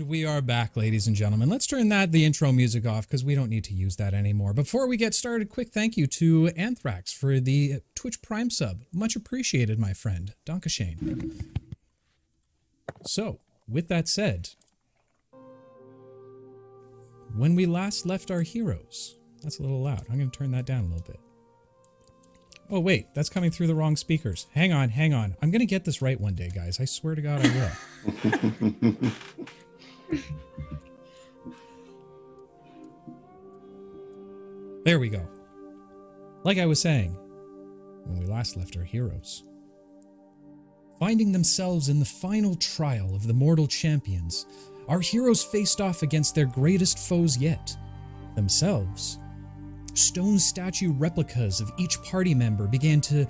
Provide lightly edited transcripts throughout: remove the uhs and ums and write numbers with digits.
And we are back, ladies and gentlemen. Let's turn the intro music off because we don't need to use that anymore. Before we get started, quick thank you to Anthrax for the Twitch Prime sub. Much appreciated, my friend. Dankeschön. So, with that said, when we last left our heroes, that's a little loud. I'm going to turn that down a little bit. Oh, wait, that's coming through the wrong speakers. Hang on, hang on. I'm going to get this right one day, guys. I swear to God I will. There we go. Like I was saying, when we last left our heroes, finding themselves in the final trial of the mortal champions, our heroes faced off against their greatest foes yet, themselves. Stone statue replicas of each party member began to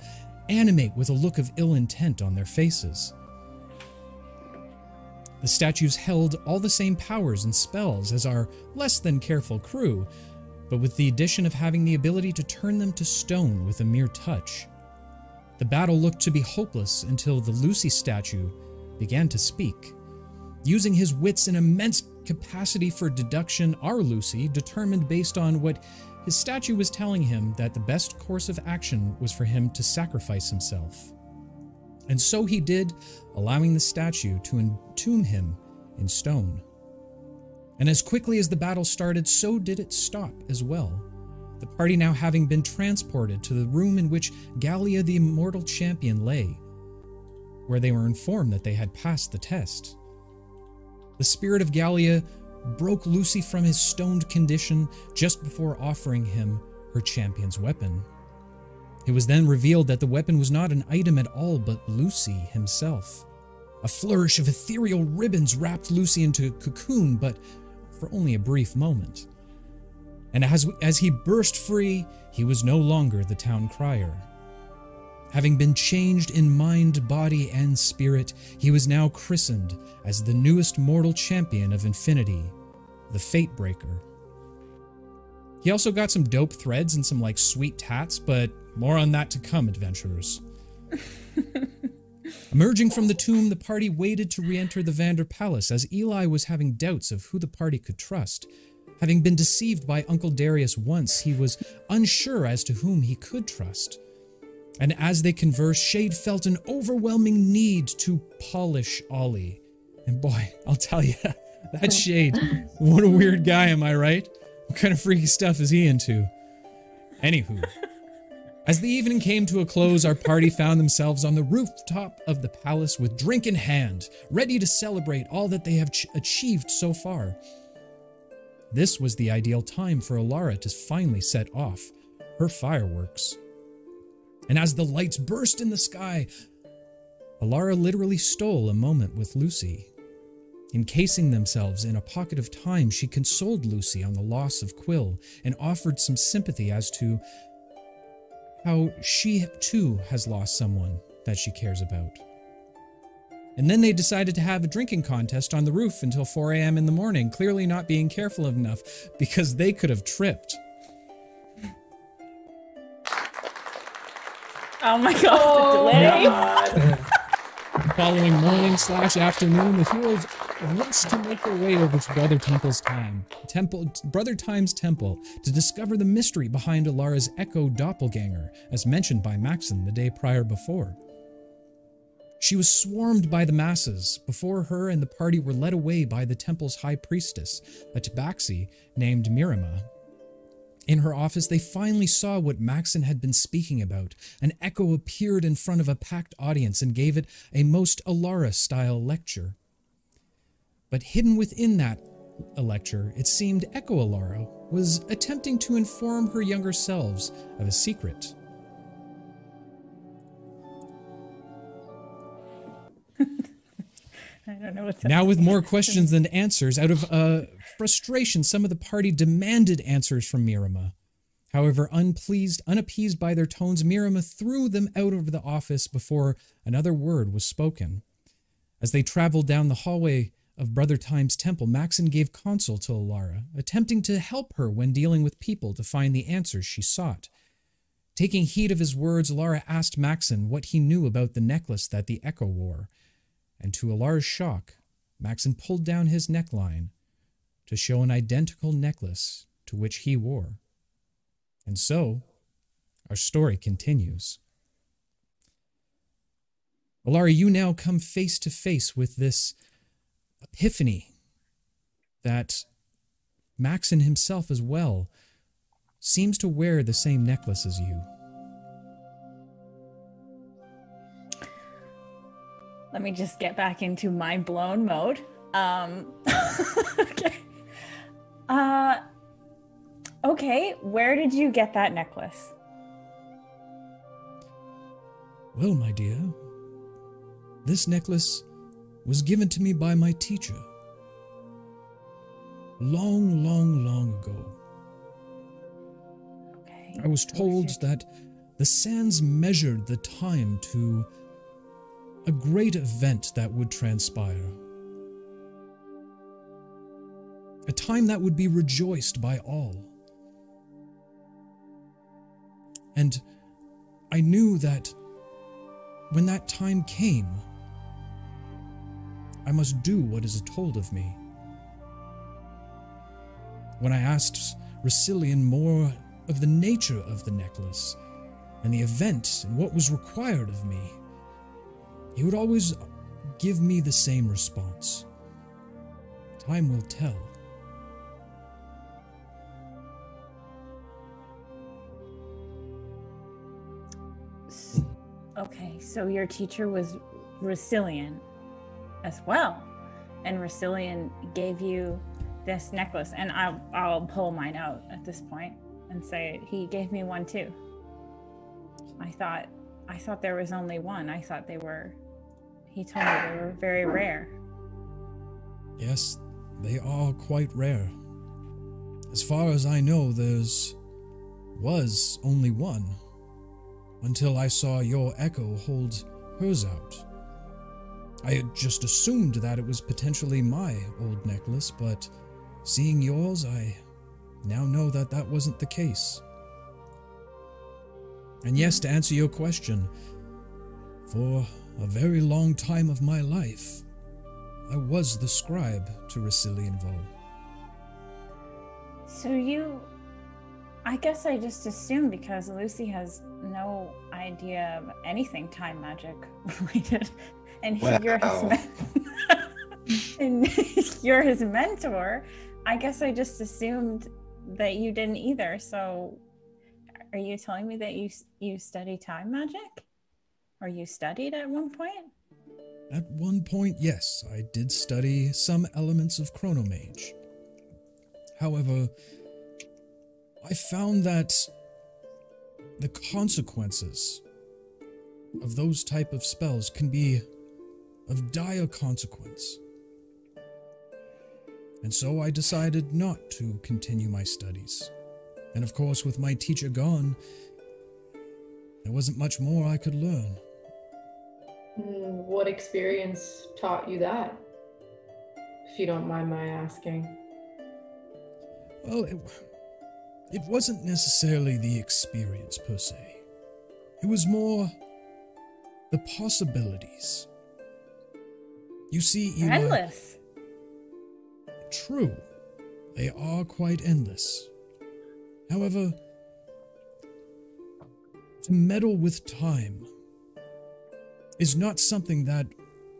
animate with a look of ill intent on their faces. The statues held all the same powers and spells as our less than careful crew, but with the addition of having the ability to turn them to stone with a mere touch. The battle looked to be hopeless until the Lucy statue began to speak. Using his wits and immense capacity for deduction, our Lucy determined based on what his statue was telling him that the best course of action was for him to sacrifice himself. And so he did, allowing the statue to entomb him in stone. And as quickly as the battle started, so did it stop as well. The party now having been transported to the room in which Gallia the immortal champion lay, where they were informed that they had passed the test. The spirit of Gallia broke Lucy from his stoned condition just before offering him her champion's weapon. It was then revealed that the weapon was not an item at all, but Lucy himself. A flourish of ethereal ribbons wrapped Lucy into a cocoon, but for only a brief moment. And as he burst free, he was no longer the town crier. Having been changed in mind, body, and spirit, he was now christened as the newest mortal champion of Infinity, the Fatebreaker. He also got some dope threads and some sweet tats, but more on that to come, adventurers. Emerging from the tomb, the party waited to re-enter the Vander Palace as Eli was having doubts of who the party could trust. Having been deceived by Uncle Darius once, he was unsure as to whom he could trust. And as they conversed, Shade felt an overwhelming need to polish Ollie. And boy, I'll tell you, that Shade, what a weird guy, am I right? What kind of freaky stuff is he into? Anywho, as the evening came to a close, our party found themselves on the rooftop of the palace with drink in hand, ready to celebrate all that they have achieved so far. This was the ideal time for Alara to finally set off her fireworks. And as the lights burst in the sky, Alara literally stole a moment with Lucy. Encasing themselves in a pocket of time, she consoled Lucy on the loss of Quill and offered some sympathy as to how she too has lost someone that she cares about. And then they decided to have a drinking contest on the roof until 4 a.m. in the morning, clearly not being careful enough because they could have tripped. Oh my god, the delay! God. Following morning/afternoon, the heroes raced to make their way over to Brother Time's temple to discover the mystery behind Alara's Echo Doppelganger, as mentioned by Maxon the day prior before. She was swarmed by the masses. Before her and the party were led away by the temple's high priestess, a tabaxi named Mirima. In her office, they finally saw what Maxon had been speaking about. An echo appeared in front of a packed audience and gave it a most Alara-style lecture. But hidden within that lecture, it seemed Echo Alara was attempting to inform her younger selves of a secret. I don't know what's Now with more questions than answers, out of frustration, some of the party demanded answers from Mirima. However, unappeased by their tones, Mirima threw them out of the office before another word was spoken. As they traveled down the hallway of Brother Time's temple, Maxon gave counsel to Alara, attempting to help her when dealing with people to find the answers she sought. Taking heed of his words, Alara asked Maxon what he knew about the necklace that the Echo wore. And to Alara's shock, Maxon pulled down his neckline to show an identical necklace to which he wore. And so, our story continues. Alara, you now come face to face with this epiphany that Maxon himself as well seems to wear the same necklace as you. Let me just get back into mind blown mode. Okay. Okay, where did you get that necklace? Well, my dear, this necklace was given to me by my teacher. Long, long, long ago. Okay. I was told that the sands measured the time to a great event that would transpire. A time that would be rejoiced by all. And I knew that when that time came, I must do what is told of me. When I asked Russillian more of the nature of the necklace and the event and what was required of me, he would always give me the same response. Time will tell. Okay, so your teacher was Russillian as well, and Russillian gave you this necklace, and I'll pull mine out at this point and say he gave me one too. I thought there was only one. I thought he told me they were very rare. Yes, they are quite rare. As far as I know, was only one, until I saw your echo hold hers out. I had just assumed that it was potentially my old necklace, but seeing yours, I now know that that wasn't the case. And yes, to answer your question, for a very long time of my life, I was the scribe to Russillian Vo. So I guess I just assumed, because Lucy has no idea of anything time magic related, and you're his mentor, I guess I just assumed that you didn't either. So are you telling me that you study time magic? Or you studied at one point? At one point, yes, I did study some elements of chronomage. However, I found that the consequences of those type of spells can be of dire consequence. And so I decided not to continue my studies. And of course, with my teacher gone, there wasn't much more I could learn. What experience taught you that? If you don't mind my asking. Well, it wasn't necessarily the experience per se. It was more the possibilities. You see, Eli, Endless. True, they are quite endless. However, to meddle with time is not something that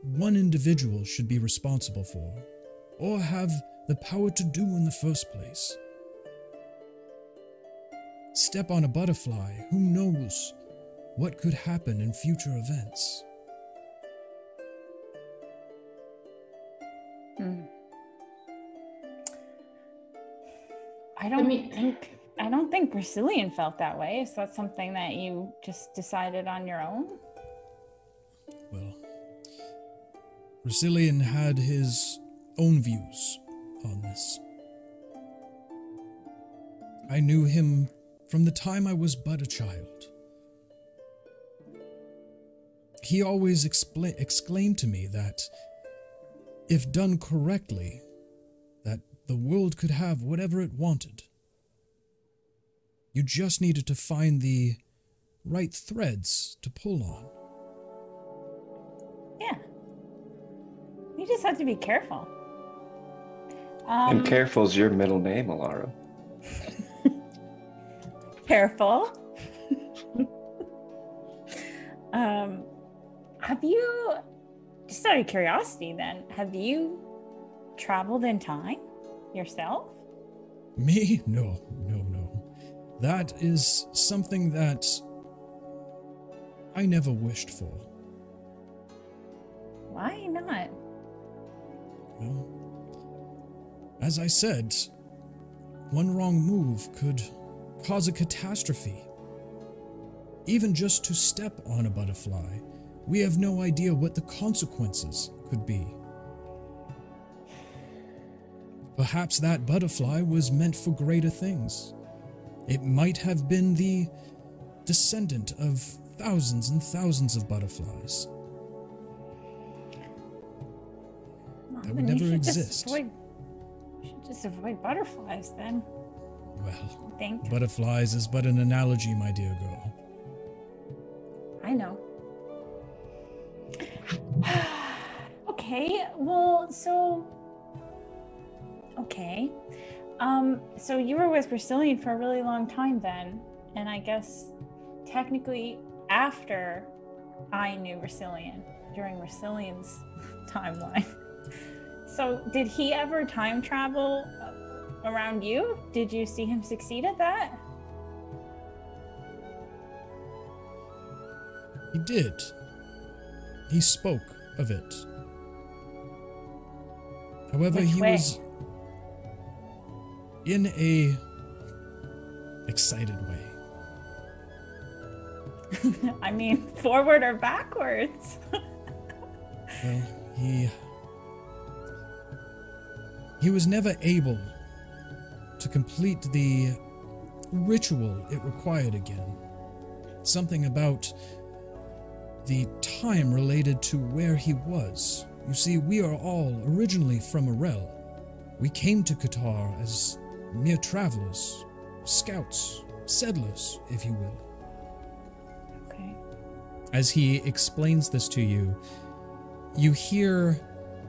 one individual should be responsible for, or have the power to do in the first place. Step on a butterfly, who knows what could happen in future events? I don't think Russillian felt that way. Is that something that you just decided on your own? Well, Russillian had his own views on this. I knew him from the time I was but a child. He always exclaimed to me that, if done correctly, that the world could have whatever it wanted. You just needed to find the right threads to pull on. Yeah. just have to be careful. And Careful's your middle name, Alara. Careful. Have you, just out of curiosity then, have you traveled in time yourself? Me? No. That is something that I never wished for. Why not? Well, as I said, one wrong move could cause a catastrophe. Even just to step on a butterfly, we have no idea what the consequences could be. Perhaps that butterfly was meant for greater things. It might have been the descendant of thousands and thousands of butterflies that would never exist. You should just avoid butterflies then. Well, I think. butterflies is but an analogy, my dear girl. I know. Okay, well, okay. So you were with Brasilian for a really long time then, and I guess technically after I knew Brasilian, during Brasilian's timeline. So did he ever time travel around you? Did you see him succeed at that? He did. He spoke of it. However, Which he way? was in a excited way. I mean, forward or backwards? Well, he was never able to complete the ritual it required again. Something about the time related to where he was. You see, we are all originally from Arel. We came to Qatar as mere travelers, scouts, settlers, if you will. Okay. As he explains this to you, you hear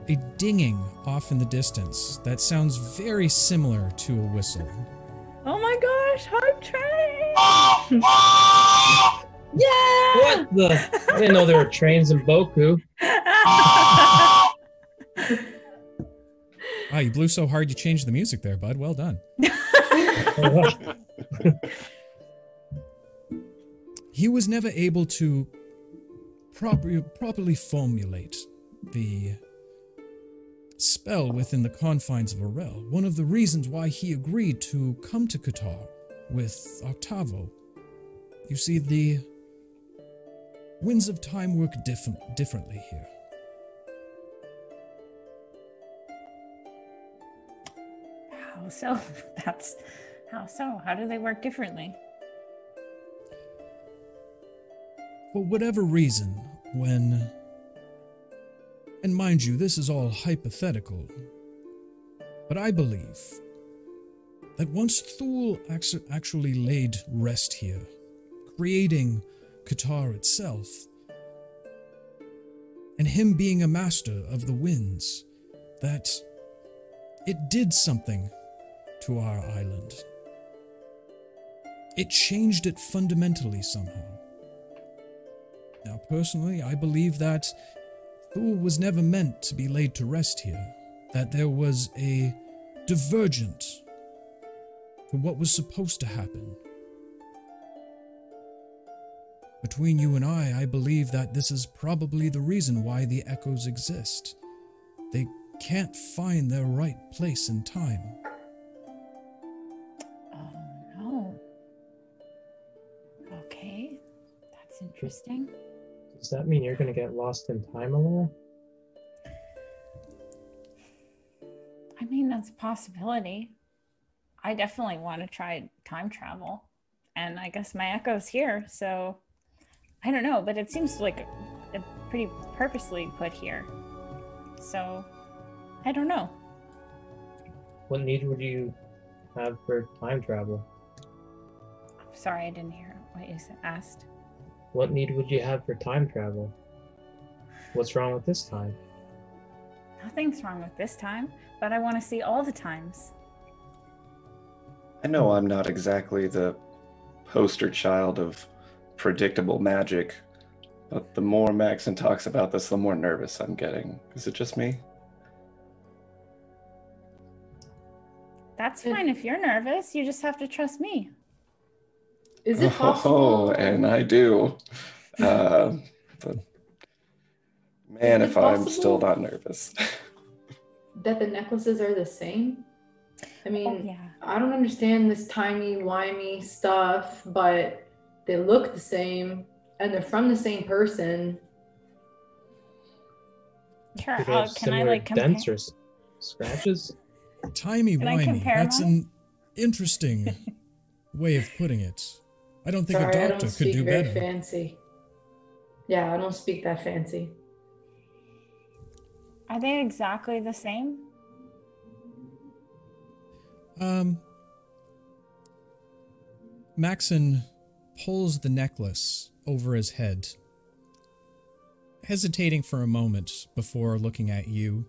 a dinging off in the distance that sounds very similar to a whistle. Oh my gosh, hype train! Yeah! What the? I didn't know there were trains in Boku. Wow, you blew so hard you changed the music there, bud. Well done. He was never able to properly formulate the spell within the confines of Arel. One of the reasons why he agreed to come to Qatar with Octavo. You see, the winds of time work differently here. How so? How so? How do they work differently? For whatever reason, when... And mind you, this is all hypothetical. But I believe that once Thule actually laid rest here, creating Qatar itself, and him being a master of the winds, that it did something to our island. It changed it fundamentally somehow. Now, personally, I believe that Thule was never meant to be laid to rest here, that there was a divergent to what was supposed to happen. Between you and I believe that this is probably the reason why the echoes exist. They can't find their right place in time. Oh no. Okay, that's interesting. Does that mean you're going to get lost in time, Alara? I mean, that's a possibility. I definitely want to try time travel. And I guess my echo's here, so I don't know, but it seems like a pretty purposely put here. So I don't know. What need would you have for time travel? Sorry, I didn't hear what you asked. What need would you have for time travel? What's wrong with this time? Nothing's wrong with this time, but I want to see all the times. I know I'm not exactly the poster child of predictable magic, but the more Maxon talks about this, the more nervous I'm getting. Is it just me? That's fine if you're nervous. You just have to trust me. Is it possible? Oh, and I do. But man, if I'm still not nervous. That the necklaces are the same? I mean, Oh, yeah. I don't understand this timey-wimey stuff, but they look the same and they're from the same person. Sure. Do they have Can I similar like compare? dents or scratches? Timey-wimey. compare That's mine? an interesting way of putting it. I don't think Sorry, a I doctor don't could speak do very better. fancy. Yeah, I don't speak that fancy. Are they exactly the same? Maxon pulls the necklace over his head, hesitating for a moment before looking at you,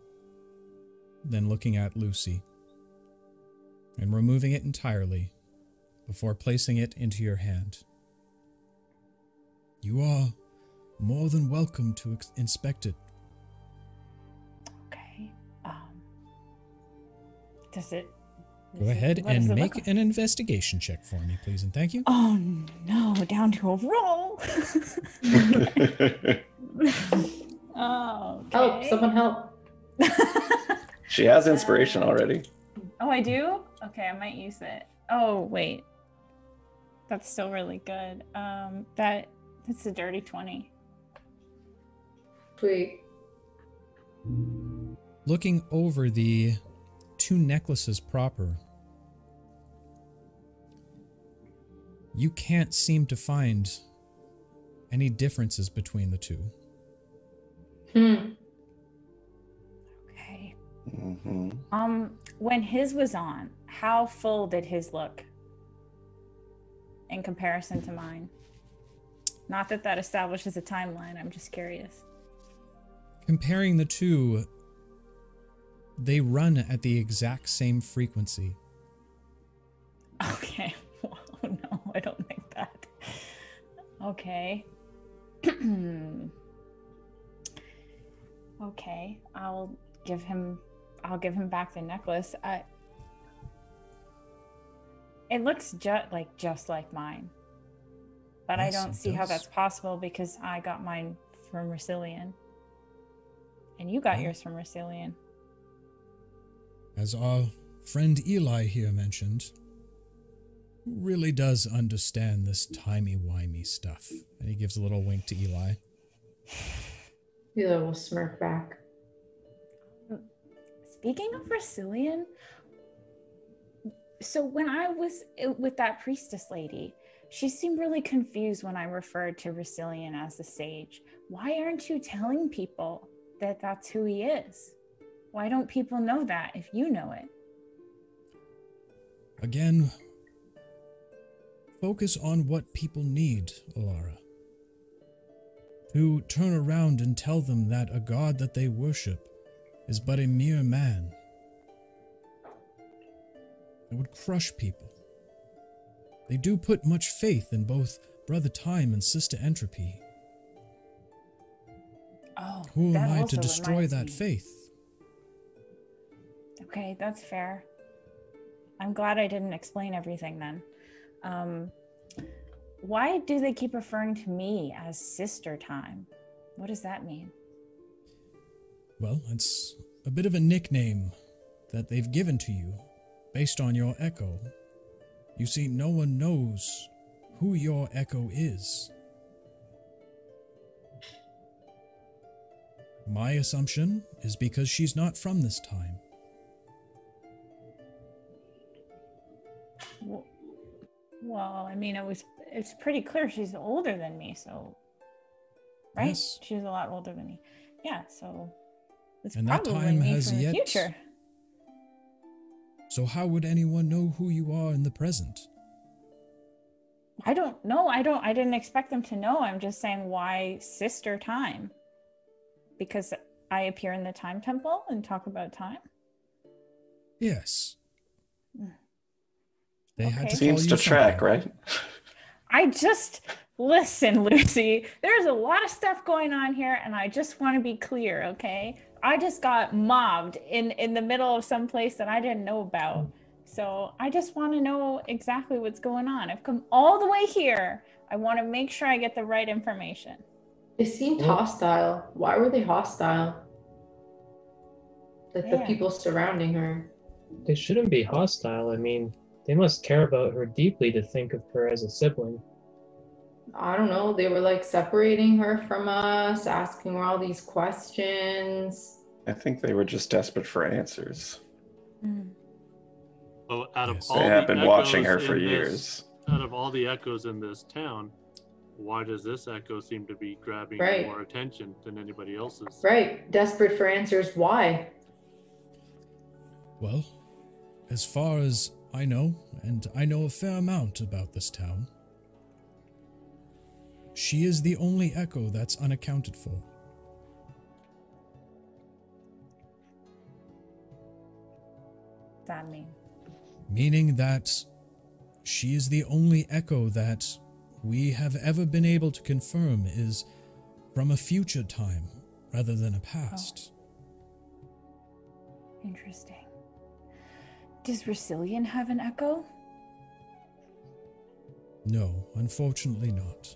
then looking at Lucy, and removing it entirely before placing it into your hand. You are more than welcome to inspect it. Okay. Does it? Go ahead what does and it make look like? an investigation check for me, please, and thank you. Oh no! Down to a roll. Oh. Okay. Help! Someone help! She has inspiration already. Oh, I do? Okay, I might use it. Oh, wait. That's still really good. That's a dirty 20. Sweet. Looking over the two necklaces proper, you can't seem to find any differences between the two. Okay. Mm-hmm. When his was on, how full did his look in comparison to mine? Not that that establishes a timeline, I'm just curious. Comparing the two, they run at the exact same frequency. Okay. Oh no, I don't think that. Okay. Okay, I'll give him back the necklace. It looks just like mine. But Yes, I don't it see how does. that's possible because I got mine from Racilian. And you got Oh. yours from Racilian. As our friend Eli here mentioned, who really does understand this timey-wimey stuff. And he gives a little wink to Eli. Hila will smirk back. Speaking of Racilian, so when I was with that priestess lady, she seemed really confused when I referred to Racilian as the sage. Why aren't you telling people that that's who he is? Why don't people know that if you know it? Again, focus on what people need, Alara. To turn around and tell them that a god that they worship is but a mere man. It would crush people. They do put much faith in both Brother Time and Sister Entropy. Oh, Who that am I to also destroy reminds that me. faith? Okay, that's fair. I'm glad I didn't explain everything then. Why do they keep referring to me as Sister Time? What does that mean? Well, it's a bit of a nickname that they've given to you based on your echo. You see, no one knows who your echo is. My assumption is because she's not from this time. Well, I mean, it's pretty clear she's older than me, so right? Yes. She's a lot older than me. Yeah, so it's And that probably time me has from yet- the future. So how would anyone know who you are in the present? I don't know. I didn't expect them to know. I'm just saying why Sister Time? Because I appear in the time temple and talk about time? Yes. They had Okay. to Seems call to you track, something. right? Listen, Lucy, there's a lot of stuff going on here, and I just want to be clear, okay? I just got mobbed in the middle of some place that I didn't know about. So I just want to know exactly what's going on. I've come all the way here. I want to make sure I get the right information. They seemed hostile. Why were they hostile? Like the Yeah. people surrounding her. They shouldn't be hostile. I mean, they must care about her deeply to think of her as a sibling. I don't know. They were like separating her from us, asking her all these questions. I think they were just desperate for answers. Well, out of Yes. all They the have been watching her echoes for in this- years. Out of all the echoes in this town, why does this echo seem to be grabbing Right. more attention than anybody else's? Right. Desperate for answers. Why? Well, as far as I know, and I know a fair amount about this town, she is the only echo that's unaccounted for. What's that mean? Meaning that she is the only echo that we have ever been able to confirm is from a future time rather than a past. Interesting. Does Rosillian have an echo? No, unfortunately not.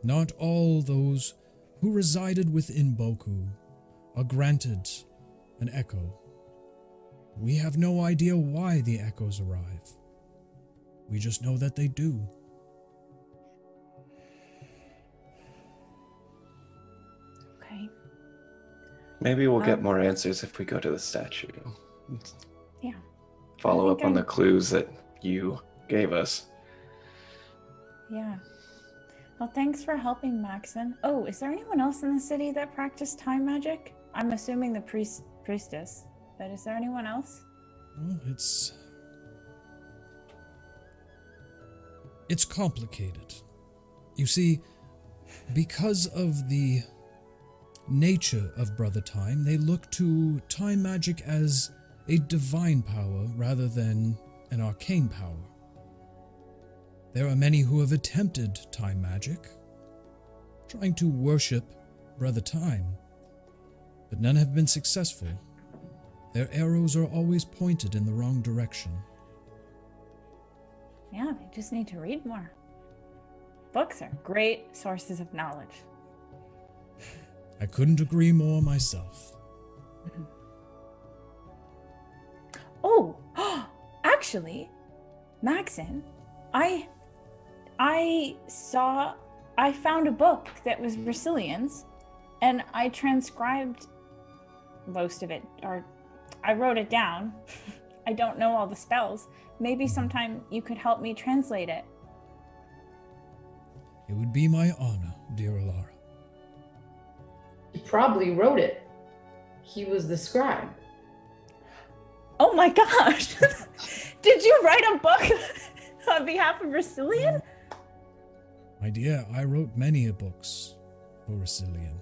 Not all those who resided within Boku are granted an echo. We have no idea why the echoes arrive. We just know that they do. Okay. Maybe we'll get more answers if we go to the statue. Yeah. Follow I up think on the I'm- clues that you gave us. Yeah. Well, thanks for helping, Maxon. Oh, is there anyone else in the city that practiced time magic? I'm assuming the priestess, but is there anyone else? Well, it's complicated. You see, because of the nature of Brother Time, they look to time magic as a divine power rather than an arcane power. There are many who have attempted time magic, trying to worship Brother Time, but none have been successful. Their arrows are always pointed in the wrong direction. Yeah, they just need to read more. Books are great sources of knowledge. I couldn't agree more myself. Oh, actually, Maxon, I found a book that was Rosillian's, and I transcribed most of it, or I wrote it down. I don't know all the spells. Maybe sometime you could help me translate it. It would be my honor, dear Alara. He probably wrote it. He was the scribe. Oh my gosh! Did you write a book on behalf of Rosillian? My dear, I wrote many books for Rosillian.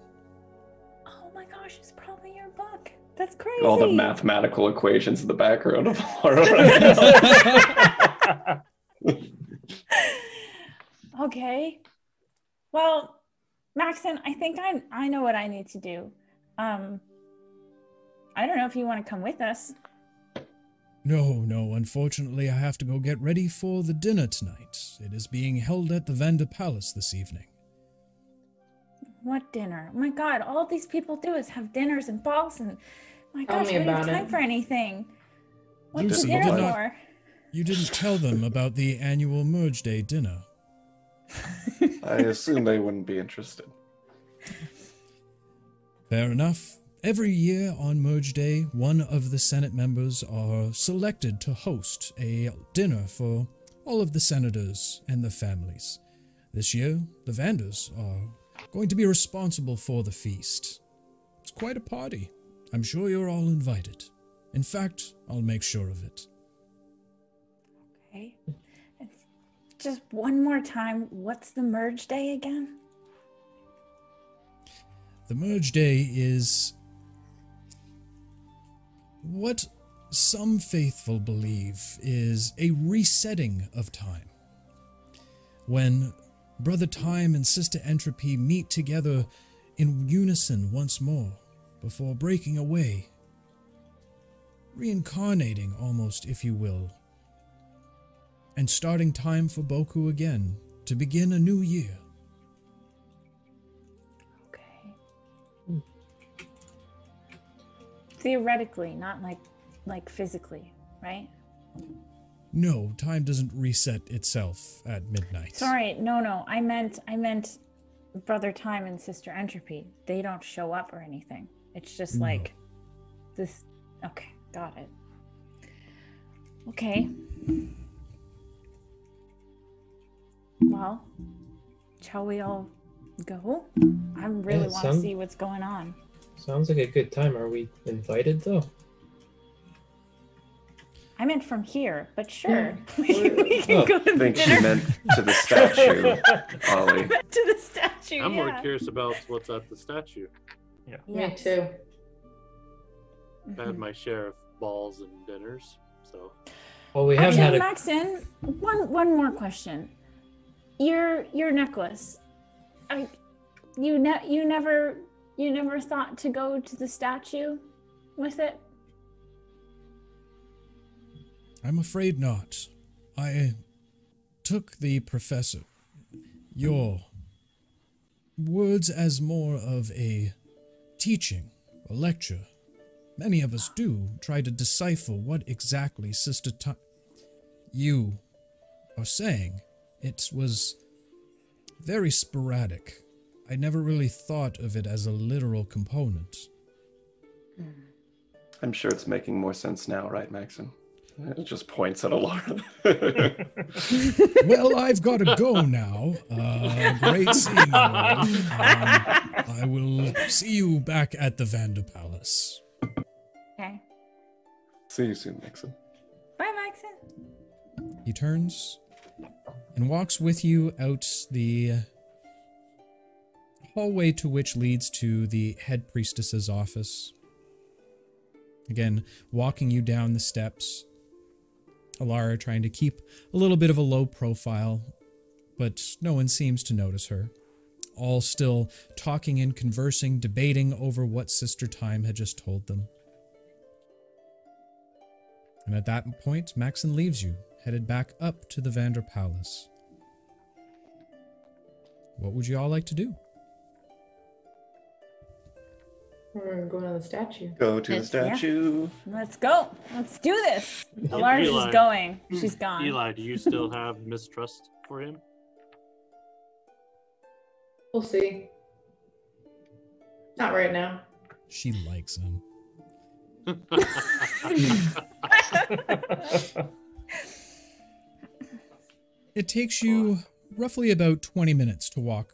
Oh my gosh, it's probably your book. That's crazy. All the mathematical equations in the background of Alara right now. Okay. Well, Maxon, I think I know what I need to do. I don't know if you want to come with us. No, unfortunately I have to go get ready for the dinner tonight. It is being held at the Vanda Palace this evening. What dinner? Oh my god, all these people do is have dinners and balls and my Tell gosh, me I don't have about time it. for anything. What's Lucy, the you dinner did not- for? You didn't tell them about the annual Merge Day dinner. I assume they wouldn't be interested. Fair enough. Every year on Merge Day, one of the Senate members are selected to host a dinner for all of the senators and their families. This year, the Vandas are going to be responsible for the feast. It's quite a party. I'm sure you're all invited. In fact, I'll make sure of it. Okay. Just one more time, what's the merge day again? The Merge Day is What some faithful believe is a resetting of time. When Brother Time and Sister Entropy meet together in unison once more before breaking away, reincarnating almost, if you will, and starting time for Boku again to begin a new year. Okay. Theoretically, not like physically, right? No, time doesn't reset itself at midnight. Sorry, no. I meant Brother Time and Sister Entropy. They don't show up or anything. It's just like this. Okay, got it. Okay. Well, shall we all go? I really want to see what's going on. Sounds like a good time. Are we invited though? I meant from here, but sure. We can go to I think dinner. she meant to the statue, Ollie. To the statue, I'm more curious about what's at the statue. Me Yes. too. I've had my share of balls and dinners, so. Well, we have had Actually, a. Maxon, one more question. Your necklace. You never thought to go to the statue with it? I'm afraid not. I took the professor, your words as more of a teaching, a lecture. Many of us do try to decipher what exactly Sister you are saying. It was very sporadic. I never really thought of it as a literal component. I'm sure it's making more sense now, right, Maxon? It just points at Alara. Well, I've got to go now. Great seeing you all. I will see you back at the Vander Palace. Okay. See you soon, Maxon. Bye, Maxon. He turns and walks with you out the hallway to which leads to the head priestess's office. Again, walking you down the steps. Alara trying to keep a little bit of a low profile, but no one seems to notice her. All still talking and conversing, debating over what Sister Time had just told them. And at that point, Maxon leaves you, headed back up to the Vander Palace. What would you all like to do? We're going to the statue. Go to the statue. Let's go. Let's do this. Alara's just going. She's gone. Eli, do you still have mistrust for him? We'll see. Not right now. She likes him. It takes you roughly about 20 minutes to walk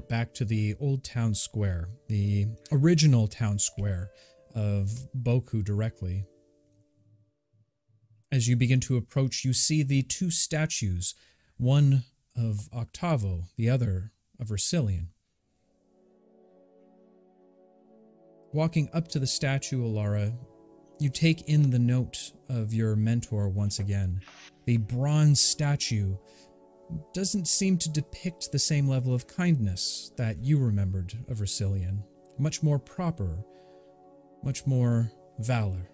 back to the old town square, the original town square of Boku directly. As you begin to approach, you see the two statues, one of Octavo, the other of Racilian. Walking up to the statue, Alara, you take in the note of your mentor once again. The bronze statue doesn't seem to depict the same level of kindness that you remembered of Racilian. Much more proper, much more valor.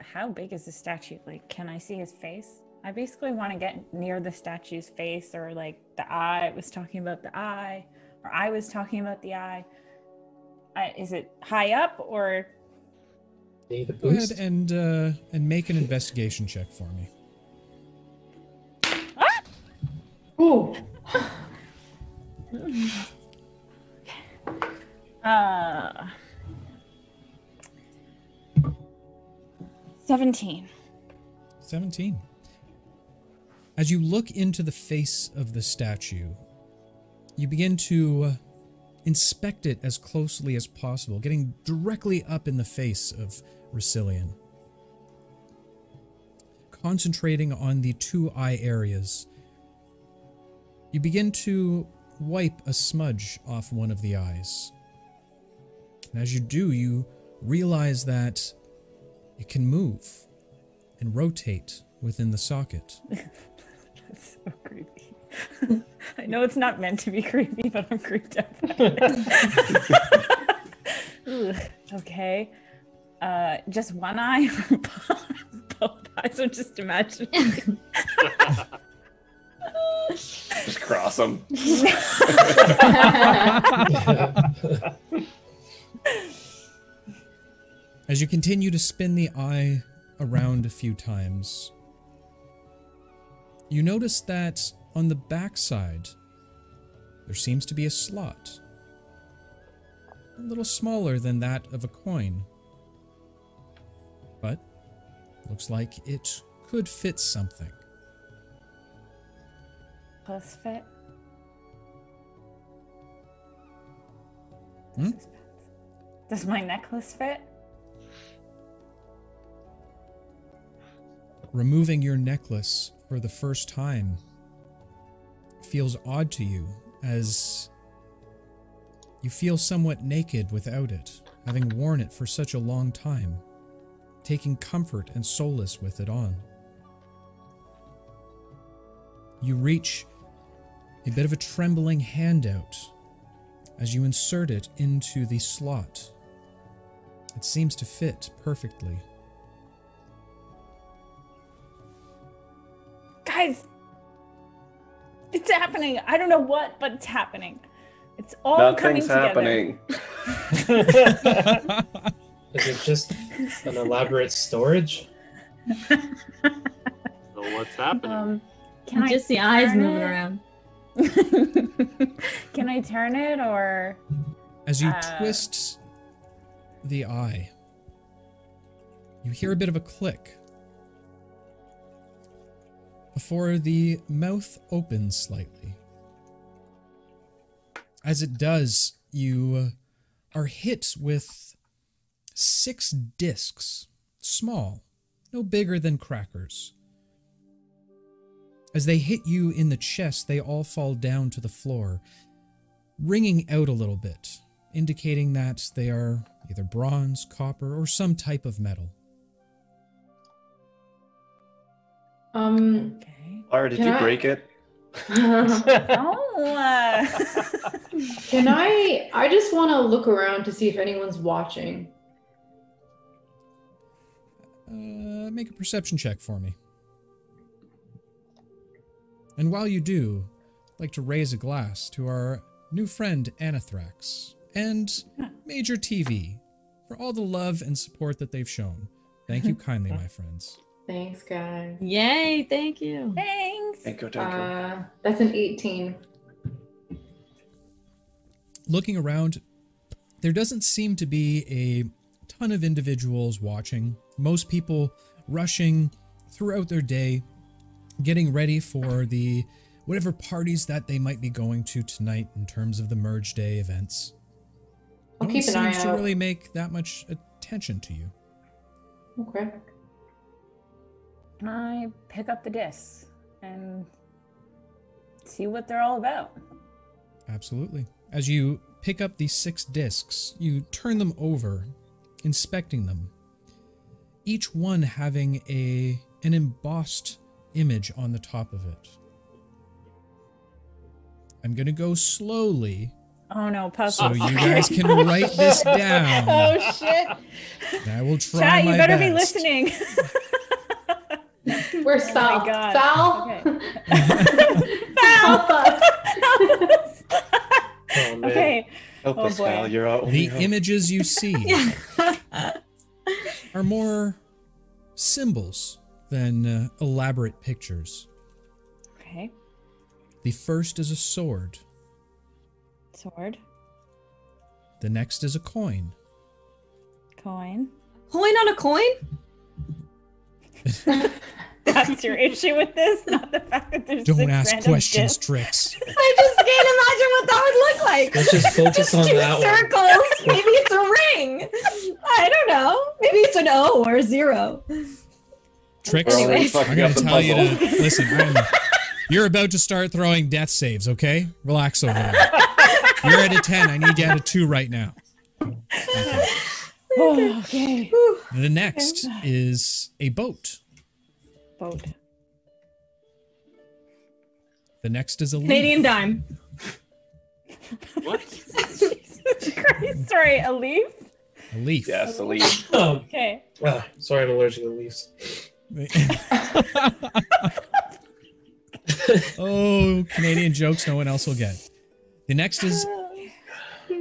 How big is the statue? Like, can I see his face? I basically want to get near the statue's face, or like the eye. Was talking about the eye, or I was talking about the eye. Is it high up or? Need a Go boost? ahead and make an investigation check for me. Ooh. 17. 17. As you look into the face of the statue, you begin to inspect it as closely as possible, getting directly up in the face of Racilian. Concentrating on the two eye areas, You begin to wipe a smudge off one of the eyes. And as you do, you realize that it can move and rotate within the socket. That's so creepy. I know it's not meant to be creepy, but I'm creeped out by it. Ugh, okay. Just one eye or both eyes? I'm just imagining. Just cross them. As you continue to spin the eye around a few times, you notice that on the backside, there seems to be a slot. A little smaller than that of a coin. But looks like it could fit something. Plus fit. Hmm? Does my necklace fit? Removing your necklace for the first time feels odd to you, as you feel somewhat naked without it, having worn it for such a long time, taking comfort and solace with it on. You reach a bit of a trembling hand out as you insert it into the slot. It seems to fit perfectly. Guys, it's happening. I don't know what, but it's happening. It's all Nothing's coming together. happening. Is it just an elaborate storage? So what's happening? Can I Just the eyes turn moving it? around. Can I turn it or? As you twist the eye, you hear a bit of a click before the mouth opens slightly. As it does, you are hit with 6 discs, small, no bigger than crackers. As they hit you in the chest, they all fall down to the floor, ringing out a little bit, indicating that they are either bronze, copper, or some type of metal. Okay. Lara, did Can you I- break it? Oh. Can I just want to look around to see if anyone's watching. Make a perception check for me. And while you do, I'd like to raise a glass to our new friend Anathrax and Major TV for all the love and support that they've shown. Thank you kindly, my friends. Thanks, guys. Yay, thank you. Thanks. Thank you, thank you. That's an 18. Looking around, there doesn't seem to be a ton of individuals watching. Most people rushing throughout their day, getting ready for the whatever parties that they might be going to tonight in terms of the Merge Day events. I'll No one keep an eye seems to out. really make that much attention to you. Okay. Can I pick up the discs and see what they're all about? Absolutely. As you pick up these 6 discs, you turn them over, inspecting them. Each one having an embossed image on the top of it. I'm gonna go slowly Oh no, puzzle. so you guys can write this down. Oh shit. And I will try Chat, my you better best. be listening. Where's Oh Foul? my God. Foul? Okay. Help us. Oh, man. Okay. Help Oh, us, boy. Val. You're out. The images you see are more symbols than elaborate pictures. Okay. The first is a sword. Sword. The next is a coin. Coin. Coin on a coin? That's your issue with this, not the fact that there's Don't 6 ask random questions, discs. Tricks. I just can't imagine what that would look like. Let's just focus on 2 that one. circles. Maybe it's a ring. I don't know. Maybe it's an O or a 0. Tricks, Anyways. I'm going to tell you to listen. You're about to start throwing death saves, okay? Relax over there. You're at a 10. I need you at a 2 right now. Okay. The next is a boat. Boat. The next is a leaf. Canadian dime. What? Jesus Christ. Sorry, a leaf? A leaf. Yes, a leaf. Okay. Sorry, I'm allergic to leaves. Oh, Canadian jokes no one else will get. The next is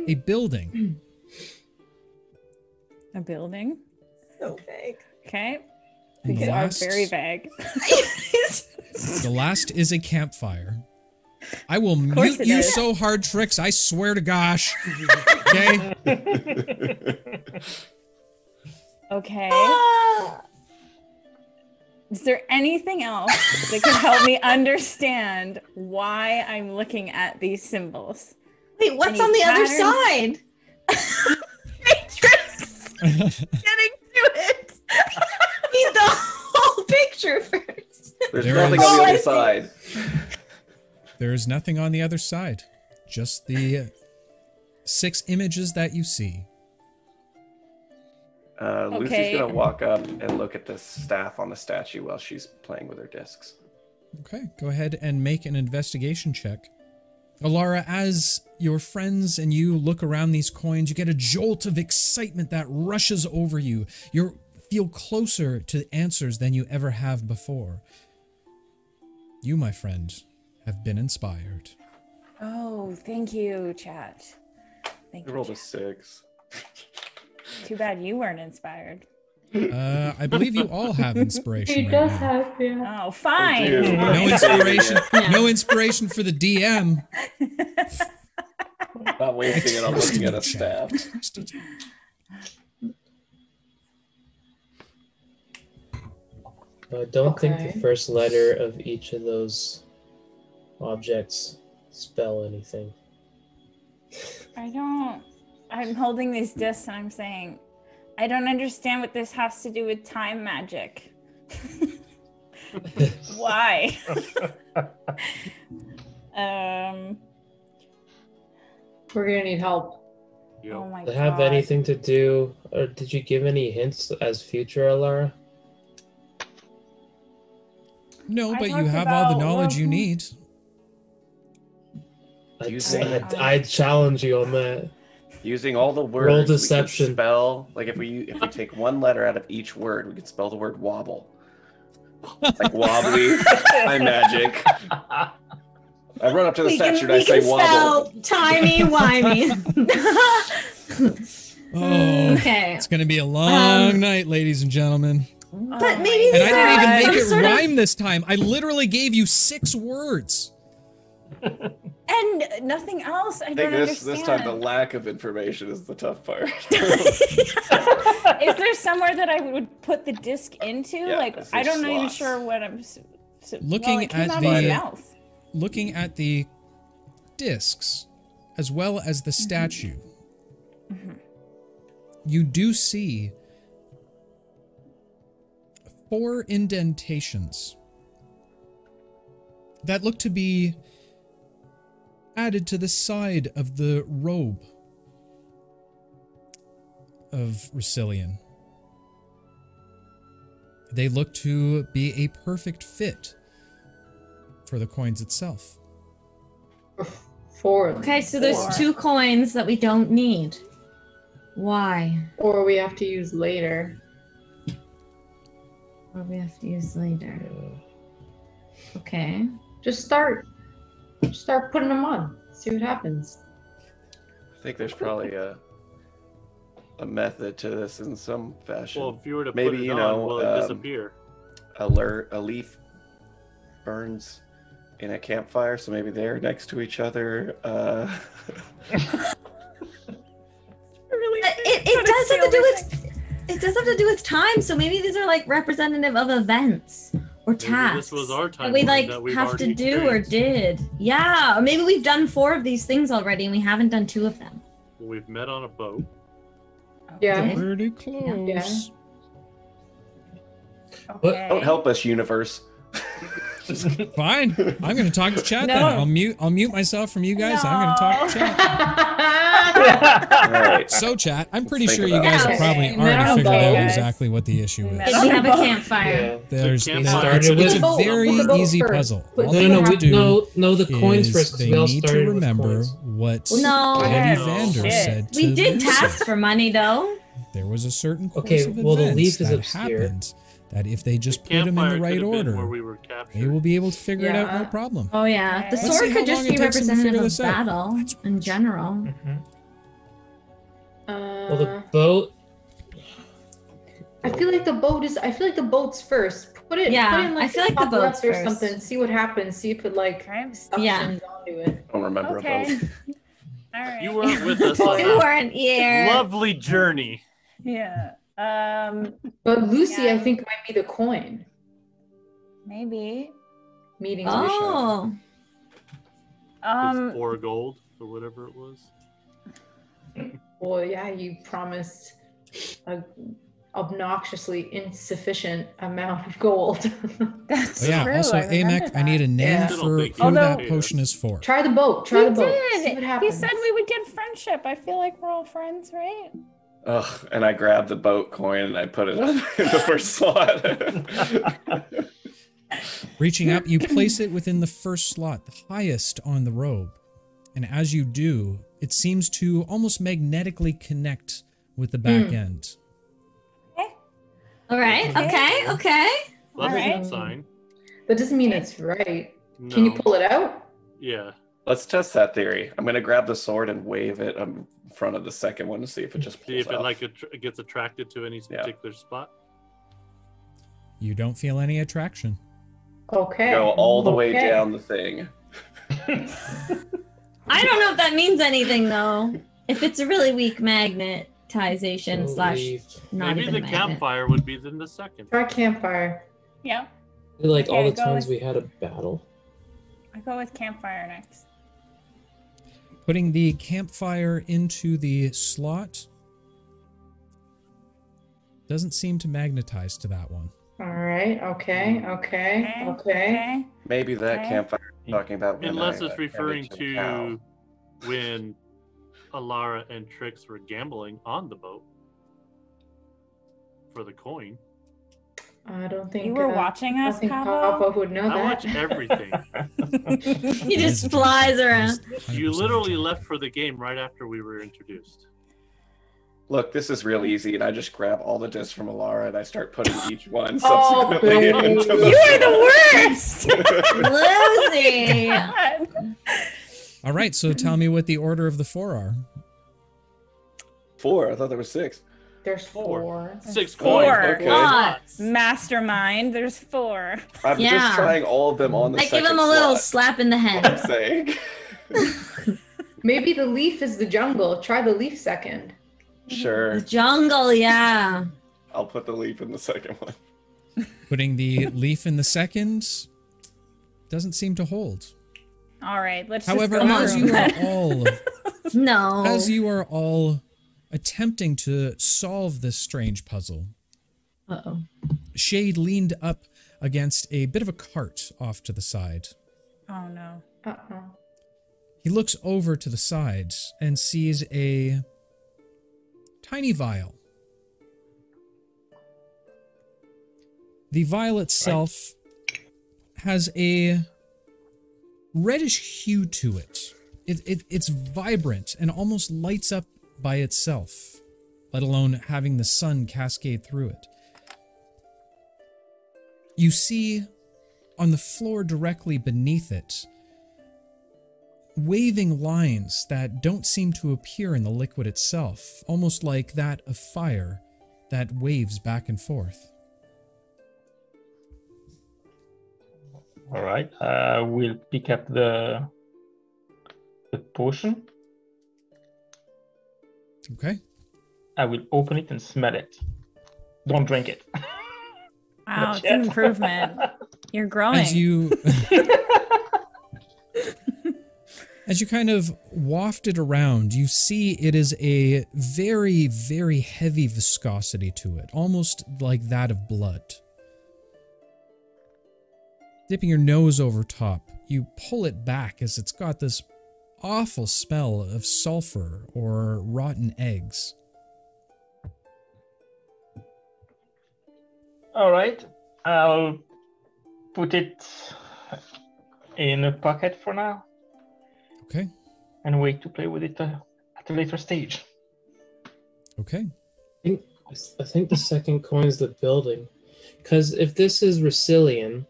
a building. A building? So vague. Okay. And These the are last, very vague. the last is a campfire. I will course mute it you is. so hard, Tricks, I swear to gosh. Okay? Okay. Ah! Is there anything else that can help me understand why I'm looking at these symbols? Wait, what's Any on the patterns? other side? Matrix! Getting to it. Need the whole picture first. There's There nothing is- on the Oh, I other see. side. There is nothing on the other side. Just the 6 images that you see. Lucy's Okay. gonna walk up and look at the staff on the statue while she's playing with her discs. Okay, go ahead and make an investigation check. Alara, as your friends and you look around these coins, you get a jolt of excitement that rushes over you. You feel closer to answers than you ever have before. You, my friend, have been inspired. Oh, thank you, chat. Thank I you. rolled a Chat. 6. Too bad you weren't inspired. I believe you all have inspiration He right does now. have, yeah. Oh, fine. do. No fine. inspiration. Yeah. No inspiration for the DM. Not wasting it on looking at a Chat. staff. I don't think Okay. the first letter of each of those objects spell anything. I'm holding these discs and I'm saying, I don't understand what this has to do with time magic. Why? We're gonna need help. Yo. Oh my Does it god. have anything to do, or did you give any hints as future Alara? No, I but you talked have all the about knowledge you love- need. I challenge you on that. Using all the words, Roll we can deception. spell. Like if we take one letter out of each word, we can spell the word wobble. Like wobbly, time magic. I run up to the statue and I say wobble. spell timey-wimey. Oh, Okay. it's going to be a long night, ladies and gentlemen. But maybe And these I didn't are even like make it sort of- rhyme this time. I literally gave you 6 words. And nothing else. I I don't think this time the understand. lack of information is the tough part. Is there somewhere that I would put the disc into? Yeah, like, it's I in don't know even slots. sure what I'm. Looking well, it came at out the- of my mouth. Looking at the discs, as well as the statue, you do see 4 indentations that look to be added to the side of the robe of Russillian. They look to be a perfect fit for the coins itself. 4. Okay, so there's Four. 2 coins that we don't need. Why? Or we have to use later. Or we have to use later. Okay. Just start putting them on. See what happens. I think there's probably a method to this in some fashion. Well, if you were to Maybe, put it you on, know, will it disappear? a leaf burns in a campfire, so maybe they're next to each other. It does have to do with time, so maybe these are like representative of events or Maybe tasks this was our time that we like that we've have to already do or experienced. did. Yeah, or maybe we've done 4 of these things already and we haven't done 2 of them. We've met on a boat. Yeah. Okay. Pretty close. Yeah. Okay. Don't help us, universe. Fine. I'm going to talk to chat No. then. I'll mute myself from you guys. I'm going to talk to chat. All right. So chat, I'm pretty Let's sure think you guys about have it. probably Okay, already now figured out guys. exactly what the issue is. Now- Did we have a campfire? There's The it's campfire- it's a with- very Put the boat easy first. puzzle. Put- All No, they no, have to do no, the coins is first, because they we all need to started with remember coins. what No. Eddie Oh, Vander shit. said to We did Lucy. tasks for money though. There was a certain course Okay, of well, the events leaf is that obscure. happened that if they just put them in Campfire the could right have been order, where we were captured. they will be able to figure it out no Yeah. problem. Oh yeah, the Let's sword see how could just long it be takes them to figure representative of this out. battle Let's in watch. general. Mhm. Well, Uh, the boat. I feel like the boat's first. Put it. Yeah, put it in, I feel like the top left boat's or first. something. See what happens. See if it like Okay. suctions Yeah. onto it. I don't remember Okay. about it. All right. You weren't with us on You that weren't here. lovely journey. Yeah. But Lucy, Yeah. I think, might be the coin. Maybe. Meetings we showed. Oh, It's 4 gold or whatever it was. Well, yeah, you promised a obnoxiously insufficient amount of gold. That's Oh, yeah, true. also, I remember Amek, I need a name Yeah. for Still who don't that think- potion is for. Try the boat. Try We the boat. See did. what He happens. said we would get friendship. I feel like we're all friends, right? Ugh, and I grabbed the boat coin and I put it in the first slot. Reaching up, you place it within the first slot, the highest on the robe. And as you do, it seems to almost magnetically connect with the back end. all right. Okay. Okay. That's a Alright. good sign. That doesn't mean it's right. No. Can you pull it out? Yeah. Let's test that theory. I'm gonna grab the sword and wave it in front of the second one to see if it just See pulls if it out. like gets attracted to any Yeah. particular spot. You don't feel any attraction. Okay. Go all the way Okay. down the thing. I don't know if that means anything though. If it's a really weak magnetization slash Leaf. not Maybe even the a magnet. campfire would be in the second. Try campfire. Yeah. Like all Okay, the go times with- we had a battle. I go with campfire next. Putting the campfire into the slot doesn't seem to magnetize to that one. All right. Okay. Maybe that Okay. campfire you're talking about. when Unless I, it's handed referring you the cow. to when Alara and Trix were gambling on the boat for the coin. I don't think You were watching I us, don't think Pablo? Papa would know I that. watch everything. He just flies around. You literally left for the game right after we were introduced. Look, this is real easy, and I just grab all the discs from Alara and I start putting each one Oh, subsequently baby. into the You are the worst. Lucy. God. All right, so tell me what the order of the 4 are. 4. I thought there was 6. There's 4. four. 6 4. coins. Okay. Lots. Mastermind. There's 4. I'm Yeah. just trying all of them on the I second give him a little slot. slap in the That's what I'm head. saying. Maybe the leaf is the jungle. Try the leaf second. Sure. The jungle, yeah. I'll put the leaf in the second one. Putting the leaf in the second doesn't seem to hold. All right. Let's However, just go as through you are them. all No. as you are all attempting to solve this strange puzzle, Uh-oh. Shade leaned up against a bit of a cart off to the side. Oh no. Uh-oh. He looks over to the sides and sees a tiny vial. The vial itself has a reddish hue to it. It's vibrant and almost lights up by itself, let alone having the sun cascade through it. You see on the floor directly beneath it waving lines that don't seem to appear in the liquid itself, almost like that of fire that waves back and forth. All right, we'll pick up the potion. Okay. I will open it and smell it. Don't drink it. Wow, it's an improvement. You're growing. As you as you kind of waft it around, you see it is a very, very heavy viscosity to it, almost like that of blood. Dipping your nose over top, you pull it back as it's got this awful smell of sulfur or rotten eggs. All right, I'll put it in a pocket for now. Okay. And wait to play with it at a later stage. Okay. I think the second coin is the building. Because if this is Resilient,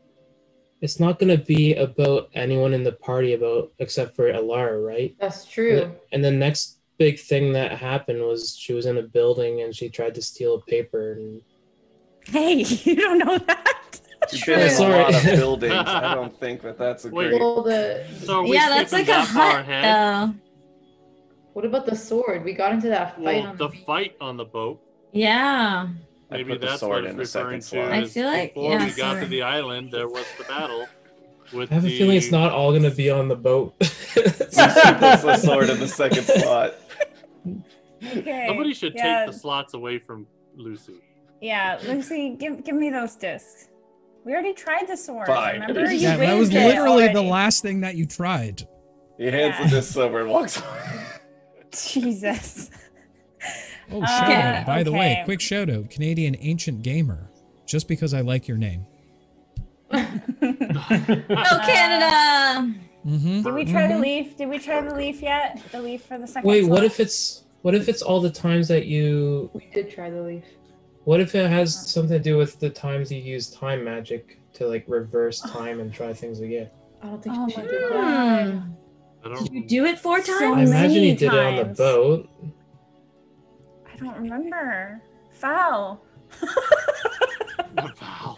it's not going to be about anyone in the party except for Alara, right? That's true. And the next big thing that happened was she was in a building and she tried to steal a paper. And Hey, you don't know that? You've been in a lot of buildings. I don't think that's a great... Well, So are we Yeah, that's like skipping a that far hut, ahead? though. what about the sword? We got into that fight Well, on the beach. fight on the boat. Yeah. I Maybe put the that's sword what in it's the referring second to. slot. I is feel like- before yeah, we got to sorry. the island, there was the battle. With I have a feeling it's not all going to be on the boat. Puts the sword in the second slot. Okay. Somebody should yeah, take the slots away from Lucy. Yeah, Lucy, give me those discs. We already tried the sword. Fine. Remember? You Yeah, that was waved it literally the already. last thing that you tried. He hands Yeah. the disc over and walks away. Jesus. Oh, shout out. By the way, okay. quick shout out, Canadian Ancient Gamer. Just because I like your name. Oh, Canada! Mm-hmm. Did we try the leaf? Did we try the leaf yet? The leaf for the second Wait, slot? what if it's all the times that you... We did try the leaf. What if it has something to do with the times you use time magic to like reverse time and try things again? I don't think Oh she my did that. God. I don't. Did you do it 4 So times? I imagine many you did it on the times. boat. I don't remember. Foul. Wow.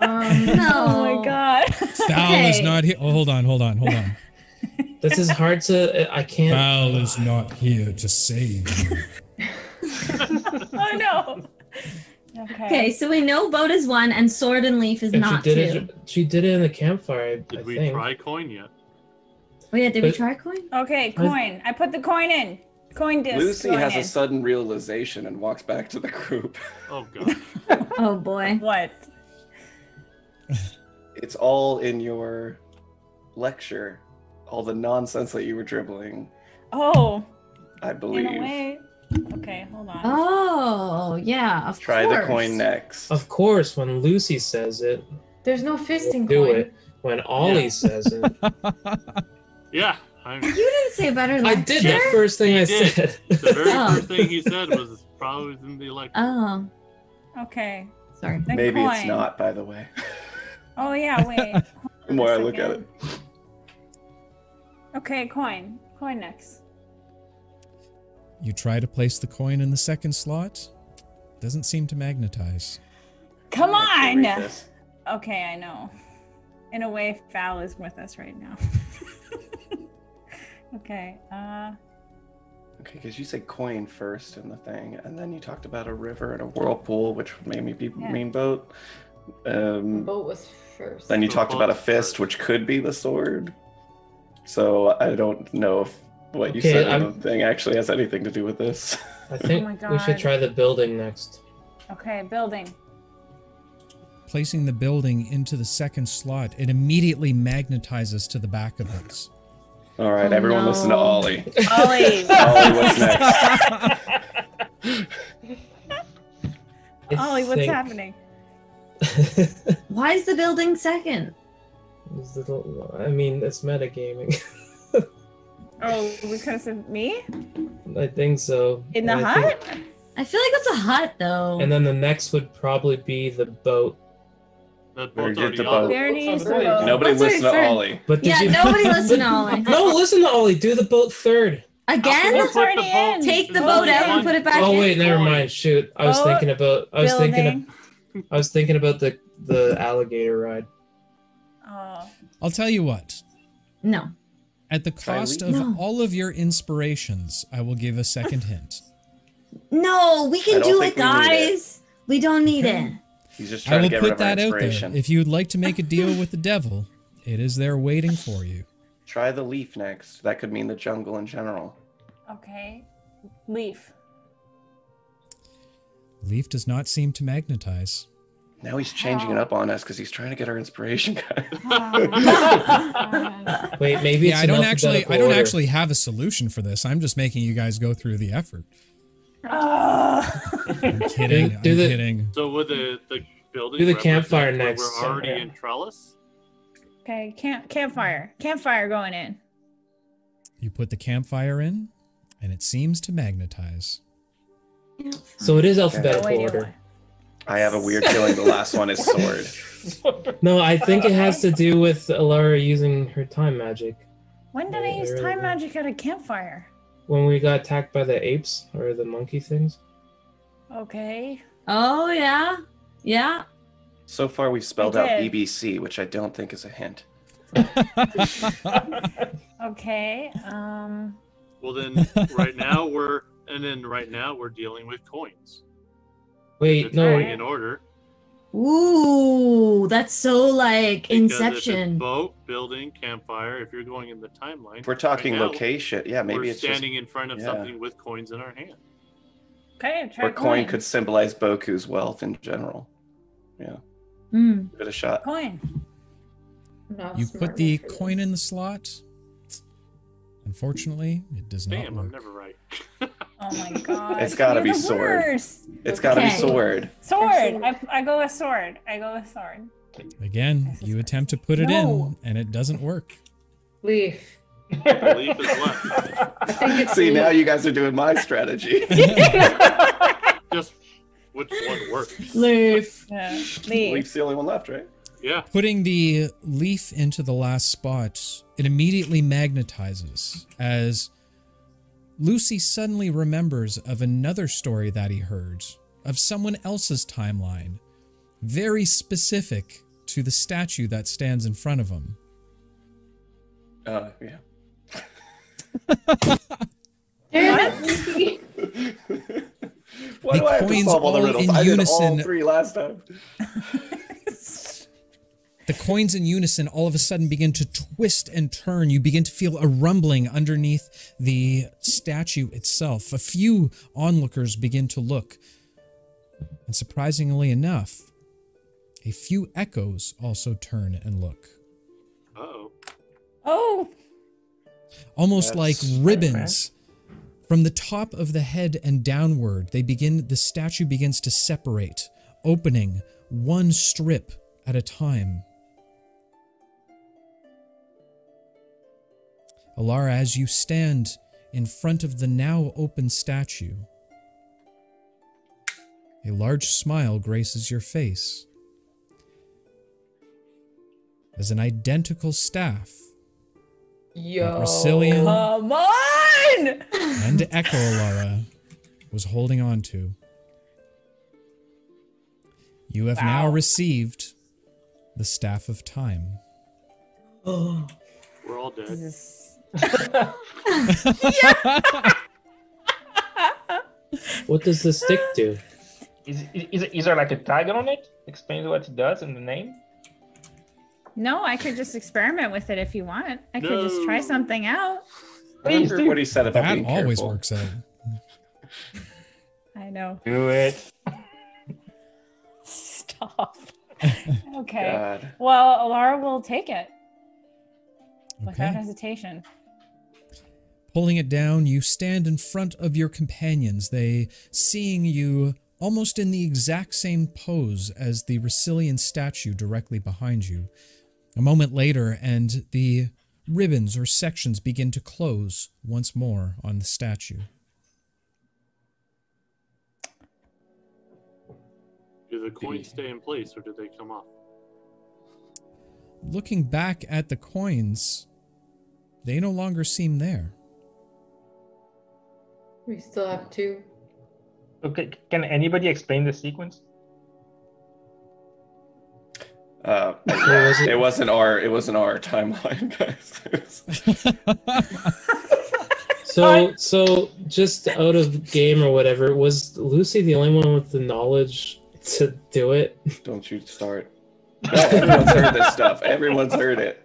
No. Oh my God. Foul is Okay. not here. Oh, hold on. This is hard to... I can't... Foul is not here to save you. Oh no. Okay. Okay, so we know boat is 1 and sword and leaf is If not she 2. did it, she did it in the campfire, I Did we think. try coin yet? Oh yeah, did we But- try coin? Okay, coin. I put the coin in. Coin disc. Lucy going has in. a sudden realization and walks back to the group. Oh god. Oh boy. What? It's all in your lecture. All the nonsense that you were dribbling, Oh, I believe. in a way. Okay, hold on. Oh yeah, of Try course. the coin next. Of course, when Lucy says it, There's no we'll fisting do coin. it. When Ollie Yeah. says it. Yeah. You didn't say better I lecture. did that first thing He I did. said. The very Oh. first thing he said was probably in the election. Oh, Okay. sorry. The Maybe it's coin. not, by the way. Oh yeah, wait. The more I look at it. Okay, coin. Coin next. You try to place the coin in the second slot. Doesn't seem to magnetize. Come I have to on. read this. Okay, I know. In a way, Foul is with us right now. Okay. Okay, because you said coin first in the thing, and then you talked about a river and a whirlpool, which would maybe be Yeah. mean boat. Boat was first. Then you The talked about a boat's fist, first. which could be the sword. So I don't know if what you Okay, said in I'm- the thing actually has anything to do with this. I think my we should God. try the building next. Okay, building. Placing the building into the second slot, it immediately magnetizes to the back of it. All right, Oh, everyone listen to no. Ollie. Ollie. Ollie, what's next? I Ollie, what's think- happening? Why is the building second? I mean, it's metagaming. Oh, because of me? I think so. In the And I think- hut? I feel like that's a hut though. And then the next would probably be the boat. That Better boat's get already the on. boat. There needs to Right. go. Nobody That's listen to already Ollie. But did yeah, you... nobody listen to Ollie. No, listen to Ollie. Do the boat third. Again? Boat's already Put the boat- in. Take the Just boat only out and one- put it back Oh in. wait, never Boy. mind. Shoot, I was Boat, thinking about. I was Building. thinking about the alligator ride. Oh. I'll tell you what. No. At the cost of No. all of your inspirations, I will give a second hint. No, we I can don't do think it, we need it. guys. We don't need Okay. it. He's just I trying to will get rid put of our that out there. inspiration. If you would like to make a deal with the devil, it is there waiting for you. Try the leaf next. That could mean the jungle in general. Okay. Leaf. Leaf does not seem to magnetize. Now he's changing it up on us because he's trying to get our inspiration guy. Wait, maybe Yeah, it's I don't order. actually have a solution for this. I'm just making you guys go through the effort. I'm kidding. I'm kidding. So would the building Do the represent campfire where next. We're already in trellis. Okay, campfire going in. You put the campfire in, and it seems to magnetize. So it is alphabetical No idea order. why. I have a weird feeling the last one is sword. No, I think it has to do with Alara using her time magic. When did I use time magic at a campfire? When we got attacked by the apes or the monkey things. Okay. Oh yeah, yeah. So far, we've spelled I out did. BBC, which I don't think is a hint. Okay. Well then, right now we're dealing with coins. Wait, It's no. going in order. Ooh, that's so like Because if Inception. it's boat, building, campfire. If you're going in the timeline, If we're talking right now, location, yeah, maybe we're it's just... standing in front of yeah. something with coins in our hand. Okay, try Or coin could symbolize Boku's wealth in general. Yeah, Mm. give it a shot. Coin. Not You smart put the enough for coin in the slot. Unfortunately, it does not Bam! work. I'm never right. Oh my god. It's gotta You're be the sword. worst. It's got to be Okay. sword. Sword. I go with sword. Again, you attempt to put it No. in, and it doesn't work. Leaf. Belief is what? I think it's See, leaf. now you guys are doing my strategy. Just which one works? Leaf. Yeah. Leaf. Leaf's the only one left, right? Yeah. Putting the leaf into the last spot, it immediately magnetizes as Lucy suddenly remembers of another story that he heard, of someone else's timeline, very specific to the statue that stands in front of him. Yeah. Why do I have to coins solve all the all riddles? in I did all unison. 3 last time. The coins in unison all of a sudden begin to twist and turn. You begin to feel a rumbling underneath the statue itself. A few onlookers begin to look. And surprisingly enough, a few echoes also turn and look. Uh-oh. Oh. Almost That's like ribbons. From the top of the head and downward, the statue begins to separate, opening one strip at a time. Alara, as you stand in front of the now open statue, a large smile graces your face as an identical staff Yo. that Racilian Come on. and Echo Alara was holding on to. You have now received the Staff of Time. We're all dead. What does the stick do? Is there like a tag on it? Explains what it does in the name? No, I could just experiment with it if you want. I could just try No. something out. Please Remember do. what he said about That being always careful. works out. I know. Do it. Stop. Okay. God. Well, Alara will take it without Okay. hesitation. Pulling it down, you stand in front of your companions, they seeing you almost in the exact same pose as the Racilian statue directly behind you. A moment later, and the ribbons or sections begin to close once more on the statue. Do the coins stay in place or do they come off? Looking back at the coins, they no longer seem there. We still have 2. Okay, can anybody explain the sequence? It wasn't our timeline, guys. So just out of game or whatever, was Lucy the only one with the knowledge to do it? Don't you start. No, everyone's heard this stuff. Everyone's heard it.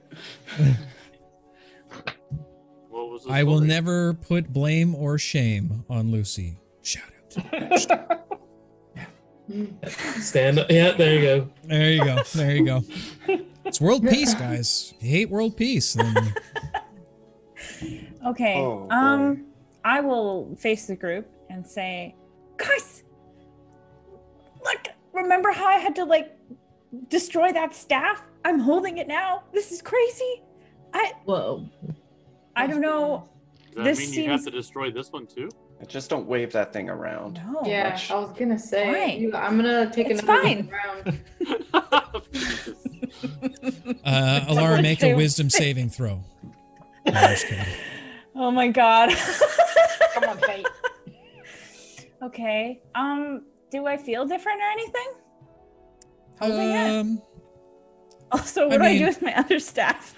What was the I will story? never put blame or shame on Lucy. Shout out. Stand up. Yeah, there you go. There you go. There you go. It's world peace, guys. You hate world peace, then Okay. Oh, boy. I will face the group and say, guys, look, remember how I had to like destroy that staff? I'm holding it now. This is crazy. Whoa. I don't know. Does that This mean you have seems- to destroy this one too? Just don't wave that thing around. No. Yeah, much. I was gonna say. Why? I'm gonna take It's another fine. round. Alara, make a Okay. wisdom saving throw. No, I'm just kidding. Oh my god. Come on, Fate. Okay. Do I feel different or anything? Holding it? Also, what do I mean- do with my other staff?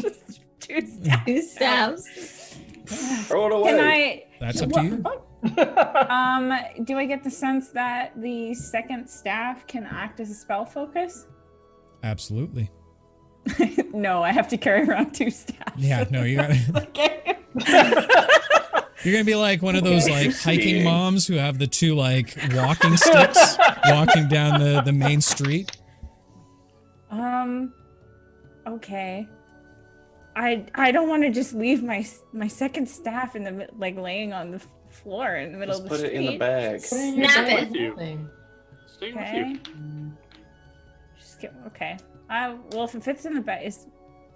Just two staff. Two staffs. Throw it away. Can I? That's up to you. Do I get the sense that the second staff can act as a spell focus? Absolutely. No, I have to carry around two staffs. Yeah, no, you gotta. Okay. You're gonna be like one of those Okay. like hiking Seeing. moms who have the two like walking sticks walking down the main street. Okay. I don't want to just leave my second staff in the like laying on the floor in the middle Just of the put it street. in the bag. Put it in your Snap bag. it. Nothing. Stay with Okay. you. Just get, okay. Well, if it fits in the bag,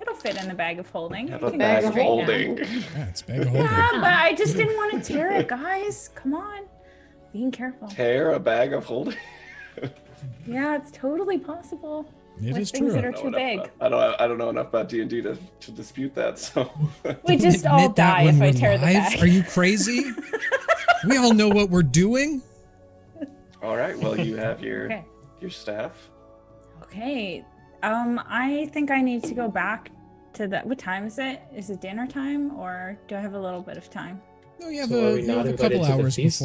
it'll fit in the bag of holding. Have You a can bag go of straight now. holding. Yeah, it's bag of holding. Yeah, but I just didn't want to tear it, guys. Come on. Being careful. Tear a bag of holding. Yeah, it's totally possible. It with is things true. that are too big. I don't know enough about D&D to dispute that. So We just all Admit that die when if I we're tear the live? bag. Are you crazy? We all know what we're doing. all right. Well, you have your Okay. staff. Okay. I think I need to go back to the. What time is it? Is it dinner time, or do I have a little bit of time? No, you have, So are we you not have a invited couple to the hours feast?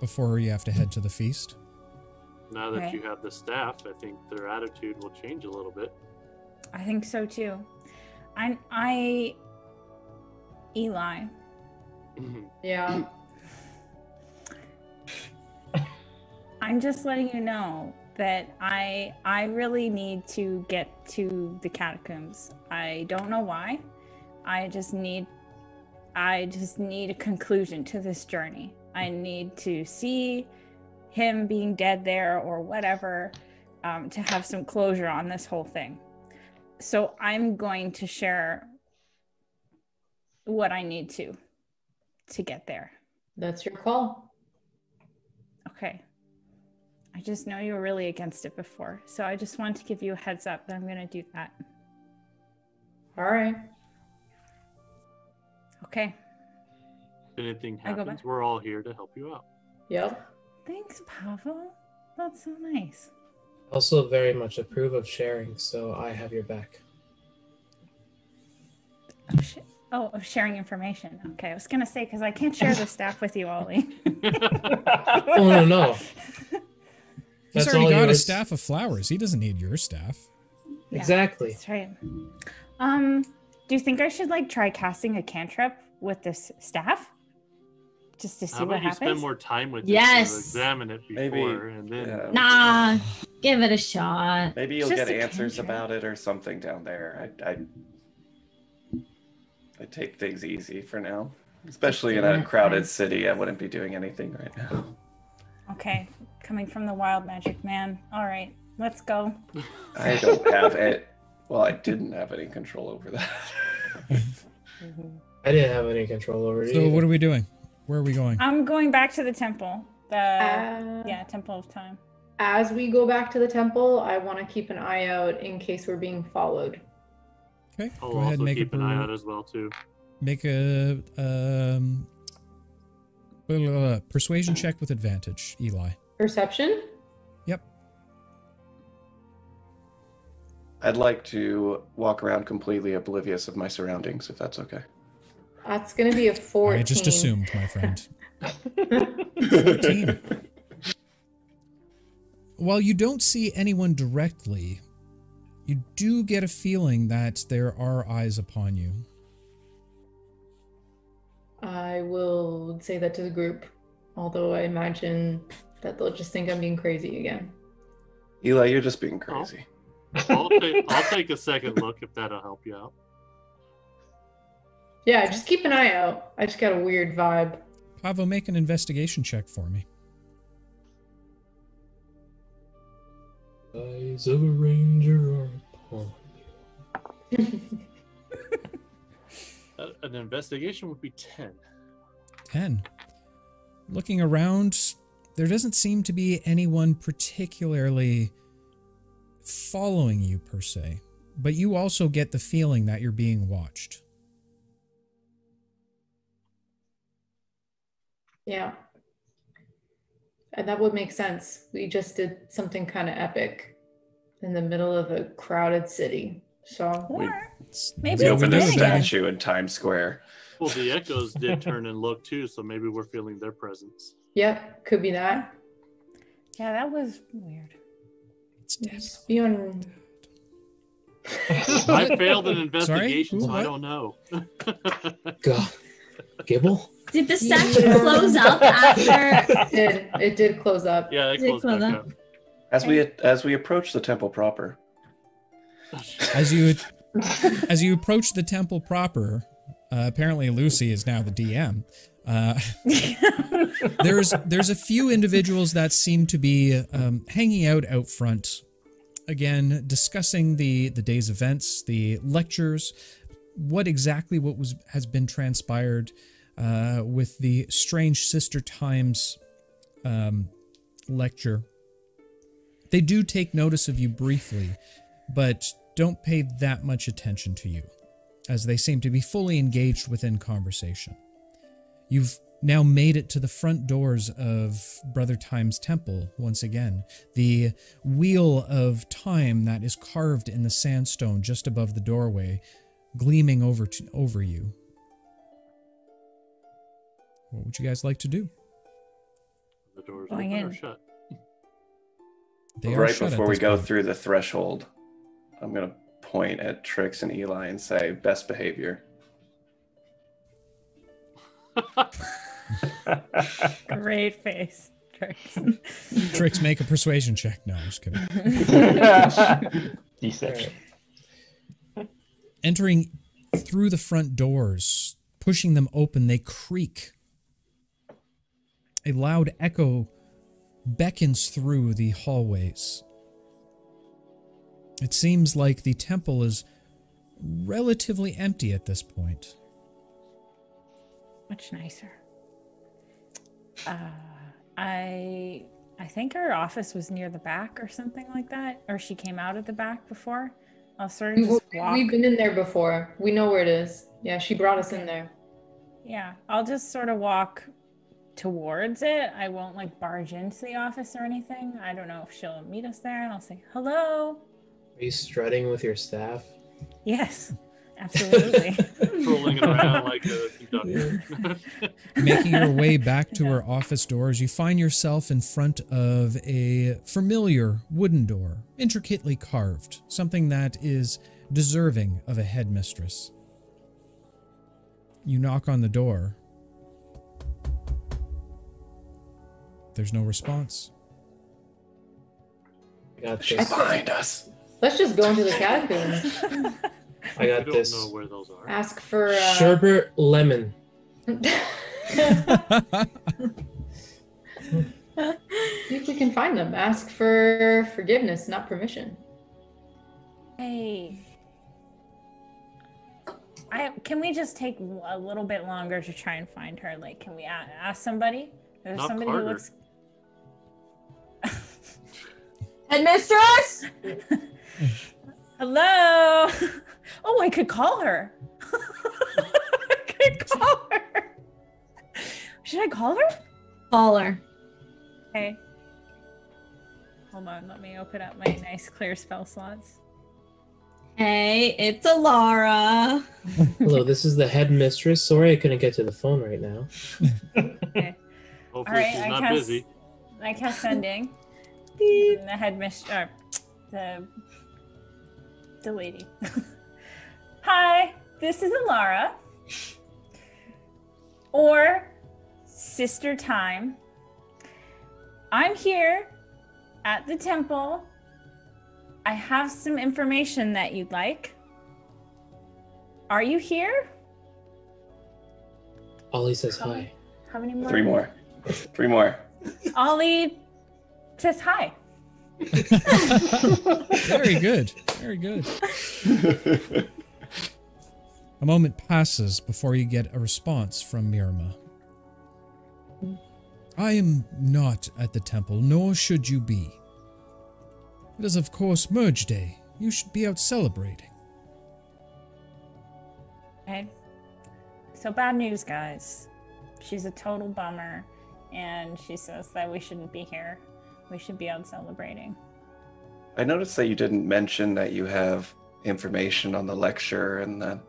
before you have to head to the feast. Now that Okay. you have the staff, I think their attitude will change a little bit. I think so too. Eli. Yeah. I'm just letting you know that I really need to get to the catacombs. I don't know why. I just need a conclusion to this journey. I need to see him being dead there or whatever, to have some closure on this whole thing. So I'm going to share what I need to get there. That's your call. Okay. I just know you were really against it before, so I just wanted to give you a heads up that I'm going to do that. All right. Okay. If anything I go happens, back. we're all here to help you out. Yep. Thanks, Pavel. That's so nice. Also, very much approve of sharing, so I have your back. Oh, shit. Oh, of sharing information. Okay, I was going to say, because I can't share the staff with you, Ollie. Oh no! He's That's already all got a yours. staff of flowers. He doesn't need your staff. Yeah, Exactly. That's right. Do you think I should like try casting a cantrip with this staff? Just to see How what about you spend happens? more time with it Yes. to examine it before, Maybe, and then yeah. Nah, give it a shot. Maybe you'll Just get a answers cantrip. about it or something down there. I take things easy for now, especially in a crowded city. I wouldn't be doing anything right now. Okay, coming from the wild magic man. All right, let's go. I don't have it. Well, I didn't have any control over that. I didn't have any control over it. So either. what are we doing? Where are we going? I'm going back to the temple. The Temple of Time. As we go back to the temple, I want to keep an eye out in case we're being followed. Okay, I'll go ahead also and make keep a an eye out as well too. make a persuasion check with advantage, Eli. Perception? Yep. I'd like to walk around completely oblivious of my surroundings, if that's okay. That's going to be a 14. I just assumed, my friend. 14. While you don't see anyone directly, you do get a feeling that there are eyes upon you. I will say that to the group, although I imagine that they'll just think I'm being crazy again. Eli, you're just being crazy. I'll take a second look if that'll help you out. Yeah, just keep an eye out. I just got a weird vibe. Pavo, make an investigation check for me. Eyes of a ranger are upon you. An investigation would be 10. 10. Looking around, there doesn't seem to be anyone particularly following you per se, but you also get the feeling that you're being watched. Yeah. And that would make sense. We just did something kind of epic in the middle of a crowded city. So Or maybe We it's opened a been again. statue in Times Square. Well, the echoes did turn and look too, so maybe we're feeling their presence. yep, could be that. Yeah, that was weird. It's definitely Just be on. I failed an investigation, Who? so I What? don't know. God. Gibble? Did the statue close up after? It did close up. Yeah, it Did it closed close back up? up. As we approach the temple proper, As you approach the temple proper, apparently Lucy is now the DM. There's a few individuals that seem to be hanging out front, again discussing the day's events, the lectures, what has been transpired with the Strange Sister Times lecture. They do take notice of you briefly, but don't pay that much attention to you, as they seem to be fully engaged within conversation. You've now made it to the front doors of Brother Time's temple once again. The wheel of time that is carved in the sandstone just above the doorway, gleaming over you. What would you guys like to do? The doors Going open or in. shut? They are right shut at before we this go point. through the threshold, I'm going to point at Trix and Eli and say, best behavior. Great face. Trix. Trix, make a persuasion check. No, I'm just kidding. D6. Entering through the front doors, pushing them open, they creak. A loud echo beckons through the hallways. It seems like the temple is relatively empty at this point. Much nicer. I think her office was near the back or something like that, or she came out at the back before. I'll sort of just walk. We've been in there before. We know where it is. Yeah, she brought us in there. Yeah, I'll just sort of walk towards it. I won't like barge into the office or anything. I don't know if she'll meet us there, and I'll say hello. Are you strutting with your staff? Yes, absolutely. Rolling it around like a conductor. Making your way back to her office doors, you find yourself in front of a familiar wooden door, intricately carved, something that is deserving of a headmistress. You knock on the door. There's no response. I got She's this. behind us. Let's just go into the catacombs. I I got don't this. know where those are. Ask for. Sherbet lemon. See if we can find them. Ask for forgiveness, not permission. Hey. Can we just take a little bit longer to try and find her? Like, can we ask somebody? There's Not somebody Carter. who looks. Headmistress? Hello. Oh, I could call her. I could call her. Should I call her? Caller. Okay. Hold on. Let me open up my nice clear spell slots. Hey, it's Alara. Hello, this is the headmistress. Sorry I couldn't get to the phone right now. Okay. Hopefully Alright, she's I not cast- busy. I cast sending. And the headmistress, the lady. Hi, this is Alara. Or Sister Time. I'm here at the temple. I have some information that you'd like. Are you here? Ollie says hi. How many more? 3 more. 3 more. Ollie says hi. Very good. Very good. A moment passes before you get a response from Mirma. I am not at the temple, nor should you be. It is, of course, Merge Day. You should be out celebrating. Okay. So bad news, guys. She's a total bummer, and she says that we shouldn't be here. We should be out celebrating. I noticed that you didn't mention that you have information on the lecture and that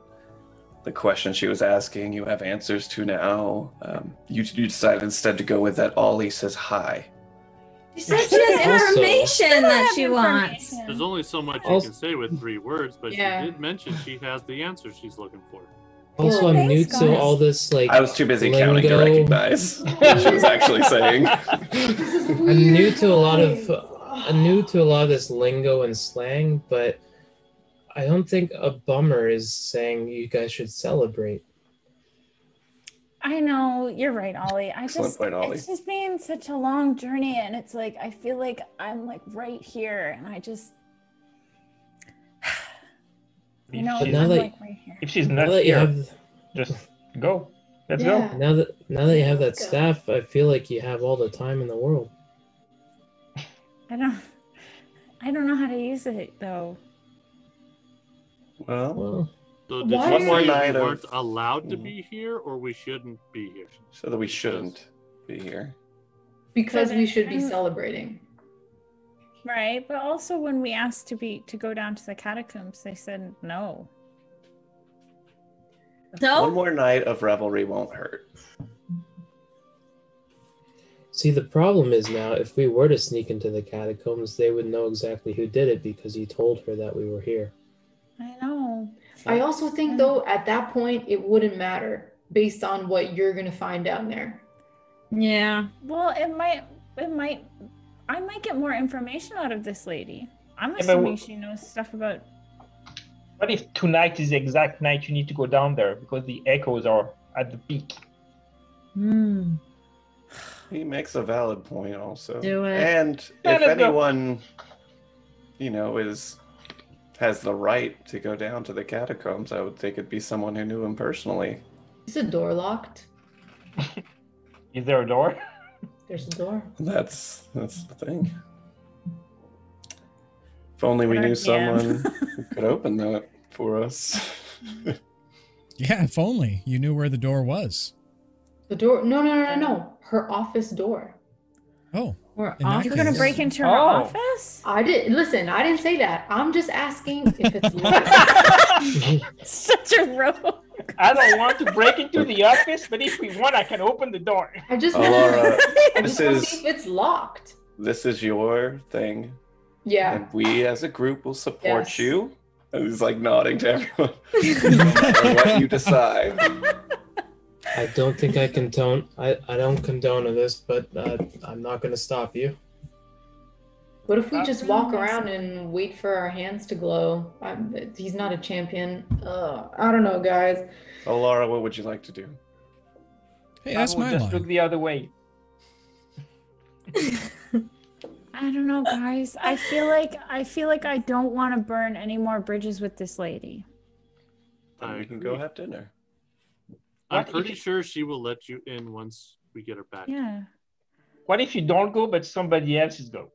the question she was asking you have answers to now. You decided instead to go with that Ollie says hi. She said she has information that she wants. There's only so much you can say with 3 words, but Yeah. she did mention she has the answer she's looking for. Also, I'm new Thanks, to guys. all this, like, I was too busy counting to lingo. recognize what she was actually saying. I'm new to a lot of this lingo and slang, but I don't think a bummer is saying you guys should celebrate. I know, you're right, Ollie. Excellent point, Ollie. It's just been such a long journey, and it's like I feel like I'm like right here, and I just you know, But now I'm that- like right here. If she's Now not that you here, have, just go. Let's Yeah. go. now that you have that Let's go. staff, I feel like you have all the time in the world. I don't know how to use it though. Well, Well, So did Why you are say you- we weren't allowed to be here, or we shouldn't be here? so that we shouldn't be here. Because we should be I'm- celebrating. Right, but also when we asked to go down to the catacombs, they said no. One So, more night of revelry won't hurt. see, the problem is now, if we were to sneak into the catacombs, they would know exactly who did it because you told her that we were here. I know. I also think, though, at that point, it wouldn't matter based on what you're going to find down there. yeah. Well, I might get more information out of this lady. I'm but assuming she knows stuff about. What if tonight is the exact night you need to go down there because the echoes are at the peak? Hmm. He makes a valid point also. Do it. And Yeah, if let's go. anyone, has the right to go down to the catacombs, I would think it'd be someone who knew him personally. Is the door locked? Is there a door? There's a door. That's the thing. If only we Good knew idea. someone who could open that for us. Yeah, if only you knew where the door was. The door? No. Her office door. Oh, We're In that off. You're gonna case- break into her Oh. office? I didn't say that. I'm just asking if it's locked. Such a rogue. I don't want to break into the office, but if we want, I can open the door. I just Alara, I this just want to is- see if it's locked. this is your thing, Yeah. and we as a group will support Yes. you. And he's like nodding to everyone. No matter what you decide. I don't think I condone. I don't condone this, but I'm not going to stop you. What if we just really walk nice. around and wait for our hands to glow? He's not a champion. I don't know, guys. Alara, what would you like to do? hey, I that's will my just line. look the other way. I don't know, guys. I feel like I don't want to burn any more bridges with this lady. Then we can go have dinner. I'm What if pretty you- sure she will let you in once we get her back. Yeah. What if you don't go, but somebody else is go?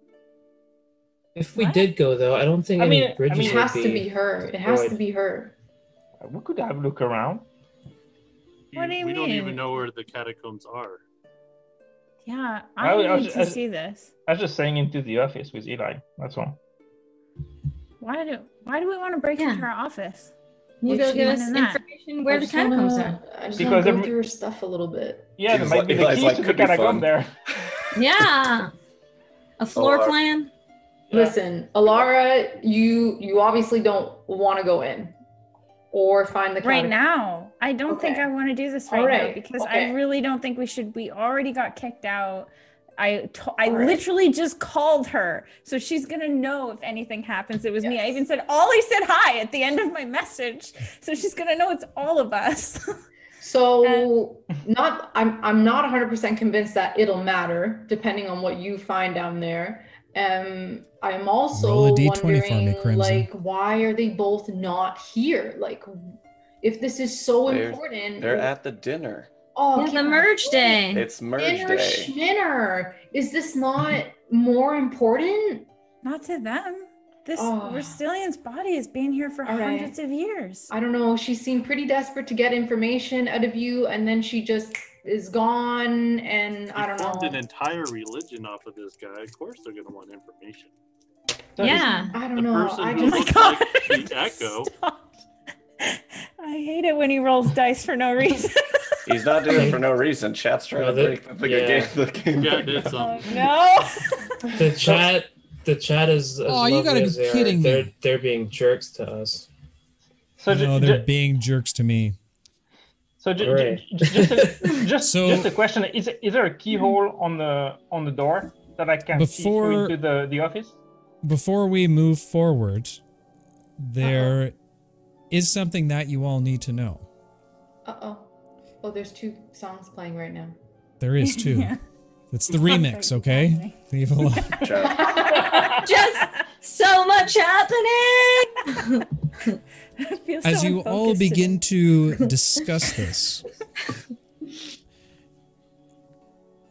If we What? did go, though, I don't think I any mean, bridges It would has to be her. It has to be her. We could have a look around. What do you We don't even mean? know where the catacombs are. Yeah, I I was- need to see this. I was just saying into the office with Eli. That's all. Why do we want to break Yeah. into her office? You What's go she give us doing in that? information where I the just wanna- catacombs are. I just Because want to go every- through her stuff a little bit. Yeah, there Eli's might be the like- keys Eli's to like, the could be catacomb fun. there. Yeah. A floor Oh, plan. Yeah. Listen, Alara, you obviously don't want to go in or find the Right catacomb. now, I don't think Okay. I want to do this All right now right, because okay. I really don't think we should. We already got kicked out. I right. literally just called her, so she's gonna know if anything happens. It was me. I even said Ollie said hi at the end of my message, so she's gonna know it's all of us. So I'm not 100% convinced that it'll matter, depending on what you find down there. I'm also Roll a D20 for me, wondering, Crimson. like, why are they both not here? Like, if this is so important, They're at the dinner. oh, Yeah, get the my merge day. It's merge dinner day. schminner. Is this not more important? Not to them. This Oh. Rustilian's body has been here for All right. hundreds of years. I don't know. She seemed pretty desperate to get information out of you, and then she just is gone. And I don't formed an know. entire religion off of this guy. Of course, they're gonna want information. Yeah. I don't The know. person I who just. looks like the Echo. Stop. I hate it when he rolls dice for no reason. He's not doing it for no reason. Chat's trying to break the game. Yeah, did Oh, something. no. The chat is. As Oh, you lovely gotta as be they are, kidding me. They're being jerks to us. So No, they're being jerks to me. Alright. just a question: is there a keyhole on the door that I can see through into the office? Before we move forward, there is something that you all need to know. Oh, there's 2 songs playing right now. There is too. Yeah. It's the remix, okay? Leave it alone. Just so much happening. I feel As so you all unfocused begin to discuss this,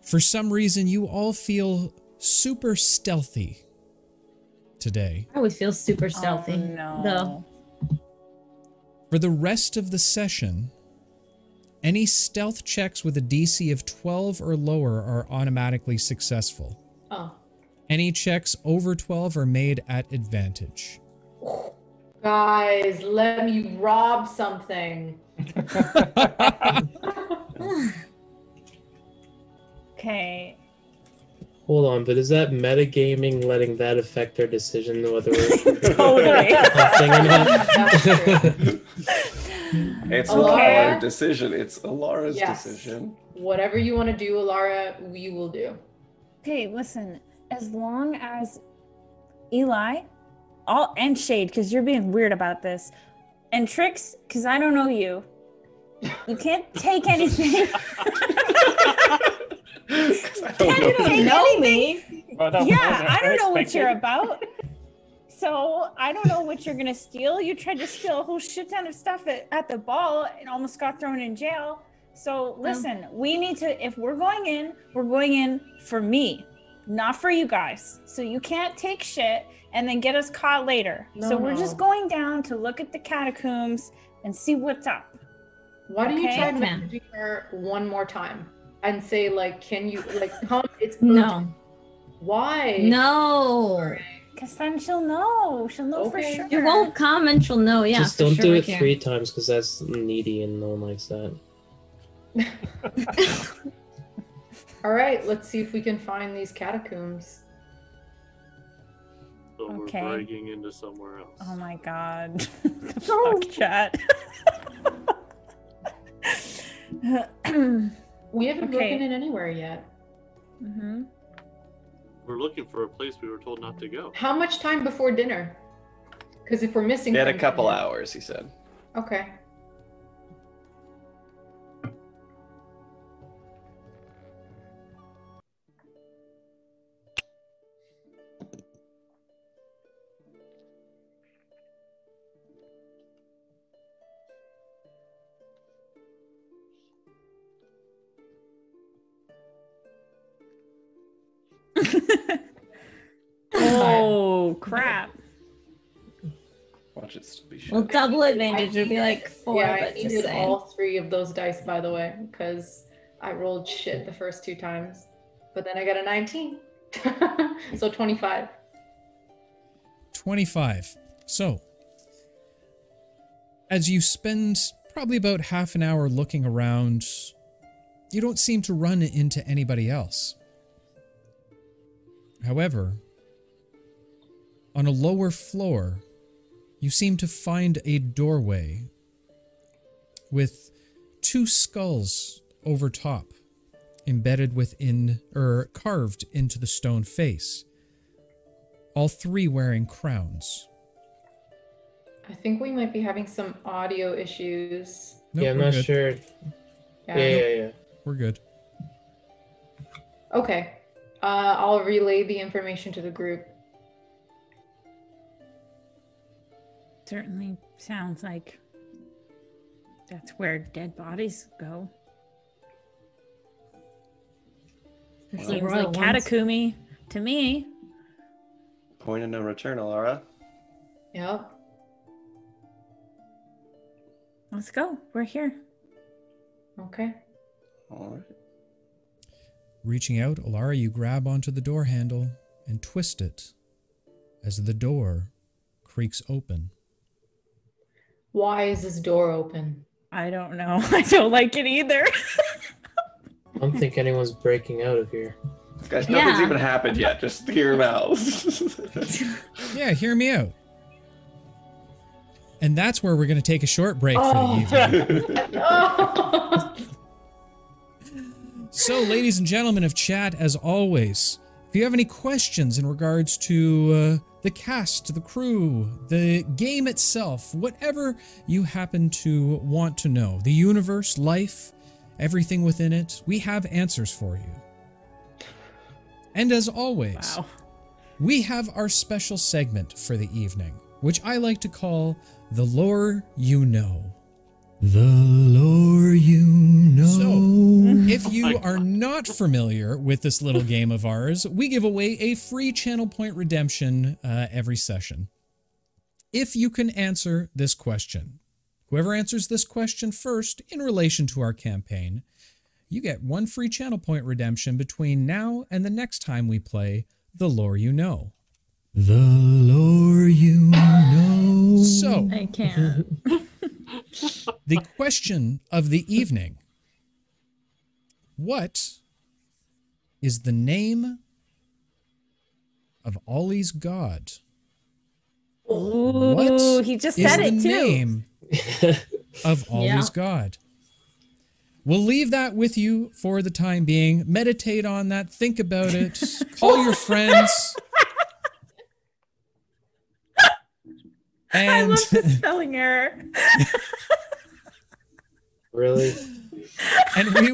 for some reason you all feel super stealthy today. I always feel super today. stealthy. Oh, no. Though. For the rest of the session, any stealth checks with a DC of 12 or lower are automatically successful. Oh. Any checks over 12 are made at advantage. Guys, let me rob something. Okay. Hold on, but is that metagaming letting that affect our decision whether we're Totally. hunting or not? That's true. It's Alara? our decision. It's Alara's Yes. decision. Whatever you want to do, Alara, we will do. Okay, listen. As long as Eli, and Shade, because you're being weird about this, and Trix, because I don't know you. You can't take anything. I don't know. You don't know me. Yeah, I don't know what you're about. So I don't know what you're gonna steal. You tried to steal a whole shit ton of stuff at the ball and almost got thrown in jail. So listen, we need to, if we're going in for me, not for you guys. So you can't take shit and then get us caught later. So we're just going down to look at the catacombs and see what's up. Why don't you Okay. try Yeah. messaging her one more time and say, like, can you, like, come? It's No. urgent. Why? No. Because then she'll know. She'll know for Okay. sure. You won't come and she'll know. Yeah. Just for don't sure do I it can. 3 times because that's needy and no one likes that. All right, let's see if we can find these catacombs. So Okay. we're breaking into somewhere else. Oh my god. The fuck, chat. We haven't Okay. broken in anywhere yet. Mm-hmm. We're looking for a place we were told not to go. How much time before dinner? Because if we're missing, They had a from couple dinner- hours, he said. Okay. Oh crap. Watch it still be shut. Well, double advantage would be like 4, Yeah, I but just needed saying. all 3 of those dice, by the way, because I rolled shit the first 2 times, but then I got a 19, so 25. 25. So, as you spend probably about half an hour looking around, you don't seem to run into anybody else. However, on a lower floor, you seem to find a doorway with 2 skulls over top. embedded within, or carved into the stone face. All three wearing crowns. I think we might be having some audio issues. Nope, yeah, I'm we're not good. sure. Yeah. We're good. Okay. I'll relay the information to the group. Certainly sounds like that's where dead bodies go. It Well, seems royal like ones. Katakumi to me. Point of no return, Alara. Yep. Let's go. We're here. Okay. All right. Reaching out, Alara, you grab onto the door handle and twist it as the door creaks open. Why is this door open? I don't know. I don't like it either. I don't think anyone's breaking out of here. Guys, nothing's Yeah. even happened yet. Just hear him out. Yeah, hear me out. And that's where we're going to take a short break for the evening. Oh. So, ladies and gentlemen of chat, as always, if you have any questions in regards to the cast, the crew, the game itself, whatever you happen to want to know, the universe, life, everything within it, we have answers for you. And as always, Wow. we have our special segment for the evening, which I like to call The Lore You Know. The lore you know. So, if you are not familiar with this little game of ours, we give away a free channel point redemption every session. If you can answer this question, whoever answers this question first in relation to our campaign, you get one free channel point redemption between now and the next time we play The Lore You Know. The lore you know. So, I can't. the question of the evening. What is the name of Ollie's god? Ooh, What he just is said the it too. name of Ollie's god? We'll leave that with you for the time being. Meditate on that. Think about it. Call your friends. I And love the spelling error. Really? and we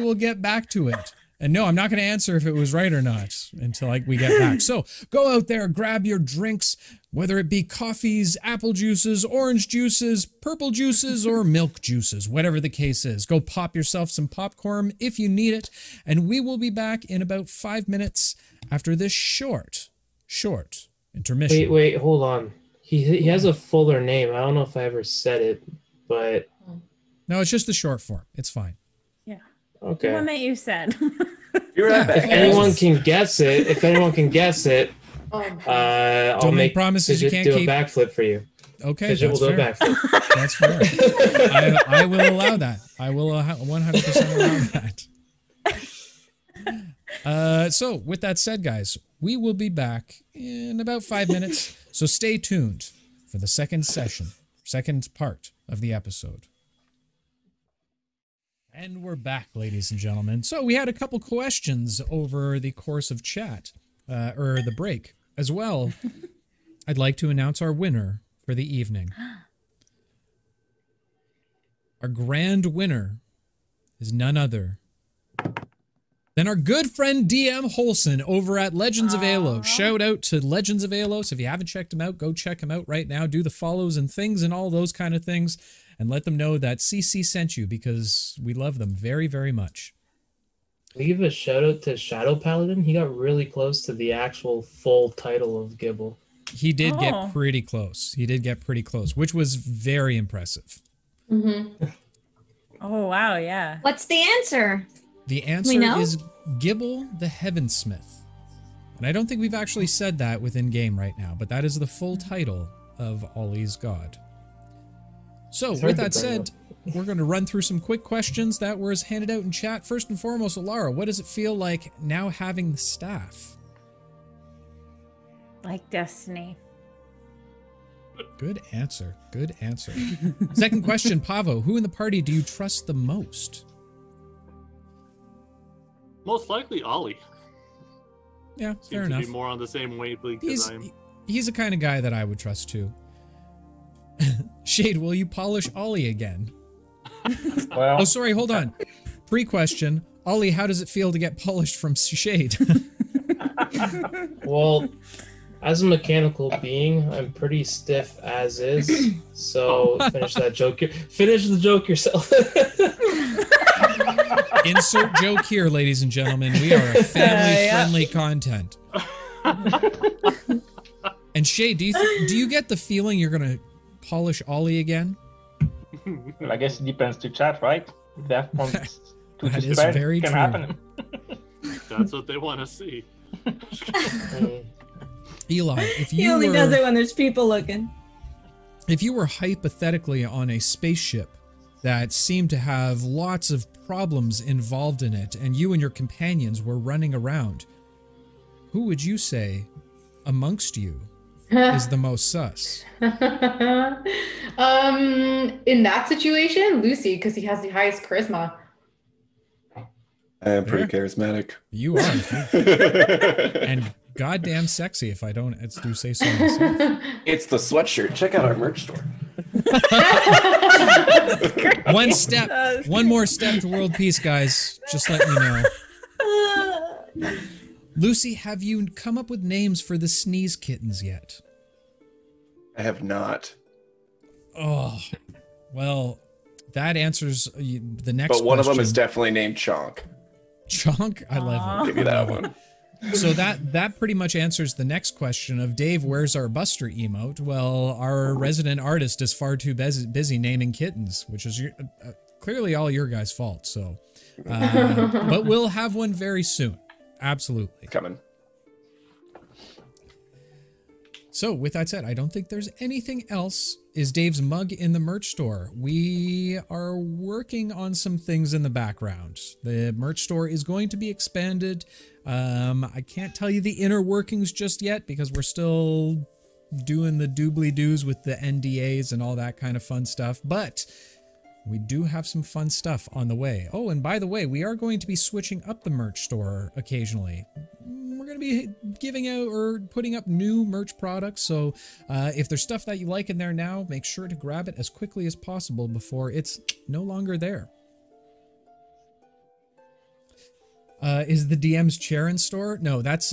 will get back to it. And no, I'm not going to answer if it was right or not until we get back. So go out there, grab your drinks, whether it be coffees, apple juices, orange juices, purple juices, or milk juices, whatever the case is. Go pop yourself some popcorn if you need it. And we will be back in about 5 minutes after this short intermission. Wait, hold on. He has a fuller name. I don't know if I ever said it, but No, it's just the short form. It's fine. Yeah. okay. The one that you said. You're right back. If anyone can guess it, I'll Don't make promises you Fidget can't do keep. a backflip for you. Okay, Fidget will that's do a fair. backflip. That's fair. I will allow that. I will 100% allow that. So, with that said, guys, we will be back in about 5 minutes. So stay tuned for the second part of the episode. And we're back, ladies and gentlemen. So we had a couple questions over the course of chat, or the break as well. I'd like to announce our winner for the evening. Our grand winner is none other than our good friend DM Holson over at Legends of Alos. Shout out to Legends of Alos. If you haven't checked him out, go check him out right now. Do the follows and things and all those kind of things. And let them know that CC sent you because we love them very, very much. Leave a shout out to Shadow Paladin. He got really close to the actual full title of Gibble. He did get pretty close. He did get pretty close, which was very impressive. Mm-hmm. Oh, wow, yeah. What's the answer? The answer is Gibble the Heavensmith. And I don't think we've actually said that within game right now, but that is the full title of Ollie's god. So, with that said, we're going to run through some quick questions that were handed out in chat. First and foremost, Alara, what does it feel like now having the staff? Like Destiny. Good answer. Good answer. Second question, Pavo, who in the party do you trust the most? Most likely Ollie. Yeah, Seems fair to enough. be more on the same wavelength as I am. He's the kind of guy that I would trust too. Shade, will you polish Ollie again? Well, oh, sorry, hold on. Pre-question. Ollie, how does it feel to get polished from Shade? Well, as a mechanical being, I'm pretty stiff as is. So finish that joke. Finish the joke yourself. Insert joke here, ladies and gentlemen. We are a family-friendly content. And Shay, do you get the feeling you're gonna polish Ollie again? Well, I guess it depends to chat, right? If that wants to That is spread, very it can true. happen. That's what they want to see. Eli, if He you only were, does it when there's people looking. if you were hypothetically on a spaceship that seemed to have lots of problems involved in it, and you and your companions were running around, who would you say amongst you is the most sus? In that situation, Lucy, because he has the highest charisma. I am pretty charismatic. You are. And goddamn sexy, if I don't do say so myself. It's the sweatshirt. Check out our merch store. One more step to world peace, guys. Just let me know. Lucy, have you come up with names for the sneeze kittens yet? I have not. Oh, well, that answers the next question. But one of them is definitely named Chonk. Chonk? I love it. I'll give you that one. So that pretty much answers the next question of Dave, where's our Buster emote? Well, our resident artist is far too busy naming kittens, which is clearly all your guys' fault. So, but we'll have one very soon. Absolutely. Coming. So with that said, I don't think there's anything else. Is Dave's mug in the merch store? We are working on some things in the background. The merch store is going to be expanded. I can't tell you the inner workings just yet because we're still doing the doobly-doos with the NDAs and all that kind of fun stuff, but we do have some fun stuff on the way. Oh, and by the way, we are going to be switching up the merch store occasionally. We're going to be giving out or putting up new merch products, so if there's stuff that you like in there now, make sure to grab it as quickly as possible before it's no longer there. Is the DM's chair in store? No, that's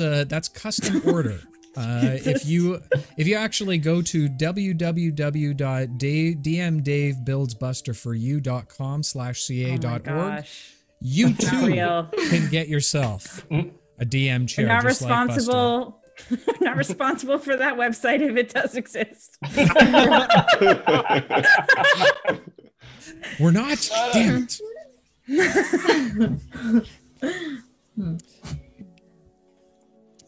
custom order. If you actually go to www.dmdavebuildsbusterforyou.com/ca.org, you too can get yourself a DM chair. We're not just responsible. Like not responsible for that website if it does exist. We're not. Damn it.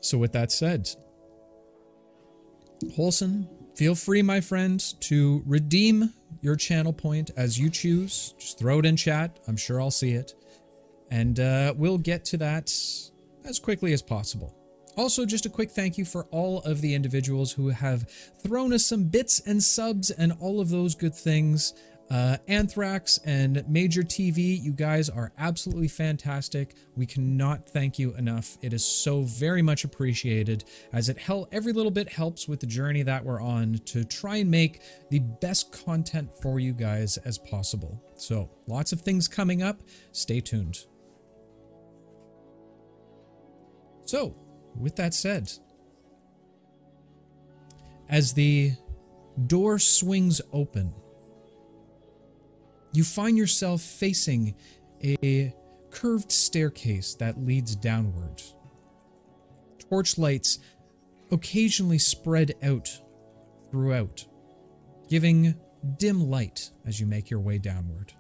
So with that said, Holson, feel free, my friend, to redeem your channel point as you choose. Just throw it in chat. I'm sure I'll see it. And we'll get to that as quickly as possible. Also, just a quick thank you for all of the individuals who have thrown us some bits and subs and all of those good things. Anthrax and Major TV, you guys are absolutely fantastic. We cannot thank you enough. It is so very much appreciated, as every little bit helps with the journey that we're on to try and make the best content for you guys as possible. So lots of things coming up. Stay tuned. So with that said, as the door swings open, you find yourself facing a curved staircase that leads downward. Torchlights occasionally spread out throughout, giving dim light as you make your way downward.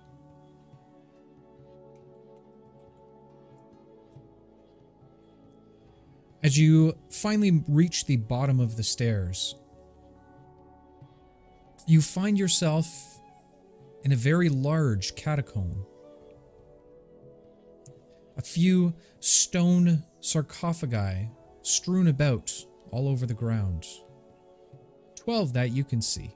As you finally reach the bottom of the stairs, you find yourself in a very large catacomb. A few stone sarcophagi strewn about all over the ground. 12 that you can see.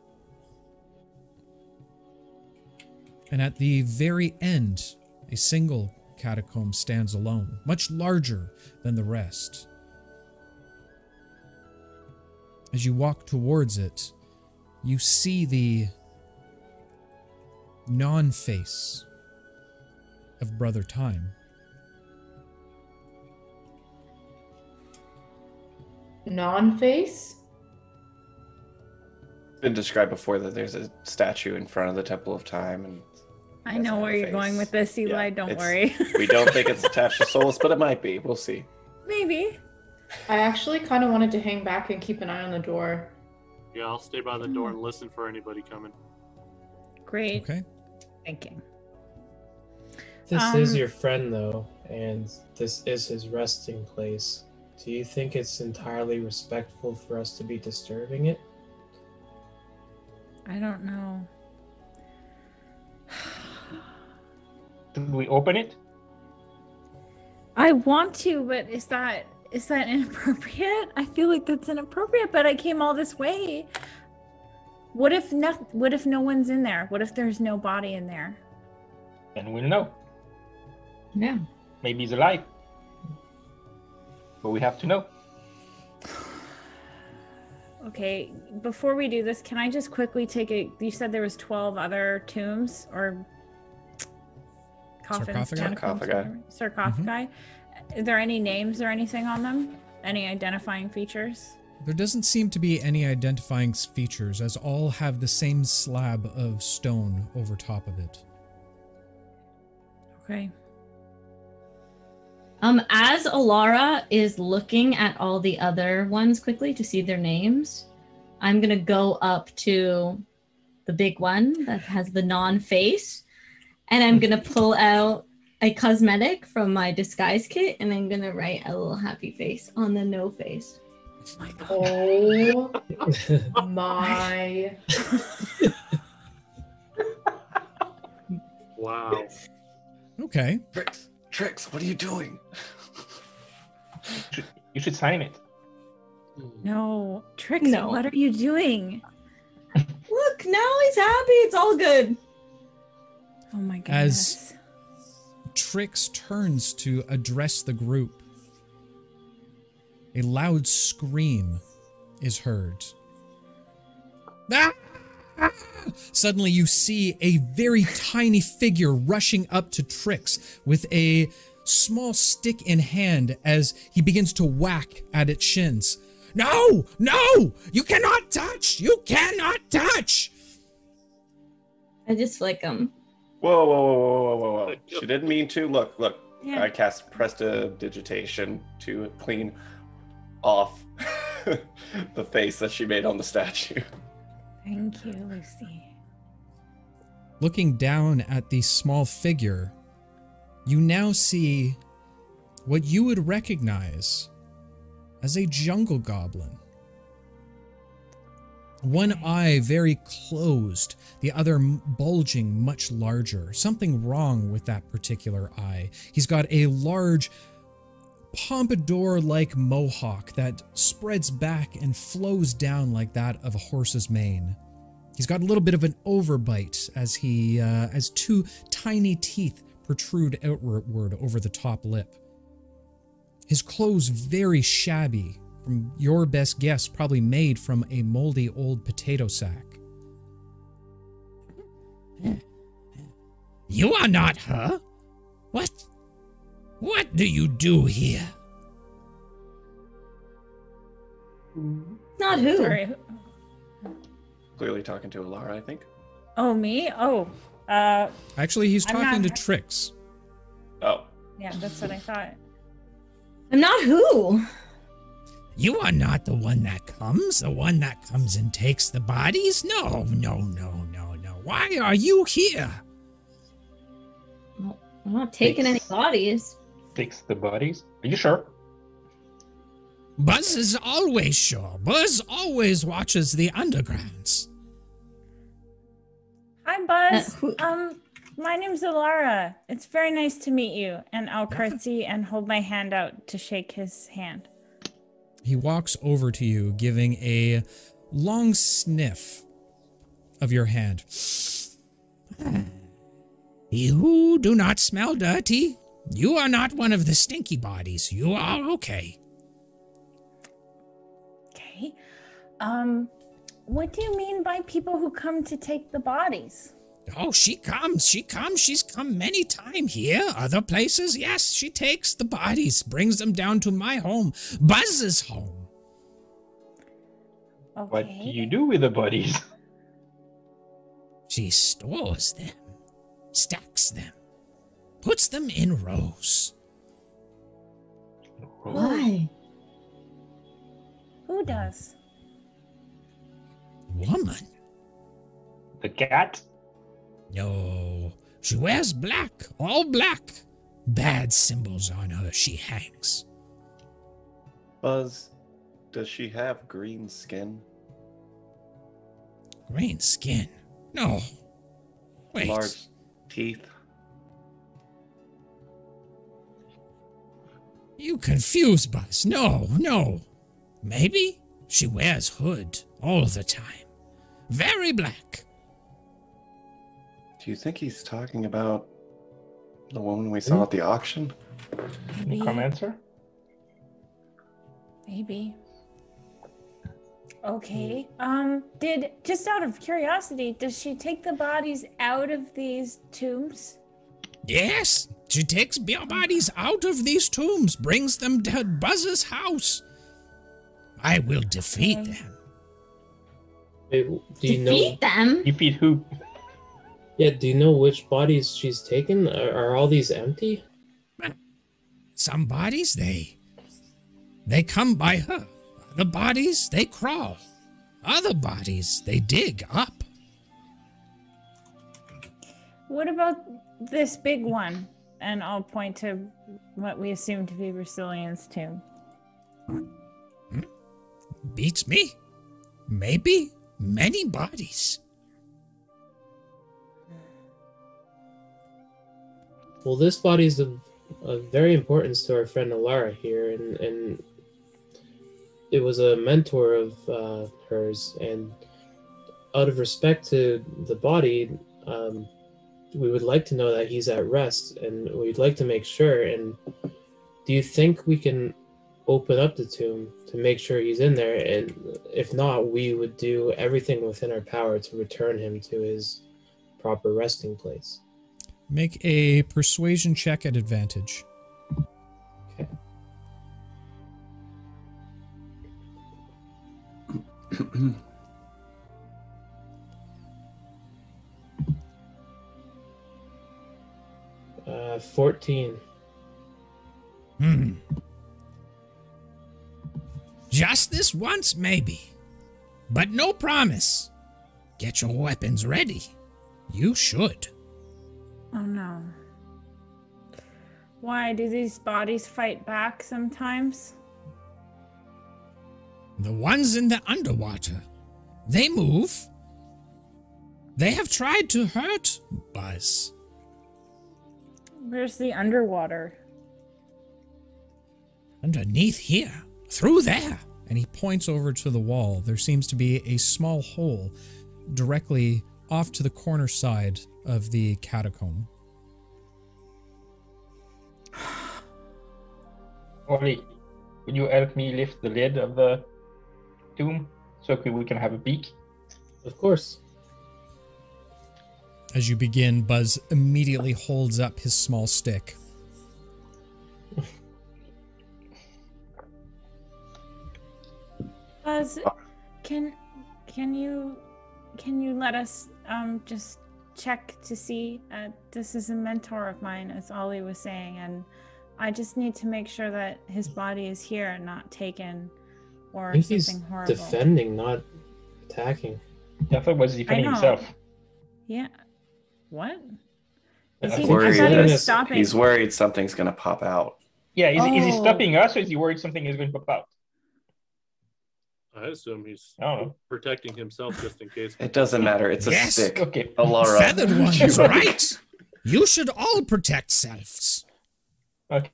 And at the very end, a single catacomb stands alone, much larger than the rest. As you walk towards it, you see the non-face of Brother Time. Non-face? It's been described before that there's a statue in front of the Temple of Time, and I know where you're going with this, Eli. Yeah, don't worry. We don't think it's attached to Solus, but it might be. We'll see. Maybe. I actually kind of wanted to hang back and keep an eye on the door. Yeah, I'll stay by the door and listen for anybody coming. Great. Okay. Thinking. This is your friend, though, and this is his resting place. Do you think it's entirely respectful for us to be disturbing it? I don't know. Did we open it? I want to, but is that inappropriate? I feel like that's inappropriate, but I came all this way. What if no one's in there? What if there's no body in there? Then we'll know. Yeah. Maybe he's alive. But we have to know. Okay, before we do this, can I just quickly take you said there was 12 other tombs or coffins? Sarcophagi. Is there any names or anything on them? Any identifying features? There doesn't seem to be any identifying features, as all have the same slab of stone over top of it. Okay. As Alara is looking at all the other ones quickly to see their names, I'm gonna go up to the big one that has the non-face, and I'm gonna pull out a cosmetic from my disguise kit, and I'm gonna write a little happy face on the no face. Oh my. Wow. Okay. Trix, what are you doing? You should sign it. No. Trix, No. what are you doing? Look, now he's happy. It's all good. Oh my goodness. As Trix turns to address the group, a loud scream is heard. Ah! Suddenly you see a very tiny figure rushing up to Trix with a small stick in hand as he begins to whack at its shins. No! No! You cannot touch! You cannot touch! I just flick him. Whoa. She didn't mean to. Look. Yeah. I cast Prestidigitation to clean off the face that she made on the statue. Thank you, Lucy. Looking down at the small figure, you now see what you would recognize as a jungle goblin. One eye very closed, the other bulging much larger. Something wrong with that particular eye. He's got a large pompadour-like mohawk that spreads back and flows down like that of a horse's mane. He's got a little bit of an overbite as two tiny teeth protrude outward over the top lip. His clothes very shabby, from your best guess, probably made from a moldy old potato sack. You are not her? What? What do you do here? Not who. Sorry. Clearly talking to Alara, I think. Oh, me? Oh. Actually, he's I'm talking to not- Trix. Oh. Yeah, that's what I thought. I'm not who. You are not the one that comes and takes the bodies? No. Why are you here? I'm not taking any bodies. Takes the bodies. Are you sure? Buzz is always sure. Buzz always watches the undergrounds. Hi, Buzz. Who- My name's Alara. It's very nice to meet you. And I'll curtsy and hold my hand out to shake his hand. He walks over to you, giving a long sniff of your hand. You do not smell dirty. You are not one of the stinky bodies. You are okay. Okay. What do you mean by people who come to take the bodies? Oh, she comes. She's come many times here. Other places, yes, she takes the bodies, brings them down to my home, Buzz's home. Okay. What do you do with the bodies? She stores them, stacks them, puts them in rows. Why? Who does? Woman? The cat? No, she wears black, all black. Bad symbols on her she hangs. Buzz, does she have green skin? Green skin? No. Wait. Large teeth? You confuse Buzz. No. Maybe she wears hood all the time. Very black. Do you think he's talking about the woman we saw at the auction? Any comments, sir? Maybe. Okay. Just out of curiosity, does she take the bodies out of these tombs? Yes, she takes bodies out of these tombs, brings them to Buzz's house. I will defeat them. Wait, do you know? Defeat them? Defeat who? Yeah, do you know which bodies she's taken? Are all these empty? Some bodies, they come by her. Other bodies, they crawl. Other bodies, they dig up. What about this big one? And I'll point to what we assume to be Rusilian's tomb. Beats me. Maybe many bodies. Well, this body is of very importance to our friend Alara here, and it was a mentor of hers, and out of respect to the body, we would like to know that he's at rest, and we'd like to make sure. And do you think we can open up the tomb to make sure he's in there? And if not, we would do everything within our power to return him to his proper resting place. Make a persuasion check at advantage. Okay. Uh, 14. Just this once, maybe. But no promise. Get your weapons ready. You should. Oh no. Why do these bodies fight back sometimes? The ones in the underwater. They move. They have tried to hurt Buzz. Where's the underwater? Underneath here. Through there. And he points over to the wall. There seems to be a small hole directly off to the corner side of the catacomb. Ollie, would you help me lift the lid of the tomb so we can have a peek? Of course. As you begin, Buzz immediately holds up his small stick. Buzz, can you let us just check to see? This is a mentor of mine, as Ollie was saying, and I just need to make sure that his body is here and not taken or I think something he's horrible. defending, not attacking. I thought he was defending himself. Yeah. What? He's I worried, thought he was stopping. he's worried something's going to pop out. Yeah, is he stopping us, or is he worried something is going to pop out? I assume he's Oh. protecting himself just in case. It doesn't matter. It's a Yes. stick. Okay. Alara. Feathered ones, right? You should all protect selves. Okay.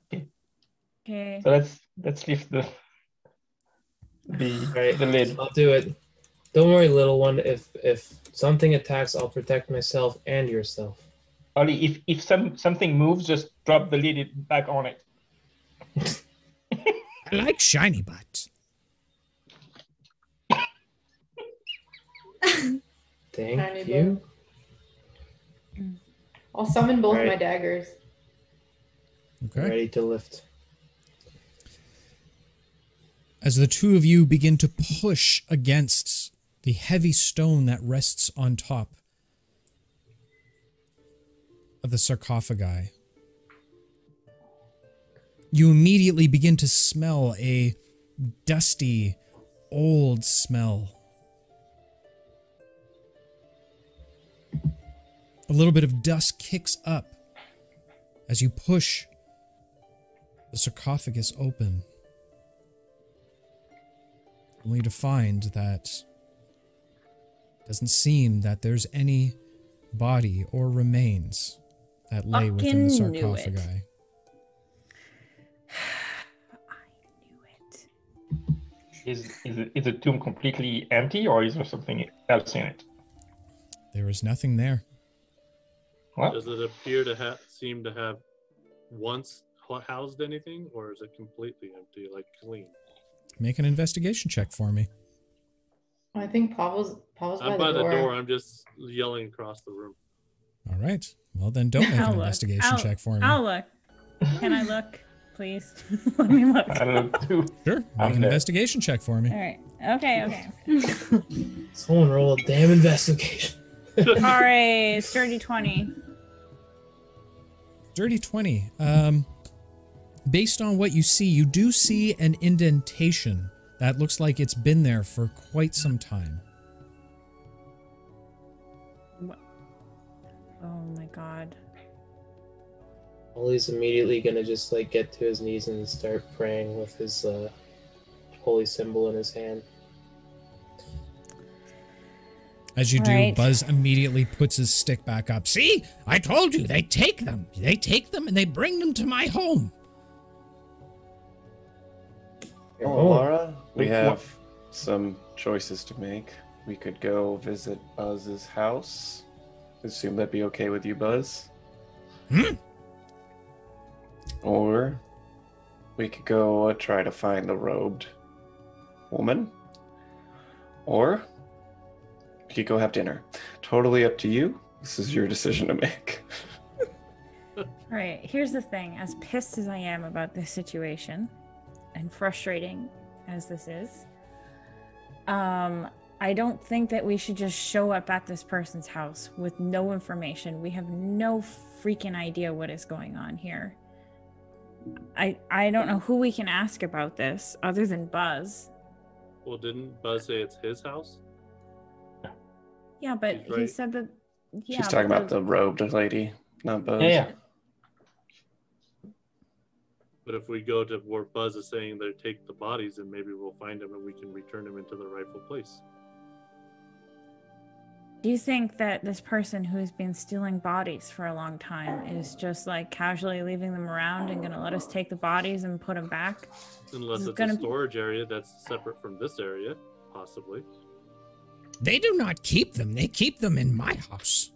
Okay. So let's lift the Right. the lid. I'll do it. Don't worry, little one. If something attacks, I'll protect myself and yourself. Ollie, if something moves, just drop the lid back on it. I like shiny butts. Thank you. I'll summon both my daggers. Okay. Ready to lift. As the two of you begin to push against the heavy stone that rests on top of the sarcophagi, you immediately begin to smell a dusty, old smell. A little bit of dust kicks up as you push the sarcophagus open, only to find that it doesn't seem that there's any body or remains that lay within the sarcophagi. I knew it. Is the tomb completely empty, or is there something else in it? There is nothing there. What? Does it appear to seem to have once housed anything, or is it completely empty, like clean? Make an investigation check for me. I think Pavel's I'm by the door. I'm just yelling across the room. All right. Well, then don't make an investigation check for me. I'll look. Can I look, please? Let me look. I look too. Sure. Make an investigation check for me. All right. Okay. Someone roll a damn investigation. All right. Sturdy 20. Dirty 20. Based on what you see, you do see an indentation that looks like it's been there for quite some time. Oh my god. Ollie's immediately gonna just like get to his knees and start praying with his holy symbol in his hand. As you do, Buzz immediately puts his stick back up. See? I told you, they take them. They take them and they bring them to my home. Oh, Alara, we have some choices to make. We could go visit Buzz's house. Assume that'd be okay with you, Buzz. Or we could go try to find the robed woman. Or we could go have dinner. Totally up to you. This is your decision to make. All right, here's the thing. As pissed as I am about this situation, and frustrating as this is, I don't think that we should just show up at this person's house with no information. We have no freaking idea what is going on here. I don't know who we can ask about this other than Buzz. Well, didn't Buzz say it's his house? Yeah, but he said that... Yeah, she's talking about the robed lady, not Buzz. Yeah. But if we go to where Buzz is saying they take the bodies, then maybe we'll find them and we can return them into the rightful place. Do you think that this person who's been stealing bodies for a long time is just like casually leaving them around and gonna let us take the bodies and put them back? Unless it's a storage area that's separate from this area, possibly. They do not keep them. They keep them in my house.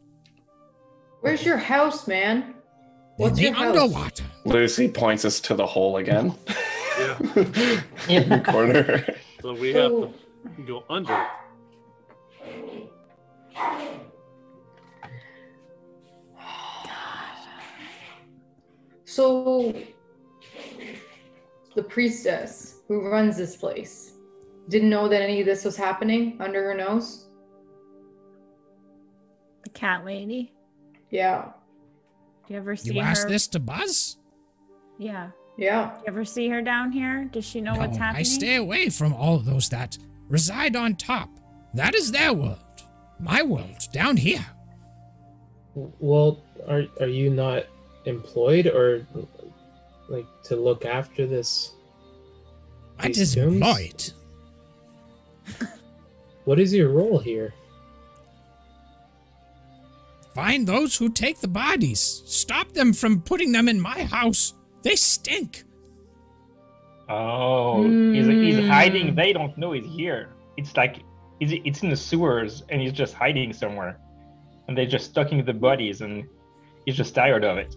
Where's your house, man? What's in your the house? underwater. Lucy points us to the hole again. Yeah. In the corner. So we have to go under. So, the priestess who runs this place didn't know that any of this was happening under her nose? The cat lady? Yeah. Do you ever see her? You asked this to Buzz? Yeah. Yeah. Do you ever see her down here? Does she know what's happening? I stay away from all those that reside on top. That is their world. My world, down here. Well, are you not employed or like to look after this? What is employed? What is your role here? Find those who take the bodies. Stop them from putting them in my house. They stink. Oh, he's hiding. They don't know he's here. It's like it's in the sewers and he's just hiding somewhere, and they're just stocking the bodies. And He's just tired of it.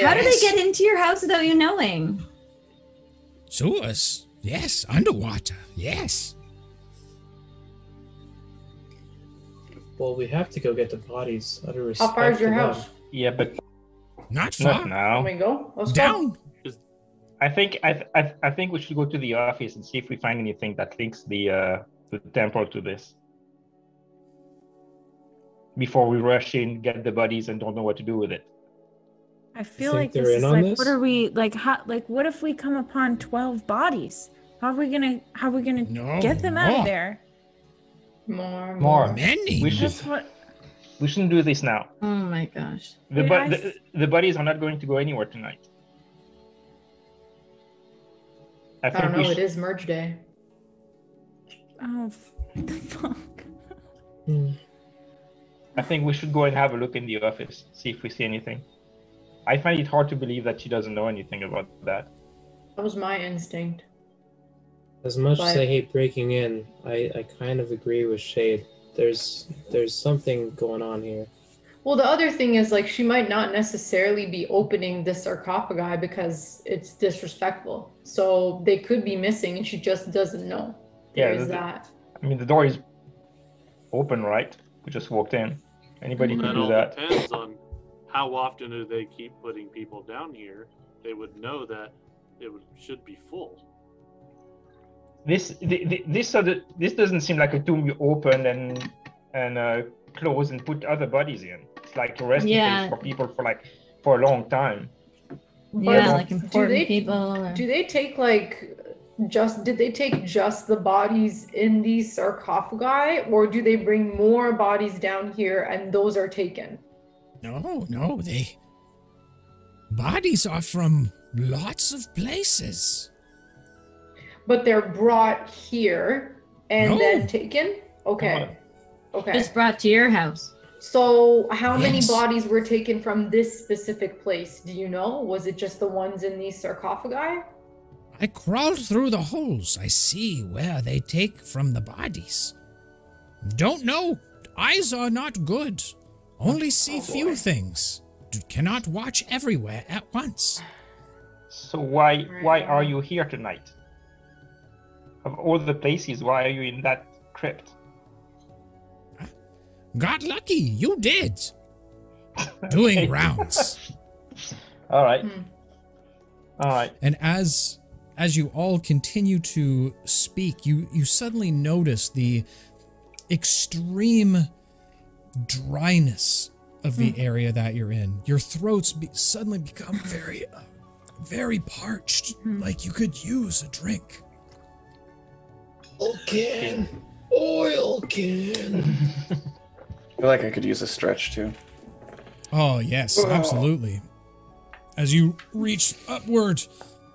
How do they get into your house without you knowing? Sewers. Yes. Underwater. Yes. Well, we have to go get the bodies out of respect. How far is your to them. house? Yeah, but Not far. not now. Can we go? Let's Down. go. I think we should go to the office and see if we find anything that links the temple to this before we rush in, get the bodies, and don't know what to do with it. I feel think like this they're is in on like, this? what are we like? How like, what if we come upon 12 bodies? How are we gonna No, get them out more. of there? More. Many. We should. That's what. We shouldn't do this now. Oh my gosh. The bodies are not going to go anywhere tonight. I don't know. It is merge day. Oh, fuck. I think we should go and have a look in the office, see if we see anything. I find it hard to believe that she doesn't know anything about that. That was my instinct. As much as But- I hate breaking in, I kind of agree with Shade. There's something going on here. Well, the other thing is, like, she might not necessarily be opening the sarcophagi because it's disrespectful. So they could be missing and she just doesn't know. Yeah, There's that. I mean, the door is open, right? We just walked in. Anybody Well, can that do all that. depends on how often do they keep putting people down here. They would know that should be full. This doesn't seem like a tomb you open and close and put other bodies in. It's like a resting Yeah. place for people for a long time. Yeah, But like do important they- people. Or... Do they take did they take just the bodies in these sarcophagi, or do they bring more bodies down here and those are taken? No, bodies are from lots of places. But they're brought here and No. then taken? Okay. Okay. Just brought to your house. So how many Yes. bodies were taken from this specific place? Do you know? Was it just the ones in these sarcophagi? I crawled through the holes. I see where they take from the bodies. Don't know. Eyes are not good. Only see few things. Cannot watch everywhere at once. So why are you here tonight? Of all the places, why are you in that crypt? Got lucky. You did. Doing rounds. All right. All right. And as you all continue to speak, you suddenly notice the extreme dryness of the area that you're in. Your throats suddenly become very, very parched, like you could use a drink. Oil can. I feel like I could use a stretch too. Oh, yes, absolutely. As you reach upward,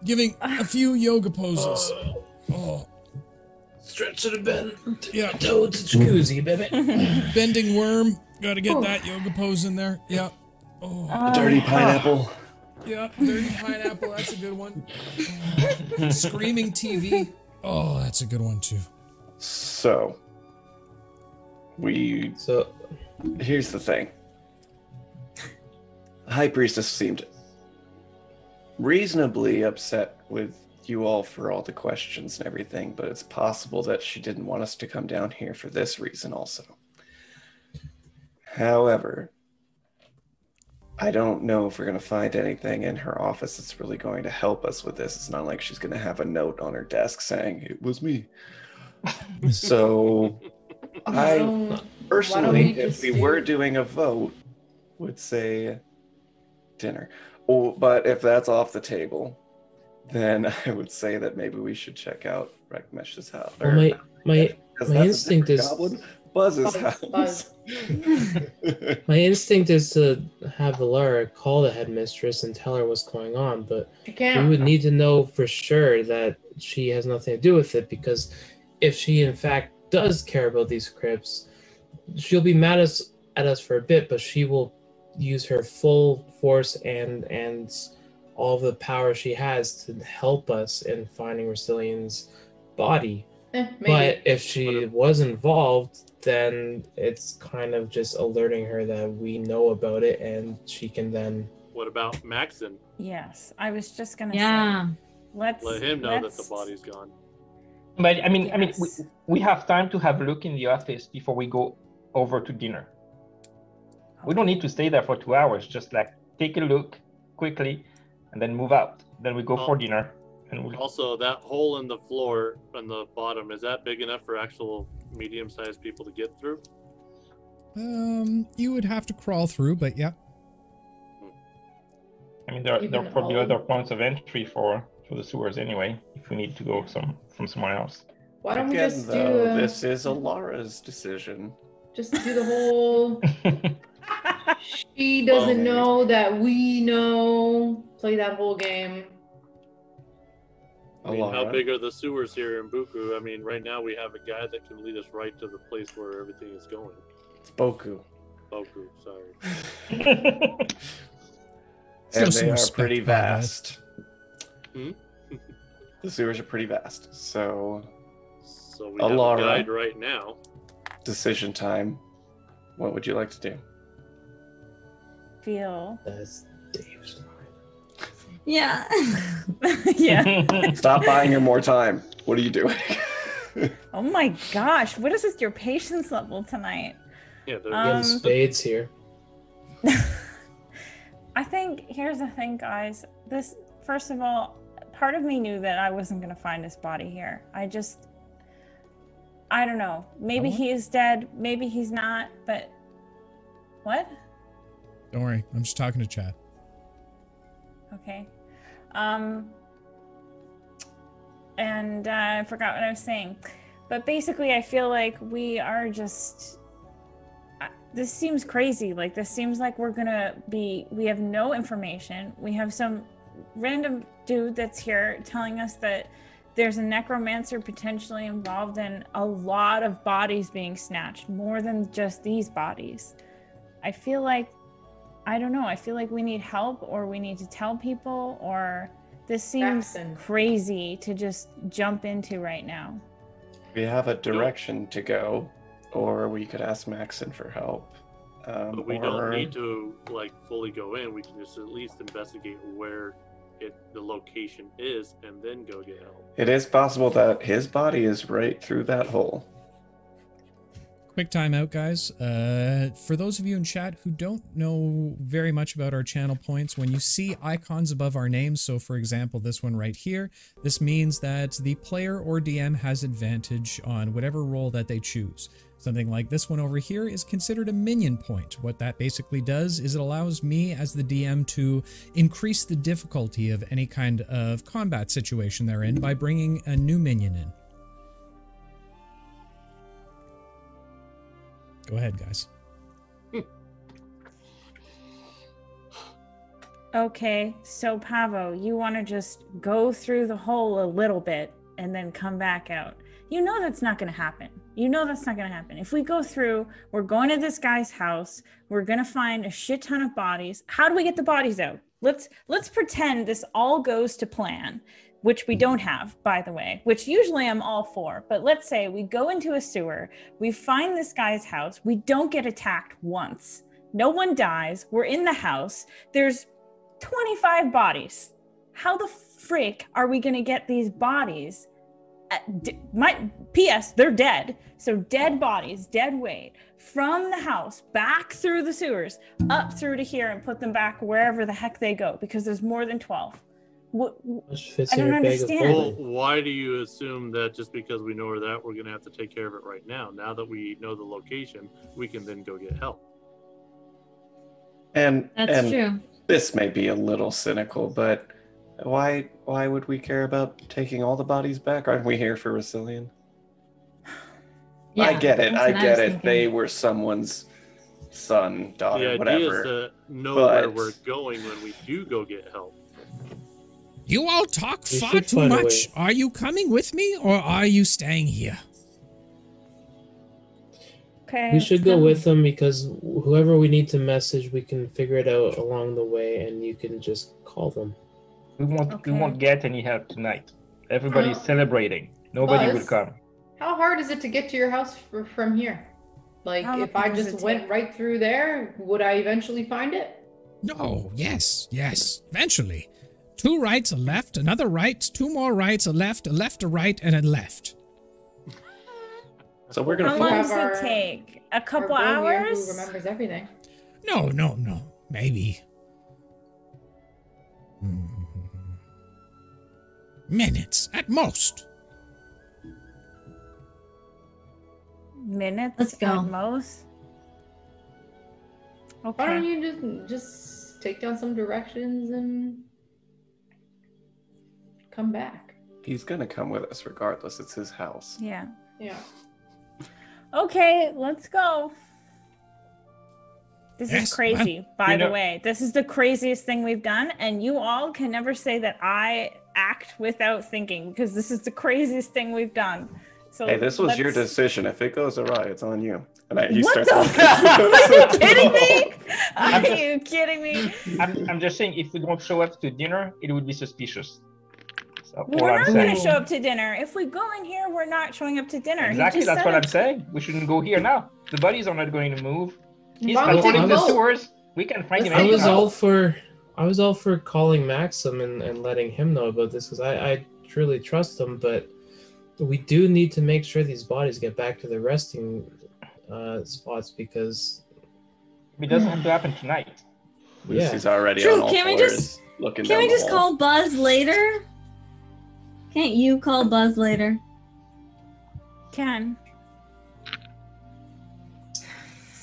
giving a few yoga poses. Oh, Stretch to the bend. yeah. Toads jacuzzi, baby. Bending worm. Gotta get that yoga pose in there. Yeah. Oh, Dirty pineapple. yeah. Dirty pineapple. That's a good one. Screaming TV. Oh, that's a good one too. So, So here's the thing. The High Priestess seemed reasonably upset with you all for all the questions and everything, but it's possible that she didn't want us to come down here for this reason also. However, I don't know if we're going to find anything in her office that's really going to help us with this. It's not like she's going to have a note on her desk saying, "It was me." So, I personally, if we were doing a vote, would say dinner. Oh, but if that's off the table, then I would say that maybe we should check out Rekmesh's house. well, my Because that's a instinct different is goblin. Buzz's house. Buzz. my instinct is to have Alara call the headmistress and tell her what's going on, but You we can't. would need to know for sure that she has nothing to do with it, because if she in fact does care about these crypts, she'll be mad at us for a bit, but she will use her full force and all the power she has to help us in finding Racilian's body. Maybe. But if she was involved, then it's kind of just alerting her that we know about it, and she can then. What about Maxon? Yes, I was just gonna Yeah. say. Let him know that the body's gone. But Yes. we have time to have a look in the office before we go over to dinner. We don't need to stay there for 2 hours. Just like take a look quickly, and then move out. Then we go for dinner. And Also, that hole in the floor on the bottom, is that big enough for actual medium-sized people to get through? You would have to crawl through, but yeah. I mean, there are probably other points of entry for the sewers anyway, if we need to go from somewhere else. Why don't we Again, just though, do... this is Alara's decision. Just do the whole... She doesn't know that we know. Play that whole game. I mean, how big are the sewers here in Buku? I mean, right now we have a guy that can lead us right to the place where everything is going. It's Boku. Boku, sorry. And some they are respect pretty by that. vast. The sewers are pretty vast. So we have a Alara, guide right now. Decision time. What would you like to do? Feel. That's Dave's line. Yeah. Yeah. Stop buying her more time. What are you doing? Oh my gosh, what is with your patience level tonight? Yeah, We have spades here. I think here's the thing, guys. This, first of all, part of me knew that I wasn't going to find his body here. I don't know. Maybe he is dead. Maybe he's not. But what? Don't worry. I'm just talking to chat. Okay. And I forgot what I was saying. But basically, I feel like we are just... This seems crazy. Like, this seems like we're gonna be... We have no information. We have some random dude that's here telling us that there's a necromancer potentially involved in a lot of bodies being snatched. More than just these bodies. I feel like... I don't know. I feel like we need help, or we need to tell people, or... This seems crazy to just jump into right now. We have a direction to go, or we could ask Maxon for help. But we don't need to like fully go in. We can just at least investigate where the location is, and then go get help. It is possible that his body is right through that hole. Quick time out, guys. For those of you in chat who don't know very much about our channel points, when you see icons above our names, so for example, this one right here, this means that the player or DM has advantage on whatever role that they choose. Something like this one over here is considered a minion point. What that basically does is it allows me as the DM to increase the difficulty of any kind of combat situation they're in by bringing a new minion in. Go ahead, guys. Okay, so Pavo, you want to just go through the hole a little bit and then come back out. You know that's not going to happen. You know that's not going to happen. If we go through, we're going to this guy's house. We're going to find a shit ton of bodies. How do we get the bodies out? Let's pretend this all goes to plan, which we don't have, by the way, which usually I'm all for. But let's say we go into a sewer, we find this guy's house, we don't get attacked once. No one dies, we're in the house, there's 25 bodies. How the frick are we gonna get these bodies? P.S. They're dead. So dead bodies, dead weight, from the house, back through the sewers, up through to here, and put them back wherever the heck they go, because there's more than 12. I don't understand. Well, why do you assume that just because we know where that we're going to have to take care of it right now? Now that we know the location, we can then go get help. And True. This may be a little cynical, but why would we care about taking all the bodies back? Aren't we here for Resilient? Yeah, I get it. that's what I was thinking. They were someone's son, daughter, The idea whatever. is to know where we're going when we do go get help. You all talk We far should too find a much. way. Are you coming with me, or are you staying here? Okay. We should go with them, because whoever we need to message, we can figure it out along the way, and you can just call them. We won't get any help tonight. Everybody's celebrating. Nobody will come. How hard is it to get to your house from here? Like, How if I long does just it went take? right through there, would I eventually find it? Oh, yes, eventually. 2 rights, a left, another right, 2 more rights, a left, a right, and a left. So we're gonna How We long have does it our- take? A Our couple girl here hours? who remembers everything. No, maybe. Minutes, at most. Minutes Let's go. at most? Why don't Okay. you just take down some directions and come back? He's gonna come with us regardless. It's his house. Yeah. Yeah. Okay, let's go. This Yes, is crazy, by you the know- way. This is the craziest thing we've done, and you all can never say that I act without thinking, because this is the craziest thing we've done. So Hey, this was your let's- decision. If it goes awry, it's on you. And he What starts. the? Are you kidding me? Are you kidding me? I'm just saying, if we don't show up to dinner, it would be suspicious. So all We're I'm not saying. going to show up to dinner. If we go in here, we're not showing up to dinner. He Exactly, just that's said what I'm it. saying. We shouldn't go here now. The bodies are not going to move. He's Why don't we controlling take the a vote? sewers. We can find him Let's I take a was anytime. all for calling Maxim and letting him know about this because I truly trust him, but we do need to make sure these bodies get back to their resting spots because It doesn't have to happen tonight. yeah. Lucy's already True, on all can't we fours, just- looking Can down we the just hall. call Buzz later? Can't you call Buzz later? Can.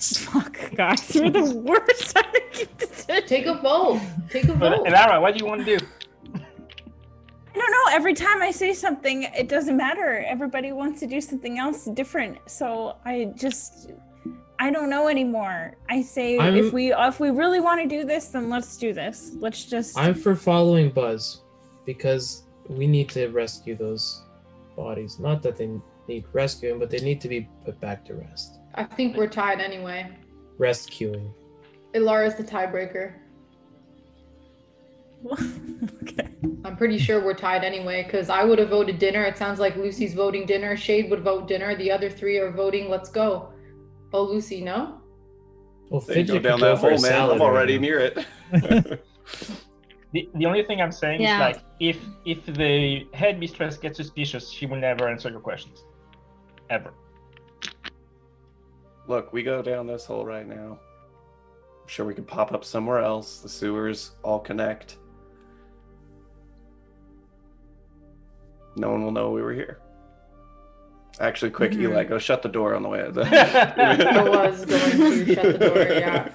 Fuck, guys, you're the worst. I make decisions. Take a vote. Take a But vote. Alara, what do you want to do? I don't know. Every time I say something, it doesn't matter. Everybody wants to do something else different. So I don't know anymore. I say if we really want to do this, then let's do this. Let's just. I'm for following Buzz because we need to rescue those bodies. Not that they need rescuing, but they need to be put back to rest. I think we're tied anyway. Rescuing. Ilara's the tiebreaker. Okay. I'm pretty sure we're tied anyway, because I would have voted dinner. It sounds like Lucy's voting dinner. Shade would vote dinner. The other 3 are voting let's go. Oh, Lucy, no? Well, They go Fidget down could go that for a hole, man. salad I'm already right now. near it. The only thing I'm saying Yeah. is like if the head mistress gets suspicious, she will never answer your questions. Ever. Look, we go down this hole right now. I'm sure we can pop up somewhere else. The sewers all connect. No one will know we were here. Actually, quick, Mhm. Eli, go shut the door on the way out. I was going to shut the door, yeah.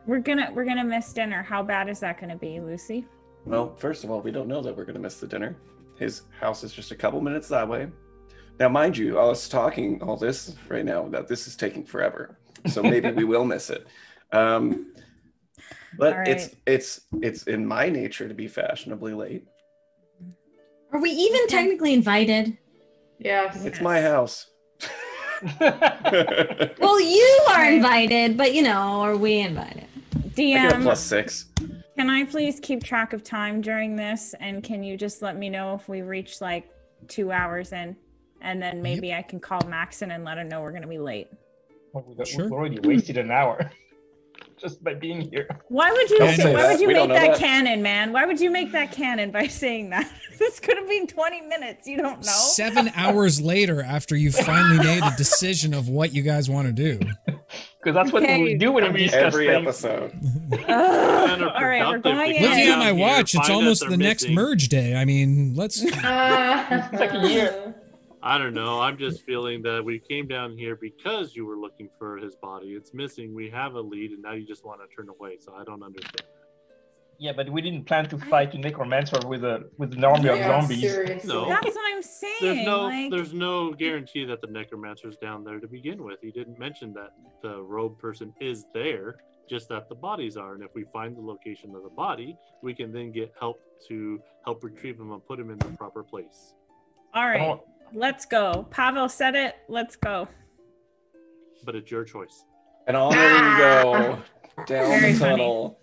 We're gonna miss dinner. How bad is that gonna be, Lucy? Well, first of all, we don't know that we're going to miss the dinner. His house is just a couple minutes that way. Now, mind you, I was talking all this right now that this is taking forever, so maybe we will miss it. But right. it's in my nature to be fashionably late. Are we even technically invited? Yes. It's my house. Well, you are invited, but are we invited? I get a DM, +6. can I please keep track of time during this? And can you just let me know if we reach like 2 hours in? And then maybe I can call Maxon and let him know we're going to be late. Well, we've Sure. already wasted an hour just by being here. Why would you, Don't say why that. would you We make don't know that that. canon, man? Why would you make that canon by saying that? This could have been 20 minutes. You don't know. 7 hours later, after you finally made a decision of what you guys want to do. Because that's what Okay. we do when we discuss Every things. episode. Ugh. All right, we're going in. Looking at my down here, watch, it's find almost that the they're next missing. merge day. I mean, let's. It's like a year. I don't know. I'm just feeling that we came down here because you were looking for his body. It's missing. We have a lead, and now you just want to turn away. So I don't understand. Yeah, but we didn't plan to fight a necromancer with an army of Yeah, zombies. seriously. No. That's what I'm saying. There's no guarantee that the necromancer's down there to begin with. He didn't mention that the robe person is there, just that the bodies are. And if we find the location of the body, we can then get help to help retrieve him and put him in the proper place. All right, Oh, let's go. Pavel said it. Let's go. But it's your choice. And on we go down Very the funny. tunnel.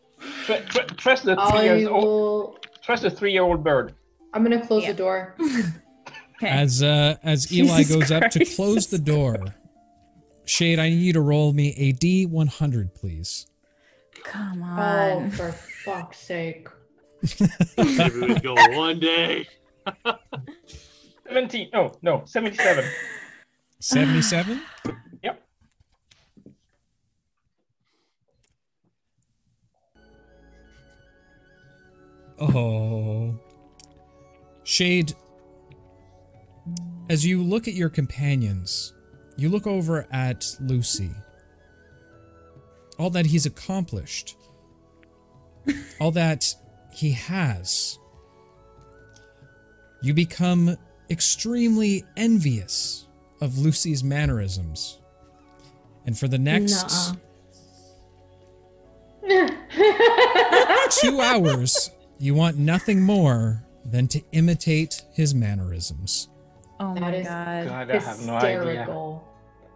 trust the I 3 years old. will... Trust the 3-year-old bird. I'm going to close Yeah. the door. Okay. As Eli Jesus goes up to Christ. close the door, Shade, I need you to roll me a D100, please. Come Oh, on. for fuck's sake. Maybe we go one day. 17. Oh, no, 77. 77? Yep. Oh. Shade, as you look at your companions, you look over at Lucy. All that he's accomplished, all that he has. You become extremely envious of Lucy's mannerisms. And for the next 2 hours, you want nothing more than to imitate his mannerisms. Oh That my is god. God, I have no idea. Hysterical.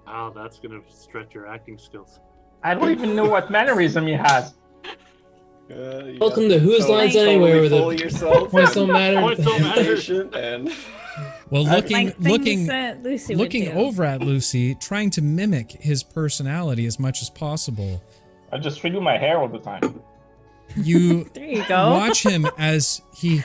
Wow, that's gonna stretch your acting skills. I don't even know what mannerism he has. Welcome to Whose Lines Anywhere, where the points don't matter. Points don't matter. Patient and Well, looking Like things that Lucy would do. over at Lucy, trying to mimic his personality as much as possible. I just redo my hair all the time. You There you go. watch him as he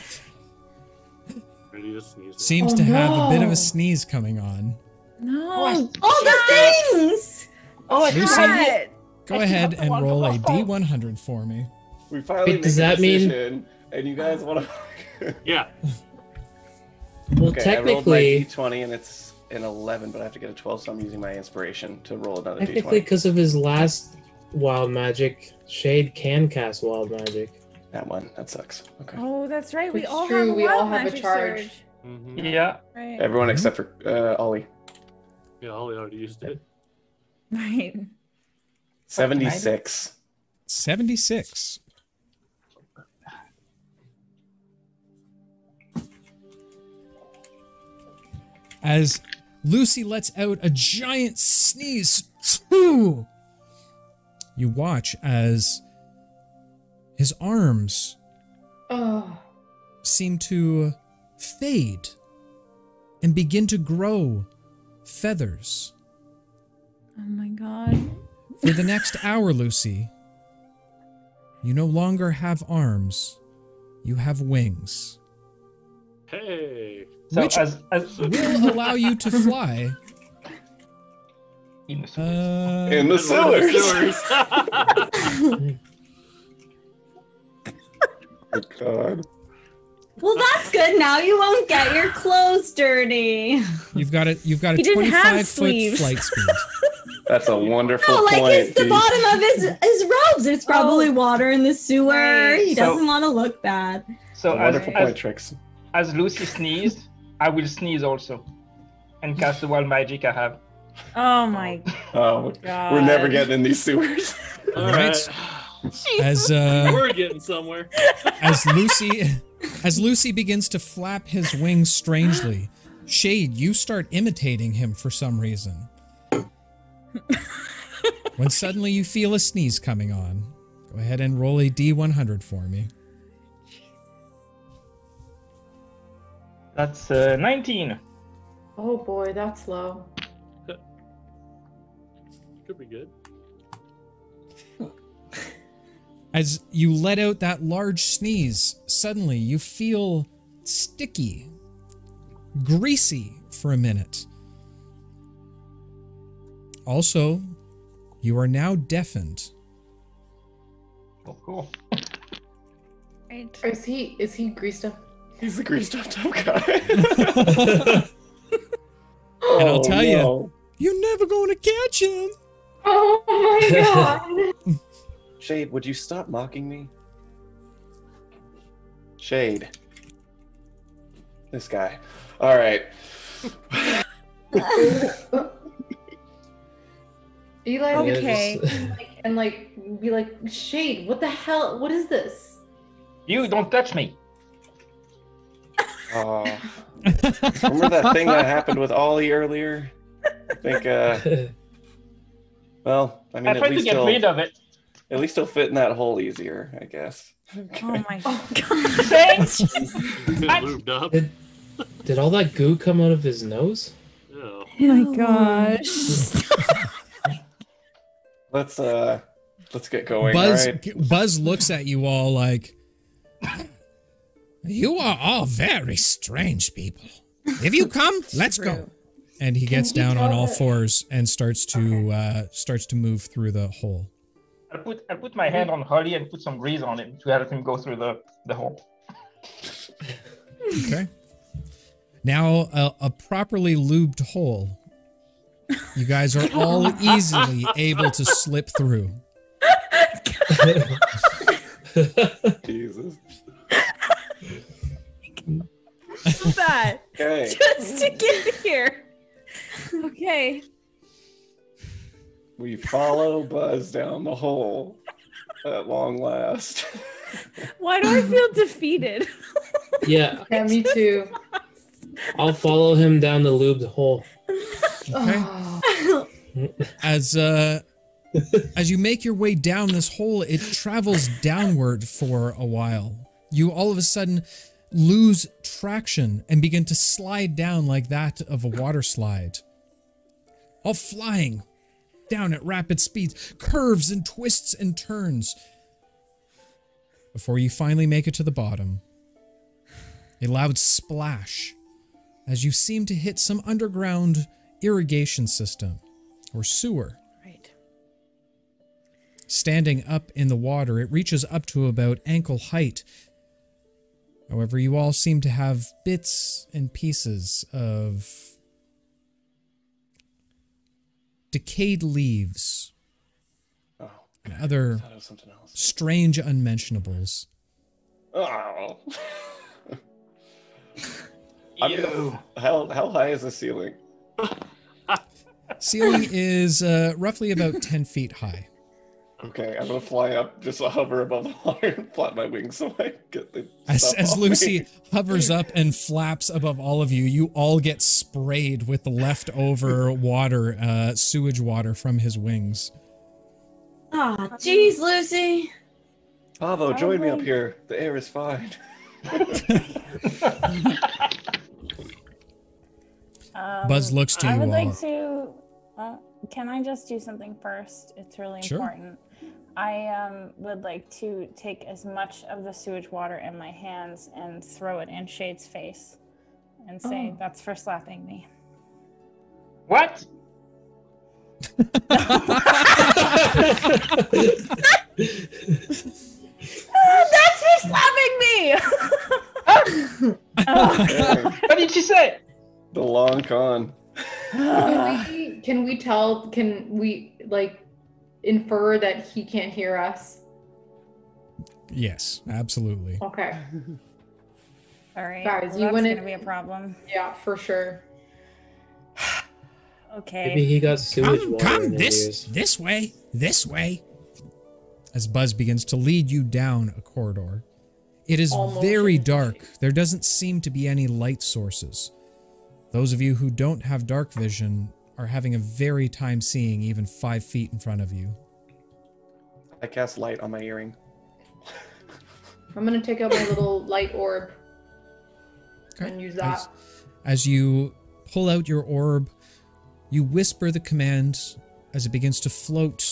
Ready to sneeze. seems Oh, to have a bit of no. a sneeze coming on. No. All the things! Oh, I Lucy, tried. go I ahead forgot and the one roll a from last time. D100 for me. we finally Wait, does make a that mean- decision, and you guys want to. Yeah. Well, Okay, I rolled my technically, D20 and it's an 11, but I have to get a 12, so I'm using my inspiration to roll another technically, D20. because of his last wild magic, Shade can cast wild magic. That one, that sucks. Okay. Oh, that's right. We It's all true, have a we all wild have a magic charge. surge. Mm-hmm. Yeah. Right. Everyone except for Ollie. Yeah, Ollie already used it. Right. 76. 76. As Lucy lets out a giant sneeze, you watch as his arms Oh, seem to fade and begin to grow feathers. Oh my god. For the next hour, Lucy, you no longer have arms, you have wings, Hey. So which as will allow you to fly. in the sewers. In the sewers. Oh, God. Well, that's good. Now you won't get your clothes dirty. You've got a He didn't have 25-foot sleeves. flight speed. That's a wonderful No, like point. it's the Dee. bottom of his robes. It's probably water in the sewer. Right. He So- doesn't want to look bad. So Wonderful point, Trix. as Lucy sneezed, I will sneeze also, and cast the wild magic I have. Oh my Oh, god. we're never getting in these sewers. All Right. right. As We're getting somewhere. as Lucy begins to flap his wings strangely, Shade, you start imitating him for some reason. When suddenly you feel a sneeze coming on, go ahead and roll a D100 for me. That's 19. oh boy, that's low. Could be good. As you let out that large sneeze, suddenly you feel sticky, greasy for a minute. Also, you are now deafened. Oh, cool. Right. Or is he greased up? He's the greased up top guy. And I'll tell you, no. you're never going to catch him. Oh my god. Shade, would you stop mocking me? Shade. This guy. All right. Eli would Okay. and be like, Shade, what the hell? What is this? You don't touch me. Remember that thing that happened with Ollie earlier? I think, well, I mean, I at tried to least get rid of it. he'll fit in that hole easier, I guess. Oh my god. Thanks. Lubed up. Did all that goo come out of his nose? Yeah. Oh my gosh. Let's get going. Buzz, all right? Buzz looks at you all like, you are all very strange people. If you come, let's go. And he gets down on all fours and starts to move through the hole. I'll put my hand on Holly and put some grease on him to help him go through the hole. Okay. Now a properly lubed hole. You guys are all easily able to slip through. Jesus. That Okay. just to get here. Okay. We follow Buzz down the hole at long last. Why do I feel defeated? Yeah, Yeah, me too. I'll follow him down the lubed hole. Okay. Oh. As you make your way down this hole, it travels downward for a while. You all of a sudden lose traction and begin to slide down like that of a water slide. All flying down at rapid speeds, curves and twists and turns. Before you finally make it to the bottom, a loud splash as you seem to hit some underground irrigation system or sewer. Right. Standing up in the water, it reaches up to about ankle height. However, you all seem to have bits and pieces of decayed leaves Oh, and I other thought it was something else. strange unmentionables. Oh. How high is the ceiling? Ceiling is roughly about 10 feet high. Okay, I'm gonna fly up, just hover above the water and flap my wings so I get the As stuff off Lucy me. hovers up and flaps above all of you, you all get sprayed with the leftover water, sewage water from his wings. Ah, jeez, Lucy. Pavo, join me up here. The air is fine. Buzz looks to I you would all. like to. Can I just do something first? It's really Sure. important. I would like to take as much of the sewage water in my hands and throw it in Shade's face, and say, "That's for slapping me." What? That's for slapping me. Okay, What did she say? the long con. Can we like infer that he can't hear us? Yes, absolutely. Okay. All right, Guys, well, you that's wanna- gonna be a problem. Yeah, for sure. Okay. Maybe he got sewage water Come, in his this ears. this way. As Buzz begins to lead you down a corridor. It is Almost very in- dark. There doesn't seem to be any light sources. Those of you who don't have dark vision are having a very time seeing even 5 feet in front of you. I cast light on my earring. I'm gonna take out my little light orb Okay. and use that. As you pull out your orb, you whisper the command as it begins to float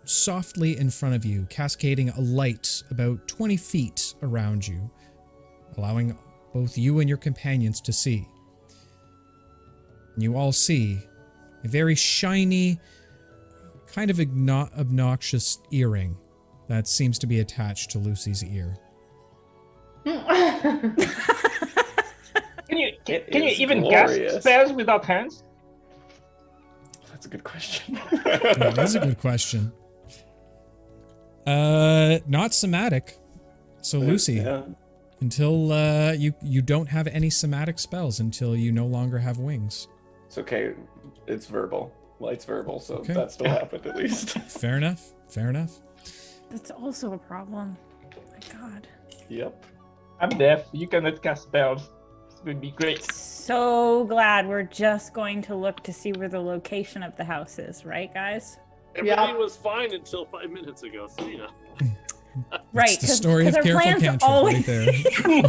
softly in front of you, cascading a light about 20 feet around you, allowing both you and your companions to see. And you all see a very shiny, kind of obnoxious earring that seems to be attached to Lucy's ear. Can you It can you is even glorious. cast spells without hands? That's a good question. That is a good question. Not somatic. So Lucy, Yeah. until you don't have any somatic spells until you no longer have wings. It's okay. It's verbal. Light's verbal, so Okay. that still happened at least. Fair enough. Fair enough. That's also a problem. My God. Yep. I'm deaf. You cannot cast spells. This would be great. So glad we're just going to look to see where the location of the house is, right, guys? Everything was fine until 5 minutes ago. So yeah. Right. It's the story of our Careful plans Cantrip always... right there.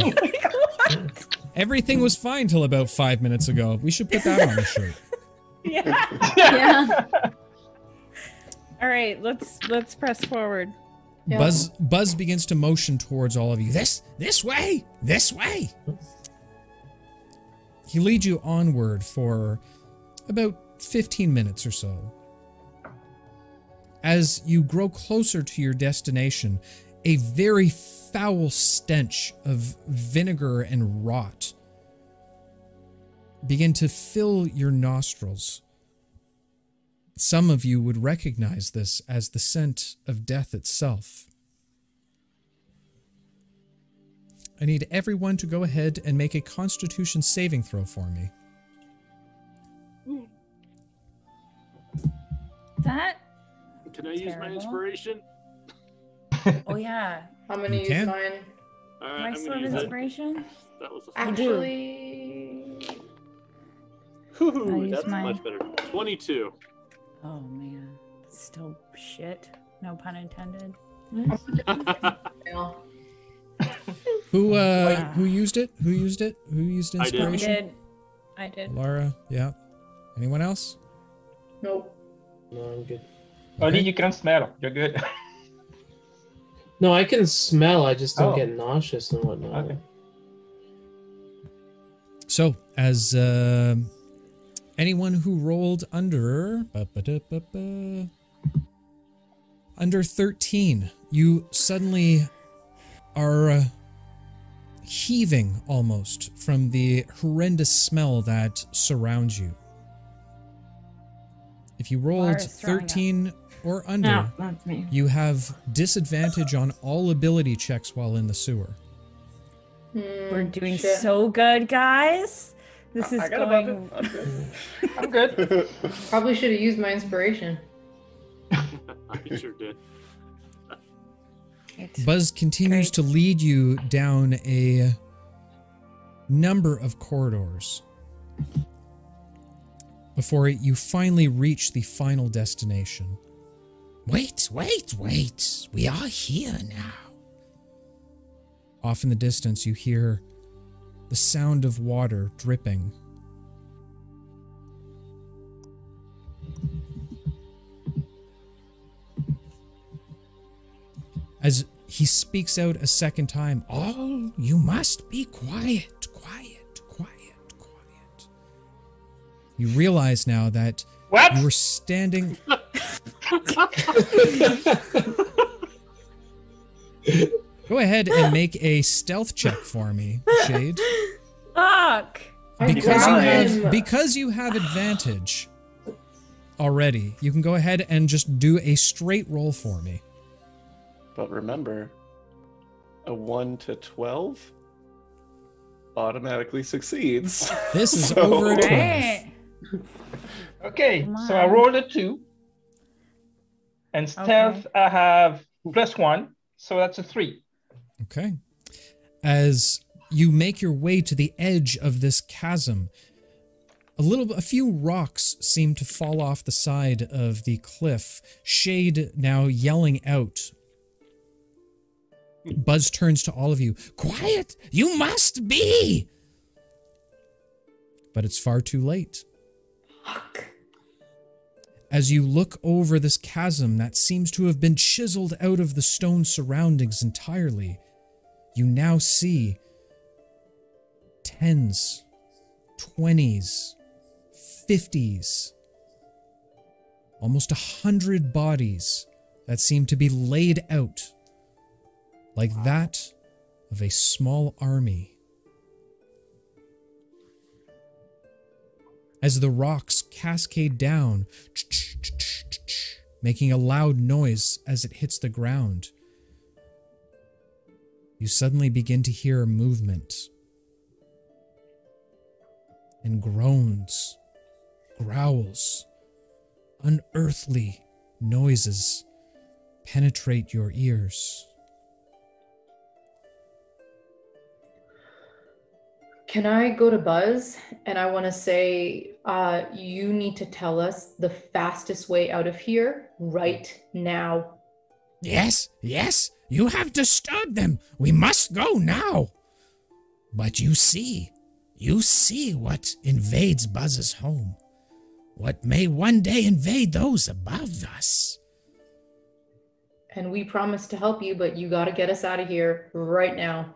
Like, what? Everything was fine till about 5 minutes ago. We should put that on the shirt. Yeah. Yeah. All right, let's press forward. Yeah. Buzz begins to motion towards all of you. This way! This way! He leads you onward for about 15 minutes or so. As you grow closer to your destination, a very foul stench of vinegar and rot begin to fill your nostrils. Some of you would recognize this as the scent of death itself. I need everyone to go ahead and make a Constitution saving throw for me. That. Can I use my Terrible. inspiration? Oh yeah. I'm gonna You use can. mine. All Do right, I I'm still gonna have use it. inspiration? That was a Actually, Whew, I'll use that's mine. much better. 22. Oh man, still shit. No pun intended. fail. Who used it? Who used it? Who used I did. inspiration? I did. Lara, yeah. Anyone else? Nope. No, I'm good. Only Okay. you can smell. You're good. No, I can smell. I just don't Oh. get nauseous and whatnot. Okay. So, as anyone who rolled under under 13, you suddenly are heaving almost from the horrendous smell that surrounds you. If you rolled Lara's throwing up. 13 or under, No, that's me. you have disadvantage on all ability checks while in the sewer. We're doing shit. so good, guys. This is I got above going. it. I'm good. I'm good. Probably should have used my inspiration. I sure did. Buzz continues to lead you down a number of corridors before you finally reach the final destination. Wait. We are here now. Off in the distance, you hear the sound of water dripping. As he speaks out a second time, all you must be quiet. You realize now that What? you were standing. Go ahead and make a stealth check for me, Shade. Fuck. Because you have advantage already, you can go ahead and just do a straight roll for me. But remember, a 1 to 12 automatically succeeds. This is So- over a 12. Right. Okay, Come so I on. rolled a 2. And stealth, I have +1, so that's a 3. Okay. As you make your way to the edge of this chasm, a few rocks seem to fall off the side of the cliff. Shade now yelling out. Buzz turns to all of you. Quiet! You must be! But it's far too late. Fuck. As you look over this chasm that seems to have been chiseled out of the stone surroundings entirely, you now see 10s, 20s, 50s, almost 100 bodies that seem to be laid out like that of a small army. As the rocks cascade down, making a loud noise as it hits the ground, you suddenly begin to hear movement and groans, growls, unearthly noises penetrate your ears. Can I go to Buzz? And I want to say, you need to tell us the fastest way out of here right now. Yes, you have disturbed them. We must go now. But you see, You see what invades Buzz's home. What may one day invade those above us. And we promise to help you, but you gotta get us out of here right now.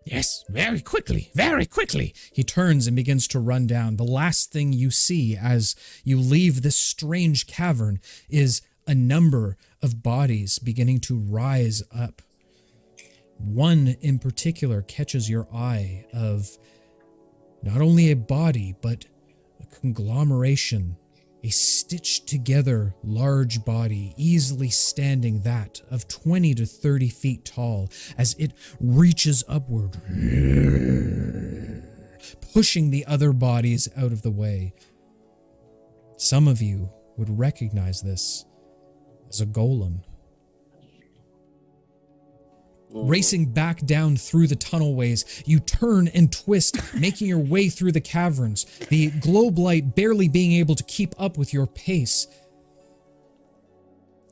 Yes, very quickly, very quickly. He turns and begins to run down. The last thing you see as you leave this strange cavern is a number of bodies beginning to rise up. One in particular catches your eye of not only a body, but a conglomeration, a stitched together large body, easily standing that of 20 to 30 feet tall as it reaches upward, pushing the other bodies out of the way. Some of you would recognize this as a golem. Racing back down through the tunnelways, you turn and twist, making your way through the caverns, the globe light barely being able to keep up with your pace.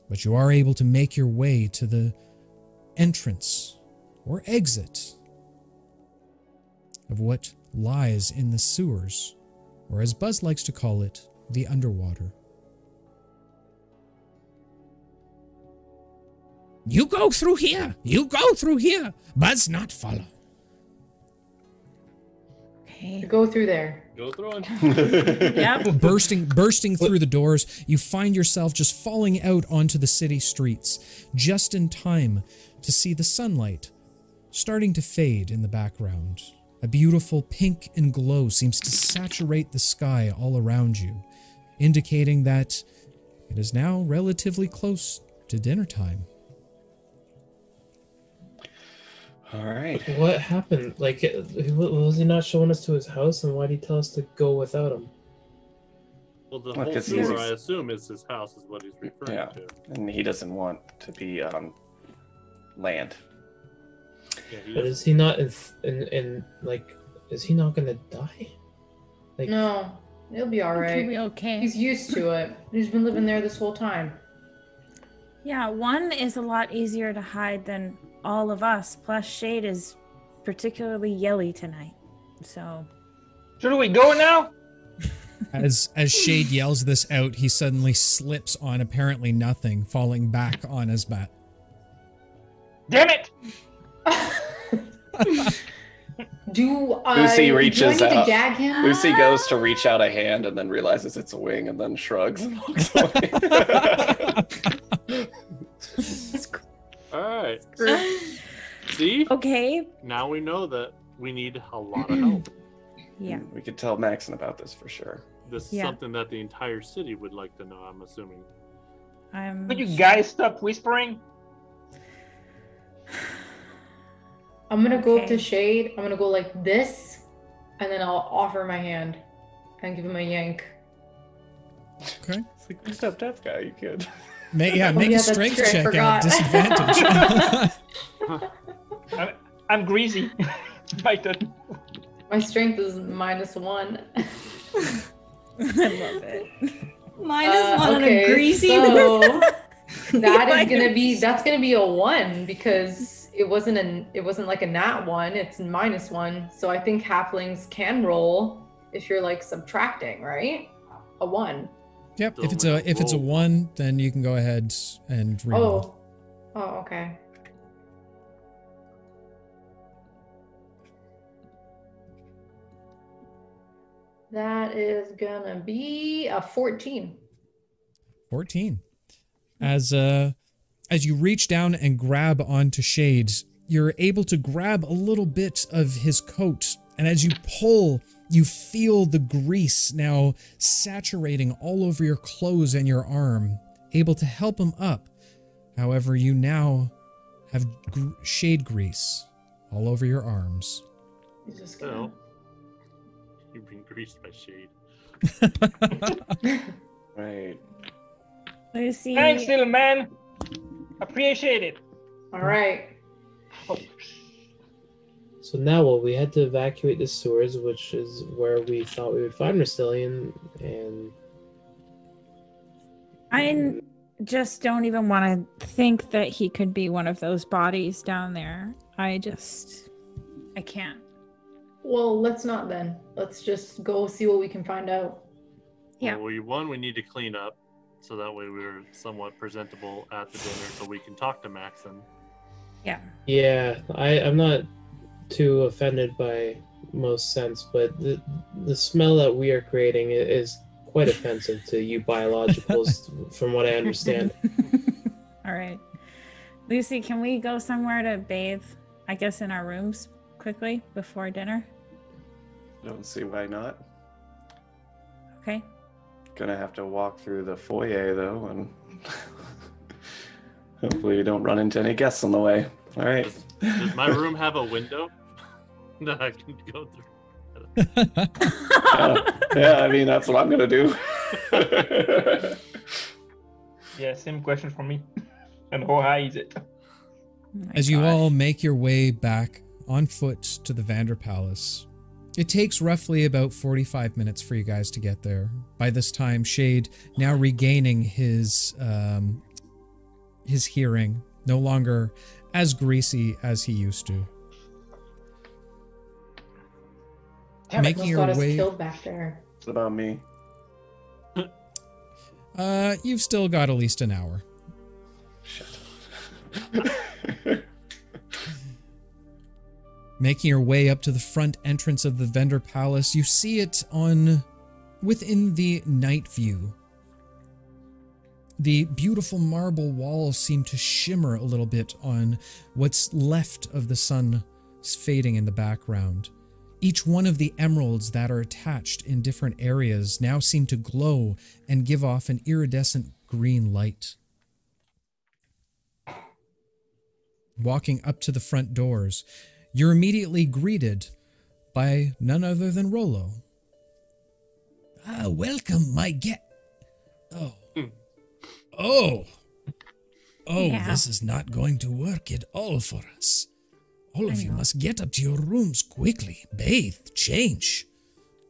But you are able to make your way to the entrance or exit of what lies in the sewers, or as Buzz likes to call it, the underwater. You go through here. You go through here. Buzz not follow. Okay. Go through there. Go through it. Yep. Bursting through the doors, you find yourself just falling out onto the city streets, just in time to see the sunlight starting to fade in the background. A beautiful pink and glow seems to saturate the sky all around you, indicating that it is now relatively close to dinner time. All right. What happened? Like, was he not showing us to his house, and why did he tell us to go without him? Well, the Well, whole 'cause sewer, he's- I assume, is his house, is what he's referring Yeah, to. and he doesn't want to be on land. Yeah, he But doesn't- is he not in like? Is he not gonna die? Like, No, it'll be all It'll right. be okay. He's used to it. He's been living there this whole time. Yeah, one is a lot easier to hide than all of us. Plus, Shade is particularly yelly tonight. So, Should we go now? As Shade yells this out, he suddenly slips on apparently nothing, falling back on his bat. Damn it! Do Lucy reaches do I need out. to gag him? Lucy goes to reach out a hand and then realizes it's a wing and then shrugs and walks away. All right. See? okay. Now we know that we need a lot of help. Yeah. We could tell Maxon about this for sure. This is Yeah. something that the entire city would like to know, I'm assuming. Could you guys stop whispering? I'm gonna go up to Okay. Shade. I'm gonna go like this, and then I'll offer my hand and give him a yank. Okay. It's like, who's that deaf guy? You kid. Make yeah, a that's strength true, I check at forgot. disadvantage. I'm greasy. My turn. My strength is -1. I love it. Minus one on a okay, greasy. so that Like- that's gonna be a 1 because it wasn't like a nat 1. It's -1. So I think halflings can roll if you're like subtracting, right? A 1. Yep. Still If it's a roll. 1, then you can go ahead and reroll. Oh, okay. That is gonna be a 14. 14. As you reach down and grab onto Shades, you're able to grab a little bit of his coat, and as you pull, you feel the grease now saturating all over your clothes and your arm, able to help him up. However, you now have shade grease all over your arms. He's just Oh. gonna... You've been greased by Shade. Right. Lucy. Thanks, little man. Appreciate it. All right. Oh, So now, well, we had to evacuate the sewers, which is where we thought we would find Rustilian, and I just don't even want to think that he could be one of those bodies down there. I can't. Well, let's not then. Let's just go see what we can find out. Yeah. Well, we need to clean up so that way we're somewhat presentable at the dinner so we can talk to Maxon. Yeah. Yeah, I'm not too offended by most scents, but the smell that we are creating is quite offensive to you biologicals, from what I understand. All right. Lucy, can we go somewhere to bathe, I guess, in our rooms quickly before dinner? Don't see why not. Okay. Gonna have to walk through the foyer though, and hopefully you don't run into any guests on the way. All right. Does my room have a window that I can go through? Yeah, I mean, that's what I'm gonna do. Yeah, same question for me. And how high is it? Oh my As you gosh. all make your way back on foot to the Vander Palace, it takes roughly about 45 minutes for you guys to get there. By this time, Shade, now regaining his hearing, no longer as greasy as he used to. Making your got us way. killed back there. It's about me. You've still got at least an hour. Shut up. Making your way up to the front entrance of the Vendor Palace, you see it within the night view. The beautiful marble walls seem to shimmer a little bit on what's left of the sun fading in the background. Each one of the emeralds that are attached in different areas now seem to glow and give off an iridescent green light. Walking up to the front doors, you're immediately greeted by none other than Rollo. Welcome, my Oh, Yeah. This is not going to work at all for us. All of you must get up to your rooms quickly, bathe, change.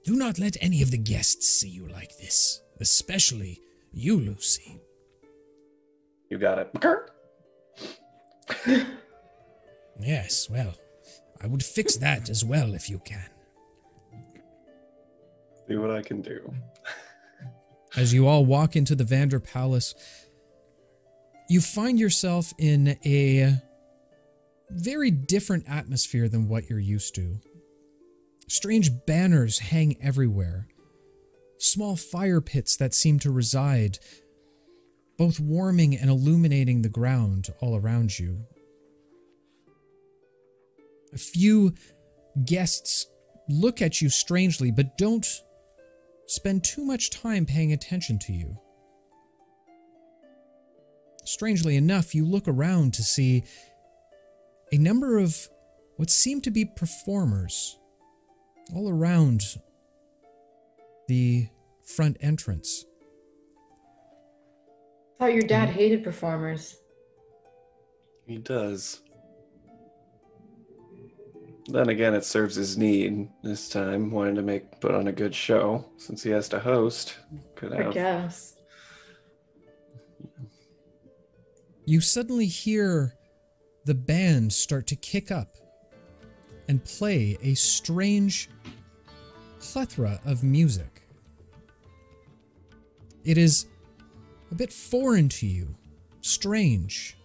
Do not let any of the guests see you like this, especially you, Lucy. You got it. Yes, well, I would fix that as well if you can. See what I can do. As you all walk into the Vander Palace, you find yourself in a very different atmosphere than what you're used to. Strange banners hang everywhere. Small fire pits that seem to reside, both warming and illuminating the ground all around you. A few guests look at you strangely, but don't spend too much time paying attention to you. Strangely enough, you look around to see a number of what seem to be performers all around the front entrance. I thought your dad hated performers. He does. Then again, it serves his need this time, wanting to put on a good show, since he has to host. Could I have. guess. You suddenly hear the band start to kick up and play a strange plethora of music. It is a bit foreign to you, strange.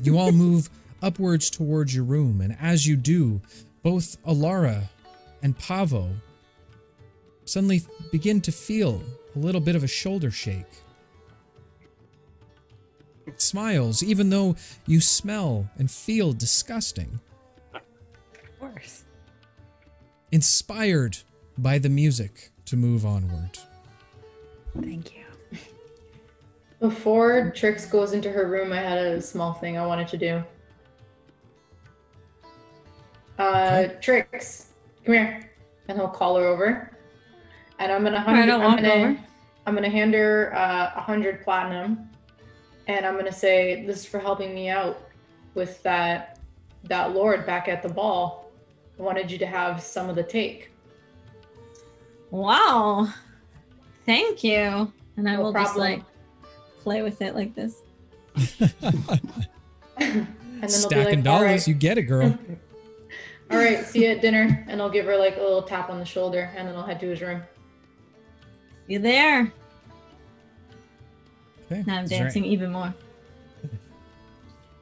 You all move upwards towards your room, and as you do, both Alara and Pavo suddenly begin to feel a little bit of a shoulder shake. Smiles, even though you smell and feel disgusting. Of course. Inspired by the music to move onward. Thank you. Before Trix goes into her room, I had a small thing I wanted to do. Okay. Trix, come here. And he'll call her over. And I'm gonna hand her 100 platinum. And I'm gonna say, this is for helping me out with that lord back at the ball. I wanted you to have some of the take. Wow. Thank you. And I No will just problem. like play with it like this. And then Stacking dollars, you get it, girl. All right, see you at dinner. And I'll give her like a little tap on the shoulder, and then I'll head to his room. You there? Okay. Now I'm dancing even more.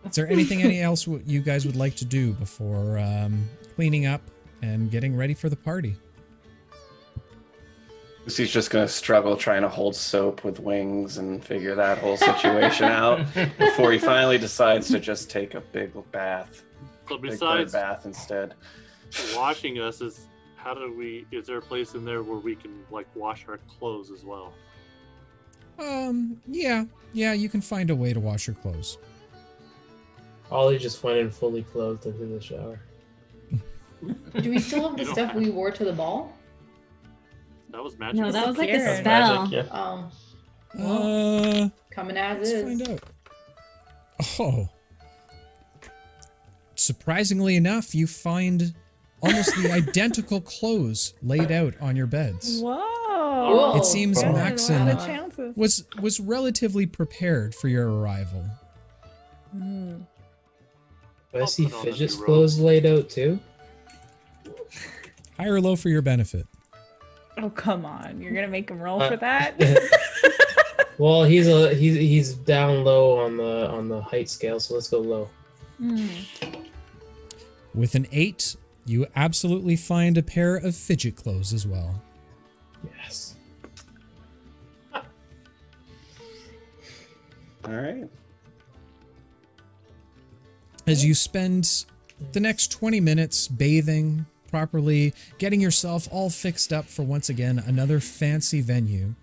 Is there anything else you guys would like to do before cleaning up and getting ready for the party? Lucy's just gonna struggle trying to hold soap with wings and figure that whole situation out before he finally decides to just take a big bath. So Big bird besides bath instead. washing us, is there a place in there where we can like wash our clothes as well? Yeah, you can find a way to wash your clothes. Ollie just went in fully clothed into the shower. Do we still have the stuff we wore to the ball? That was magic. No, that was like a Disappeared. spell. Magic, yeah. Coming as Let's is. find out. Oh. Surprisingly enough, you find almost the identical clothes laid out on your beds. Whoa. It seems Oh. Maxon What are the chances? was relatively prepared for your arrival. Mm. Do I I'll see put on a Fidget's new robe. clothes laid out too? High or low for your benefit? Oh, come on. You're going to make him roll Uh, for that? Well, he's down low on the height scale, so let's go low. Hmm. With an 8, you absolutely find a pair of fidget clothes as well. Yes. All right. As you spend the next 20 minutes bathing, properly getting yourself all fixed up for once again another fancy venue,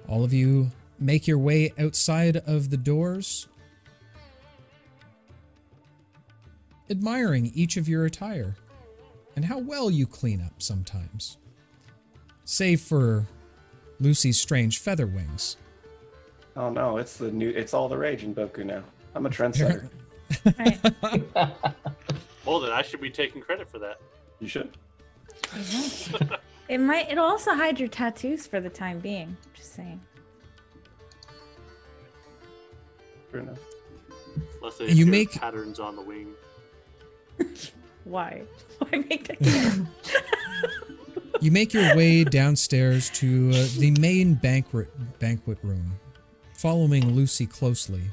all of you make your way outside of the doors, admiring each of your attire and how well you clean up sometimes. Save for Lucy's strange feather wings. Oh no, it's all the rage in Boku now. I'm a trendsetter. Right. Oh, then I should be taking credit for that. You should. It'll also hide your tattoos for the time being. Just saying. Fair enough. Let's say You you make- make patterns on the wing. Why? Why make that? You make your way downstairs to the main banquet room, following Lucy closely.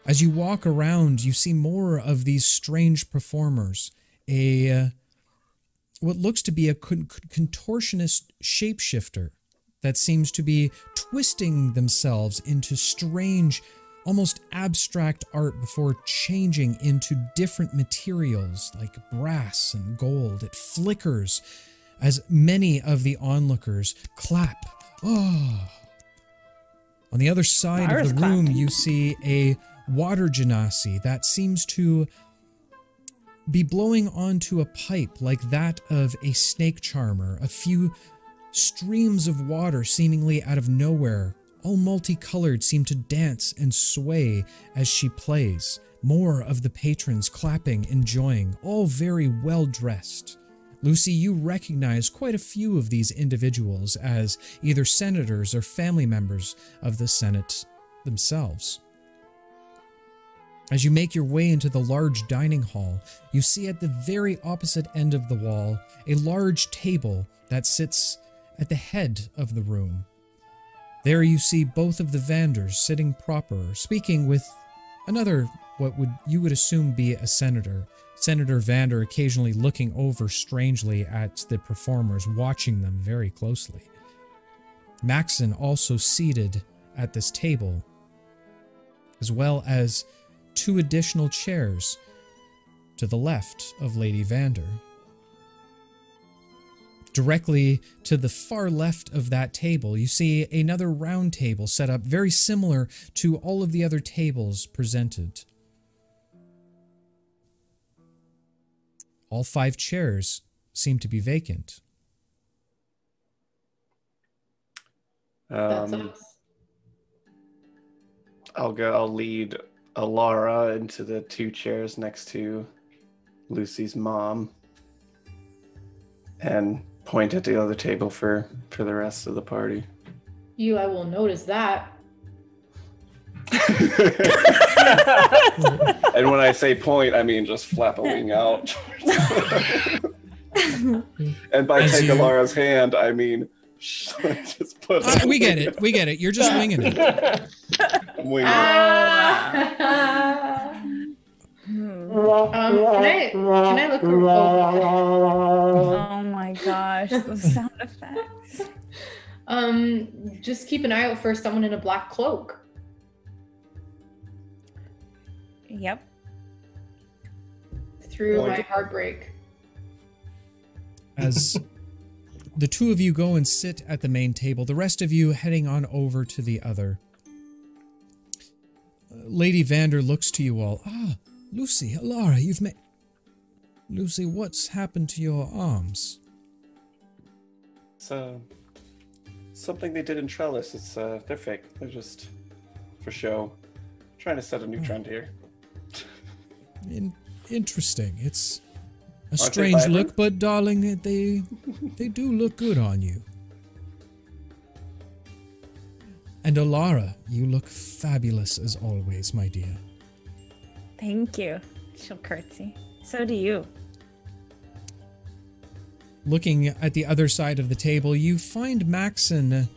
As you walk around, you see more of these strange performers. What looks to be a contortionist shapeshifter that seems to be twisting themselves into strange, almost abstract art before changing into different materials like brass and gold. It flickers as many of the onlookers clap. Oh. On the other side Lara's of the room, clapping. you see a water genasi that seems to be blowing onto a pipe like that of a snake charmer. A few streams of water seemingly out of nowhere, all multicolored, seem to dance and sway as she plays. More of the patrons clapping, enjoying, all very well dressed. Lucy, you recognize quite a few of these individuals as either senators or family members of the Senate themselves. As you make your way into the large dining hall, you see at the very opposite end of the wall a large table that sits at the head of the room. There you see both of the Vanders sitting proper, speaking with another, you would assume be a senator. Senator Vander occasionally looking over strangely at the performers, watching them very closely. Maxon also seated at this table, as well as 2 additional chairs to the left of Lady Vander. Directly to the far left of that table, you see another round table set up very similar to all of the other tables presented. All 5 chairs seem to be vacant. That's us. I'll lead Alara into the 2 chairs next to Lucy's mom and point at the other table for the rest of the party. I will notice that. And when I say point, I mean just flap a wing out. And by As take you- Alara's hand, I mean just put. We get it. We get it. You're just winging it. Wing. Can I look around? Oh my gosh, those sound effects. Just keep an eye out for someone in a black cloak. Yep. Through Point. my heartbreak. As the two of you go and sit at the main table, the rest of you heading on over to the other. Lady Vander looks to you all. Ah, Lucy, Alara, you've met... Lucy, what's happened to your arms? It's something they did in Trellis. It's they're fake. They're just for show. Trying to set a new trend here. Interesting. It's a they strange vibrant? look, but darling, they do look good on you. And Alara, you look fabulous as always, my dear. Thank you. She'll curtsy. So do you. Looking at the other side of the table, you find Maxon a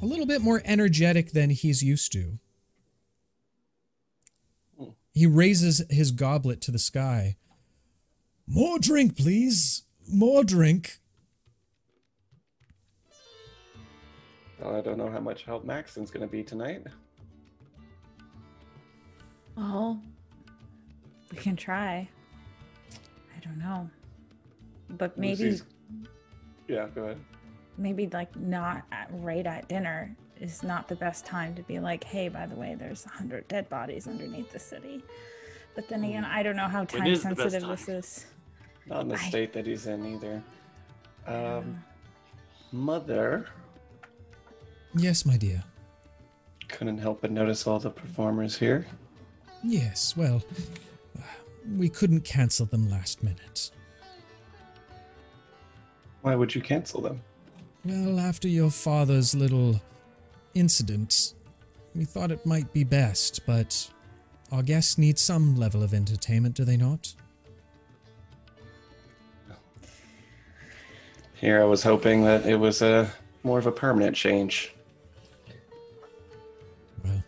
little bit more energetic than he's used to. He raises his goblet to the sky. More drink, please. More drink. Well, I don't know how much help Maxon's going to be tonight. Well, we can try. I don't know. But maybe, Lucy's- Yeah, go ahead. maybe like not right at dinner is not the best time to be like, hey, by the way, there's 100 dead bodies underneath the city. But then again, I don't know how time is the best sensitive time? this is. Not in the I- state that he's in either. Mother Yes, my dear. couldn't help but notice all the performers here. Yes, well, we couldn't cancel them last minute. Why would you cancel them? Well, after your father's little incident, we thought it might be best, but our guests need some level of entertainment, do they not? Here I was hoping that it was more of a permanent change. Well,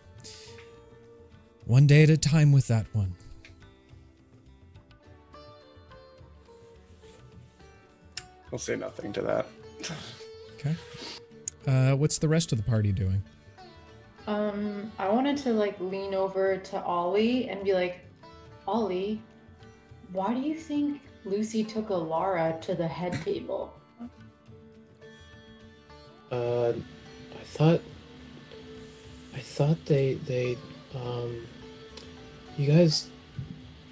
one day at a time with that one. I'll say nothing to that. Okay. What's the rest of the party doing? I wanted to like lean over to Ollie and be like, Ollie, why do you think Lucy took Alara to the head table? I thought they you guys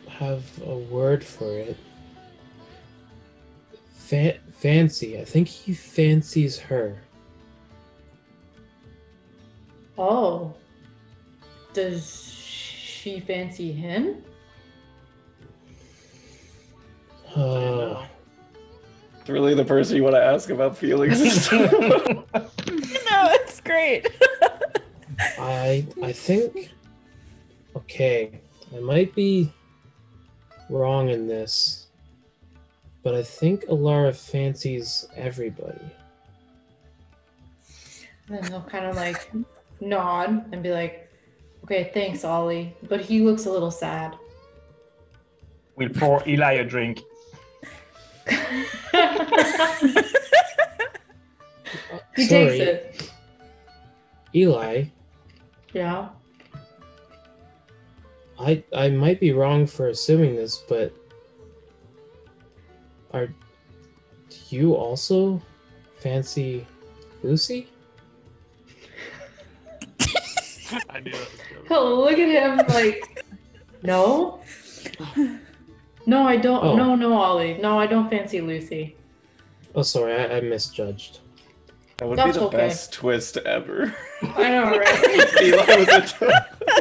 have a word for it. Fancy. I think he fancies her. Oh. Does she fancy him? It's really the person you want to ask about feelings. No, it's great. I think. Okay, I might be wrong in this, but I think Alara fancies everybody. And then he'll kind of like nod and be like, okay, thanks, Ollie. But he looks a little sad. We'll pour Eli a drink. He Sorry, takes it. Eli. Yeah. I might be wrong for assuming this, but do you also fancy Lucy? I knew that was coming. He'll look at him like, no. No, I don't. Oh. No, Ollie. No, I don't fancy Lucy. Oh, sorry, I misjudged. That would That's be the okay. best twist ever. I know, right? Eli was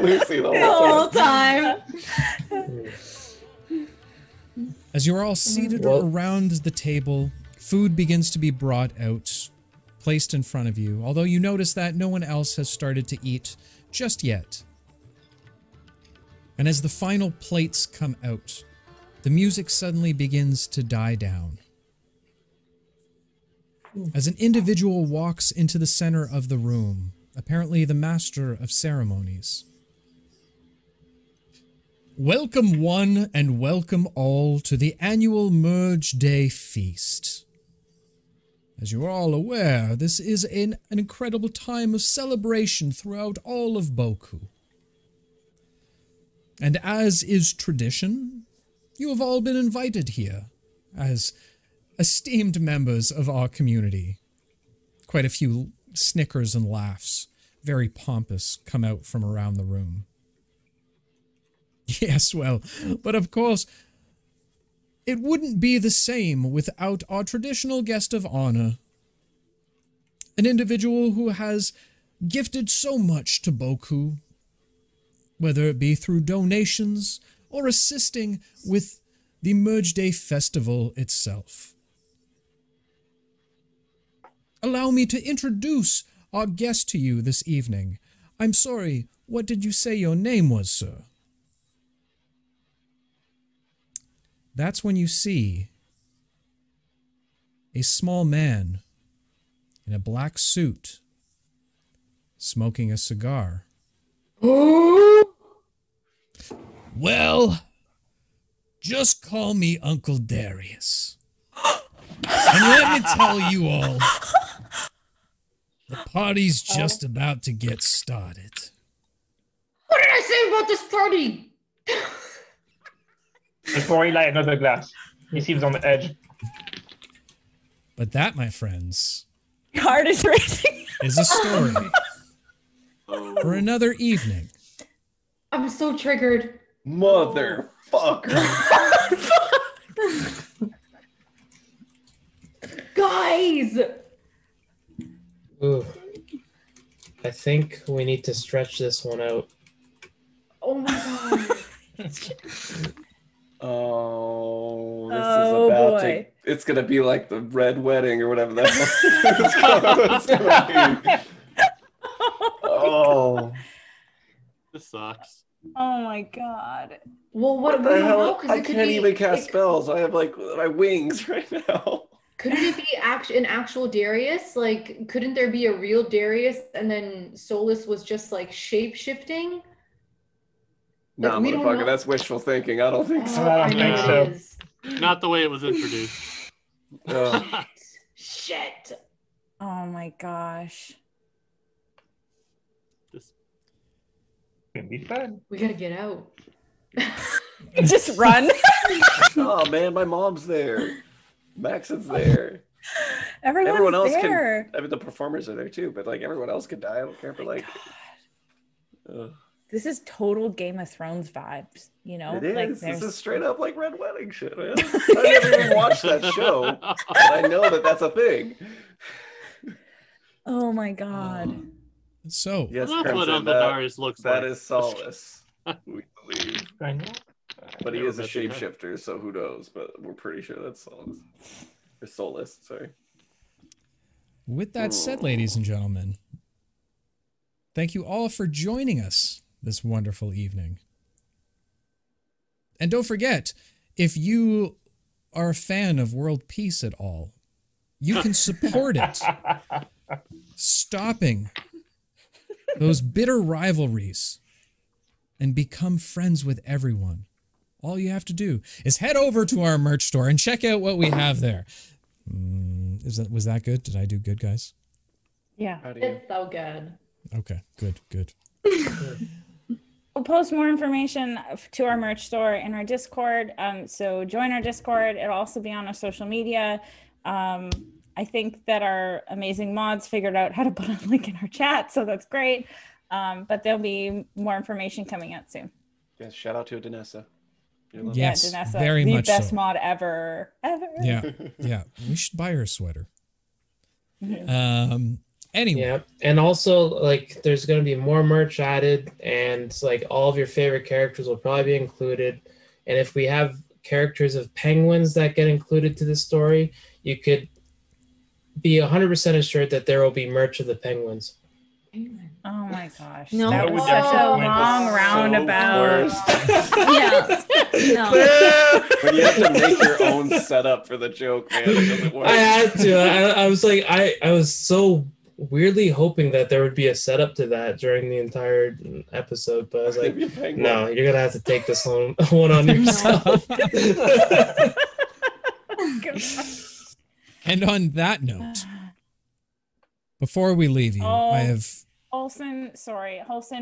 Lucy the whole time. As you're all seated Well- around the table, food begins to be brought out, placed in front of you, although you notice that no one else has started to eat just yet. And as the final plates come out, the music suddenly begins to die down. As an individual walks into the center of the room, apparently the master of ceremonies. Welcome one and welcome all to the annual Merge Day Feast. As you are all aware, this is an incredible time of celebration throughout all of Boku. And as is tradition, you have all been invited here as esteemed members of our community. Quite a few snickers and laughs, very pompous, come out from around the room. Yes, well, but of course, it wouldn't be the same without our traditional guest of honor. An individual who has gifted so much to Boku, whether it be through donations or assisting with the Merge Day Festival itself. Allow me to introduce our guest to you this evening. I'm sorry, what did you say your name was, sir? That's when you see a small man in a black suit smoking a cigar. Well, just call me Uncle Darius. And let me tell you all, the party's just about to get started. What did I say about this party? Before he light another glass, he seems on the edge. But that, my friends, Heart is racing. is a story for another evening. I'm so triggered. Motherfucker. Guys! Ooh. I think we need to stretch this one out. Oh my god. Oh, this Oh, is about boy. to... It's going to be like the Red Wedding or whatever that was. It's gonna be. Oh. This sucks. Oh my god. Well, What what the we don't know, hell? 'cause I it could can't be, even cast it- spells. I have like my wings right now. Couldn't it be an actual Darius? Like, couldn't there be a real Darius and then Solus was just like shape shifting? No, we don't motherfucker, know. that's wishful thinking. I don't think so. I don't think so. Is. Not the way it was introduced. Ugh. Shit. Oh my gosh. This Can be fun. We gotta get out. Just run. Oh man, my mom's there. Maxon's there. Everyone's Everyone else there. can. I mean, the performers are there too, but like everyone else could die. I don't care. But like, This is total Game of Thrones vibes, you know? it is. Like This there's is straight up like Red Wedding shit, man. I never even watched that show, but I know that that's a thing. Oh my god. So, Yes, That's what Crimson, Uncle Darius looks like. that is Solace, we believe. I know. But he Never is a met the guy. shapeshifter, so who knows? But we're pretty sure that's Solace. Or Solus, sorry. with that said, ladies and gentlemen, thank you all for joining us this wonderful evening. And don't forget, if you are a fan of world peace at all, you can support it, stopping those bitter rivalries and become friends with everyone. All you have to do is head over to our merch store and check out what we have there. Was that good? Did I do good, guys? Yeah. How do you? It's so good. Okay, good. We'll post more information to our merch store in our Discord. So join our Discord. It'll also be on our social media. I think that our amazing mods figured out how to put a link in our chat, so that's great. But there'll be more information coming out soon. Yes, shout out to Danessa. Yes, yeah, Danessa, very the much best so. mod ever. Yeah. We should buy her a sweater. Anyway, Yeah, and also like there's going to be more merch added, and like all of your favorite characters will probably be included. And if we have characters of penguins that get included to the story, you could be 100% assured that there will be merch of the penguins. Amen. Oh my gosh. No. That was such a long roundabout. Yeah. No. When you have to make your own setup for the joke, man, it doesn't work. I had to. I was like, I was so weirdly hoping that there would be a setup to that during the entire episode, but I was like, no, you're gonna have to take this one on yourself. And on that note, before we leave you, I have... Holson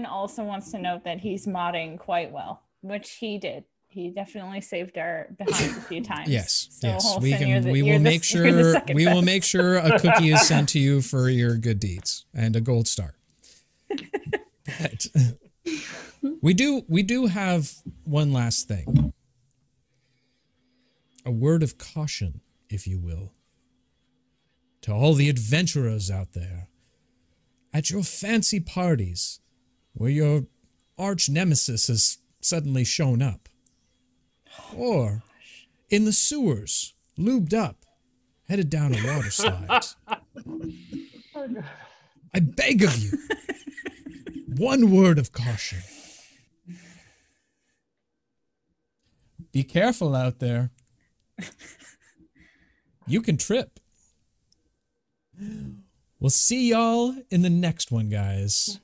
also wants to note that he's modding quite well, which he did. He definitely saved our behinds a few times. Yes, so yes. Holson, We will make sure a cookie is sent to you for your good deeds and a gold star. But we do have one last thing. A word of caution, if you will, to all the adventurers out there. At your fancy parties, where your arch nemesis has suddenly shown up. Or in the sewers, lubed up, headed down a water slide. I beg of you, one word of caution. Be careful out there. You can trip. We'll see y'all in the next one, guys.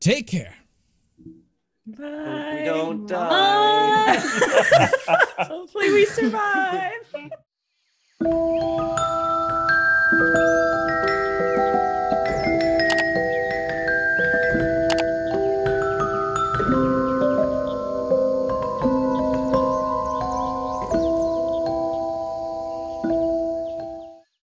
Take care. Bye. Hope we don't die. Hopefully we survive.